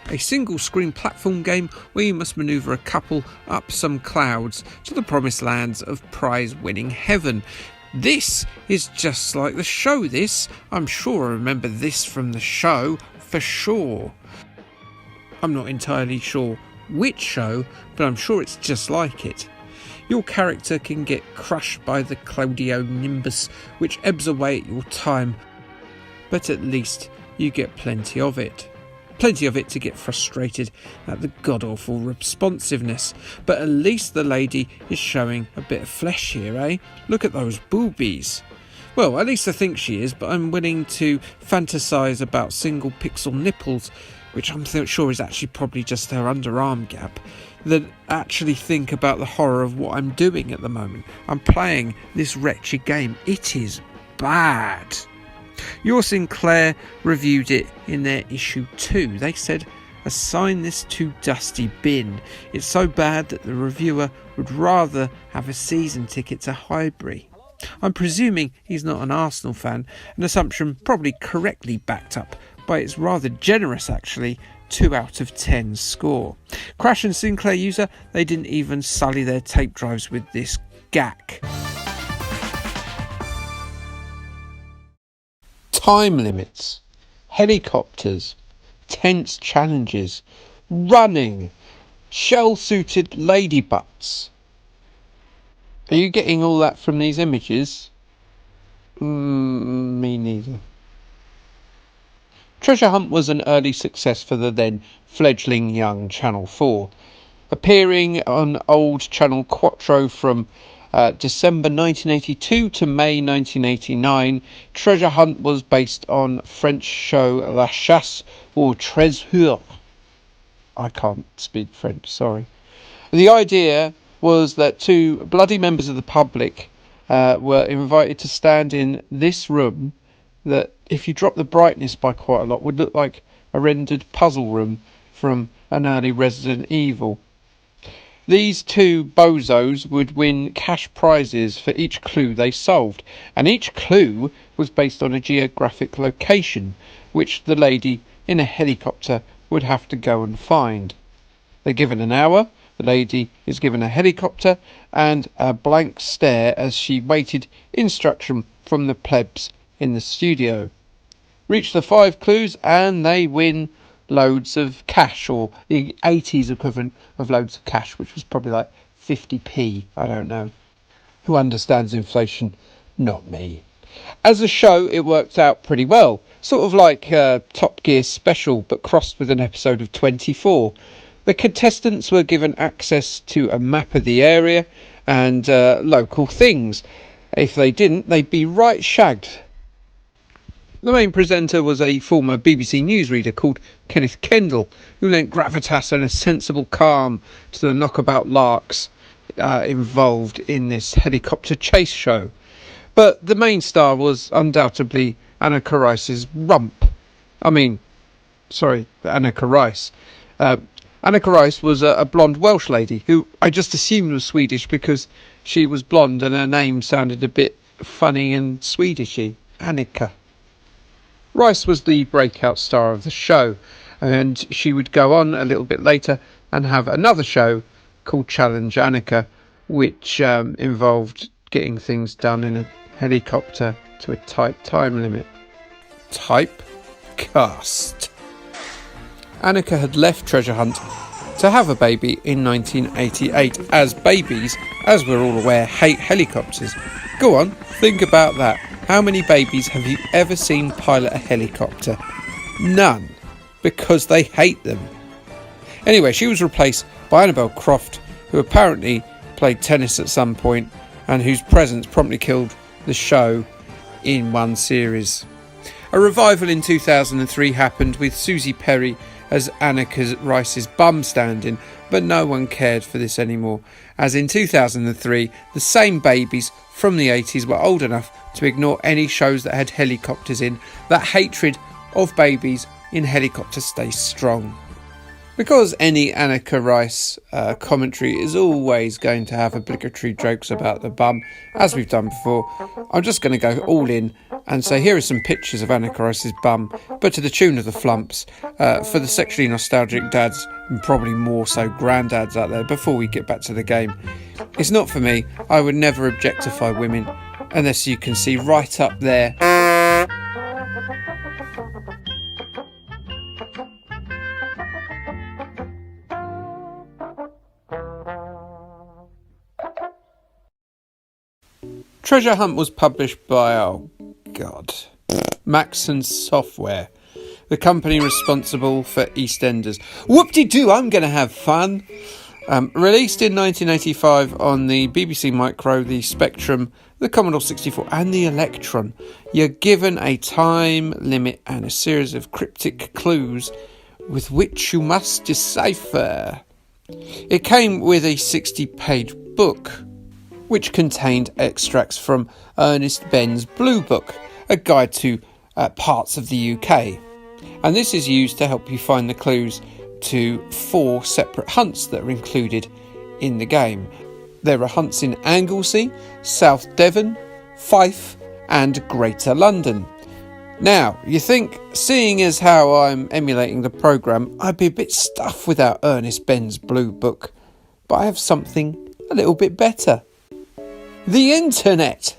A single-screen platform game where you must manoeuvre a couple up some clouds to the promised lands of prize-winning heaven. This is just like the show, this. I'm sure I remember this from the show, for sure. I'm not entirely sure which show, but I'm sure it's just like it. Your character can get crushed by the Nimbus, which ebbs away at your time, but at least you get plenty of it. Plenty of it to get frustrated at the god-awful responsiveness, but at least the lady is showing a bit of flesh here, eh? Look at those boobies. Well, at least I think she is, but I'm willing to fantasise about single pixel nipples, which I'm sure is actually probably just her underarm gap, than actually think about the horror of what I'm doing at the moment. I'm playing this wretched game. It is bad. Your Sinclair reviewed it in their issue 2. They said, assign this to dusty bin. It's so bad that the reviewer would rather have a season ticket to Highbury. I'm presuming he's not an Arsenal fan, an assumption probably correctly backed up by its rather generous, actually, 2 out of 10 score. Crash and Sinclair user, they didn't even sully their tape drives with this gack. Time limits, helicopters, tense challenges, running, shell-suited lady butts. Are you getting all that from these images? Me neither. Treasure Hunt was an early success for the then fledgling young Channel 4. Appearing on old Channel Quattro from December 1982 to May 1989, Treasure Hunt was based on French show La Chasse au Trésor. I can't speak French, sorry. The idea was that 2 bloody members of the public were invited to stand in this room that, if you drop the brightness by quite a lot, would look like a rendered puzzle room from an early Resident Evil. These 2 bozos would win cash prizes for each clue they solved, and each clue was based on a geographic location, which the lady in a helicopter would have to go and find. They're given an hour, the lady is given a helicopter, and a blank stare as she waited instruction from the plebs in the studio. Reach the 5 clues and they win loads of cash, or the 80s equivalent of loads of cash, which was probably like 50p, I don't know. Who understands inflation? Not me. As a show, it worked out pretty well, sort of like Top Gear Special, but crossed with an episode of 24. The contestants were given access to a map of the area and local things. If they didn't, they'd be right shagged. The main presenter was a former BBC newsreader called Kenneth Kendall, who lent gravitas and a sensible calm to the knockabout larks involved in this helicopter chase show. But the main star was undoubtedly Anneka Rice's rump. Anneka Rice. Anneka Rice was a blonde Welsh lady who I just assumed was Swedish because she was blonde and her name sounded a bit funny and Swedishy. Anneka. Rice was the breakout star of the show, and she would go on a little bit later and have another show called Challenge Anneka, which involved getting things done in a helicopter to a tight time limit. Typecast. Anneka had left Treasure Hunt to have a baby in 1988, as babies, as we're all aware, hate helicopters. Go on, think about that. How many babies have you ever seen pilot a helicopter? None, because they hate them. Anyway, she was replaced by Annabelle Croft, who apparently played tennis at some point and whose presence promptly killed the show in one series. A revival in 2003 happened with Susie Perry as Anneka Rice's bum stand-in, but no one cared for this anymore, as in 2003 the same babies from the 80s were old enough to ignore any shows that had helicopters in. That hatred of babies in helicopters stays strong. Because any Anneka Rice commentary is always going to have obligatory jokes about the bum, as we've done before, I'm just going to go all in and say, here are some pictures of Anna Rice's bum, but to the tune of the flumps, for the sexually nostalgic dads, and probably more so granddads out there, before we get back to the game. It's not for me. I would never objectify women, unless you can see right up there. Treasure Hunt was published by, Maxon Software, the company responsible for EastEnders. Whoop-de-doo, I'm going to have fun. Released in 1985 on the BBC Micro, the Spectrum, the Commodore 64 and the Electron. You're given a time limit and a series of cryptic clues with which you must decipher. It came with a 60-page book, which contained extracts from Ernest Benn's Blue Book, a guide to parts of the UK. And this is used to help you find the clues to 4 separate hunts that are included in the game. There are hunts in Anglesey, South Devon, Fife and Greater London. Now, you think, seeing as how I'm emulating the programme, I'd be a bit stuffed without Ernest Benn's Blue Book. But I have something a little bit better. The internet!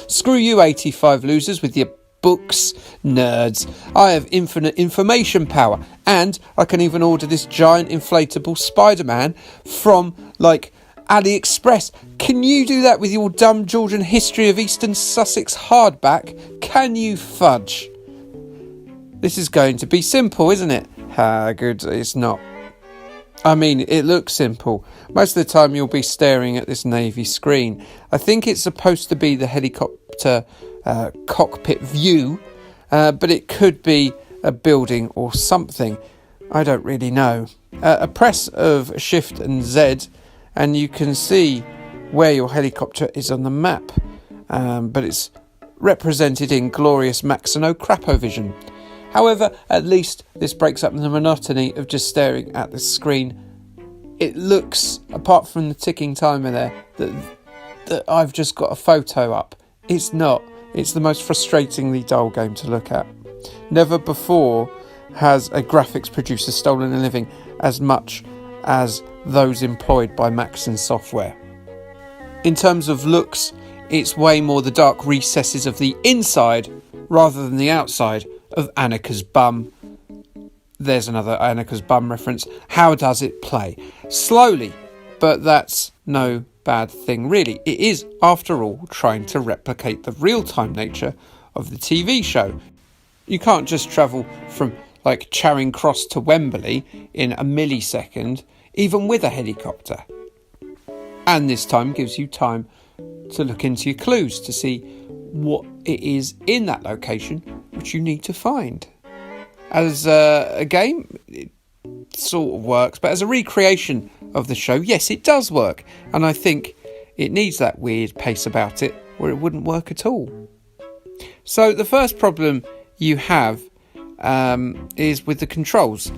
Screw you 85 losers with your books, nerds. I have infinite information power, and I can even order this giant inflatable Spider-Man from, AliExpress. Can you do that with your dumb Georgian History of Eastern Sussex hardback? Can you fudge? This is going to be simple, isn't it? Good, it's not. I mean, it looks simple. Most of the time you'll be staring at this navy screen. I think it's supposed to be the helicopter cockpit view, but it could be a building or something. I don't really know. A press of Shift and Z and you can see where your helicopter is on the map, but it's represented in glorious Maxino Crapovision. However, at least this breaks up the monotony of just staring at the screen. It looks, apart from the ticking timer there, that I've just got a photo up. It's not. It's the most frustratingly dull game to look at. Never before has a graphics producer stolen a living as much as those employed by Maxon Software. In terms of looks, it's way more the dark recesses of the inside rather than the outside of Annika's bum. There's another Annika's bum reference. How does it play? Slowly, but that's no bad thing really. It is, after all, trying to replicate the real-time nature of the TV show. You can't just travel from Charing Cross to Wembley in a millisecond, even with a helicopter. And this time gives you time to look into your clues to see what it is in that location which you need to find. As a game, it sort of works, but as a recreation of the show, yes, it does work. And I think it needs that weird pace about it, or it wouldn't work at all. So the first problem you have is with the controls,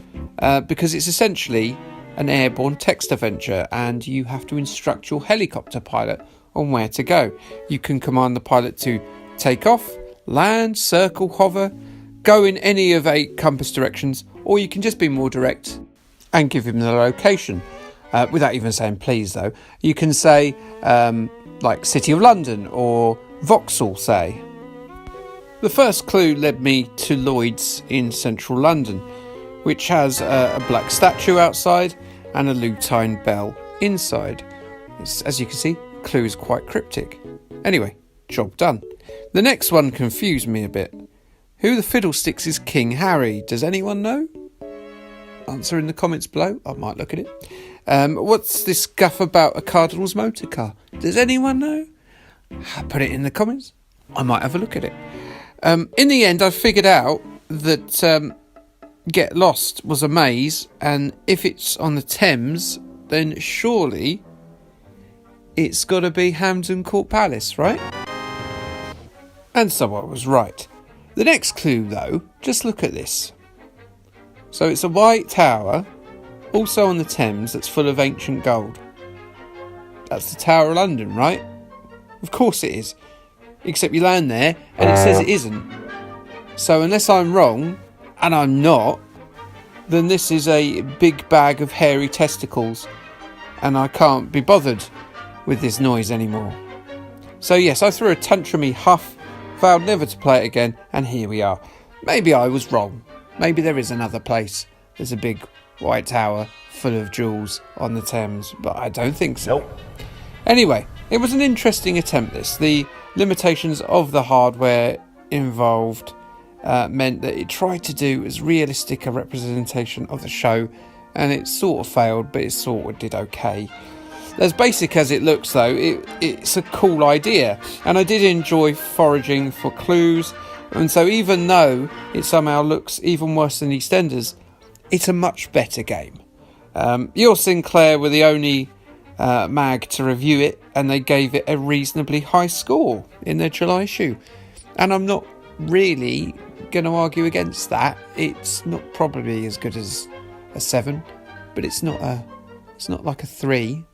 because it's essentially an airborne text adventure, and you have to instruct your helicopter pilot on where to go. You can command the pilot to take off, land, circle, hover, go in any of 8 compass directions, or you can just be more direct and give him the location. Without even saying please, though. You can say, City of London or Vauxhall, say. The first clue led me to Lloyd's in central London, which has a black statue outside and a lutine bell inside. As you can see, clue is quite cryptic. Anyway, job done. The next one confused me a bit. Who the fiddlesticks is King Harry? Does anyone know? Answer in the comments below. I might look at it. What's this guff about a Cardinal's motor car? Does anyone know? Put it in the comments. I might have a look at it. In the end, I figured out that Get Lost was a maze, and if it's on the Thames, then surely it's got to be Hampton Court Palace, right? And so I was right. The next clue, though, just look at this. So it's a white tower, also on the Thames, that's full of ancient gold. That's the Tower of London, right? Of course it is. except you land there and it says it isn't. So unless I'm wrong, and I'm not, then this is a big bag of hairy testicles, and I can't be bothered with this noise anymore. So yes, I threw a tantrumy huff, vowed never to play it again, and here we are. Maybe I was wrong. Maybe there is another place. There's a big white tower full of jewels on the Thames, but I don't think so. Nope. Anyway, it was an interesting attempt, this. The limitations of the hardware involved meant that it tried to do as realistic a representation of the show, and it sort of failed, but it sort of did okay. As basic as it looks, though, it's a cool idea, and I did enjoy foraging for clues, and so even though it somehow looks even worse than EastEnders, it's a much better game. Your Sinclair were the only mag to review it, and they gave it a reasonably high score in their July issue, and I'm not really going to argue against that. It's not probably as good as a 7, but it's not like a 3.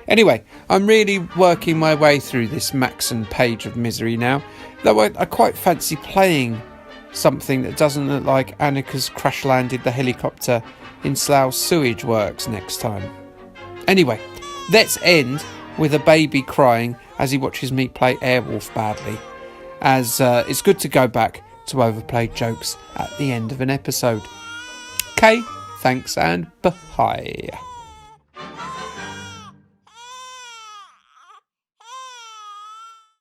Anyway, I'm really working my way through this Maxon page of misery now, though I quite fancy playing something that doesn't look like Annika's crash-landed the helicopter in Slough's sewage works next time. Anyway, let's end with a baby crying as he watches me play Airwolf badly, as it's good to go back to overplayed jokes at the end of an episode. Okay, thanks and bye.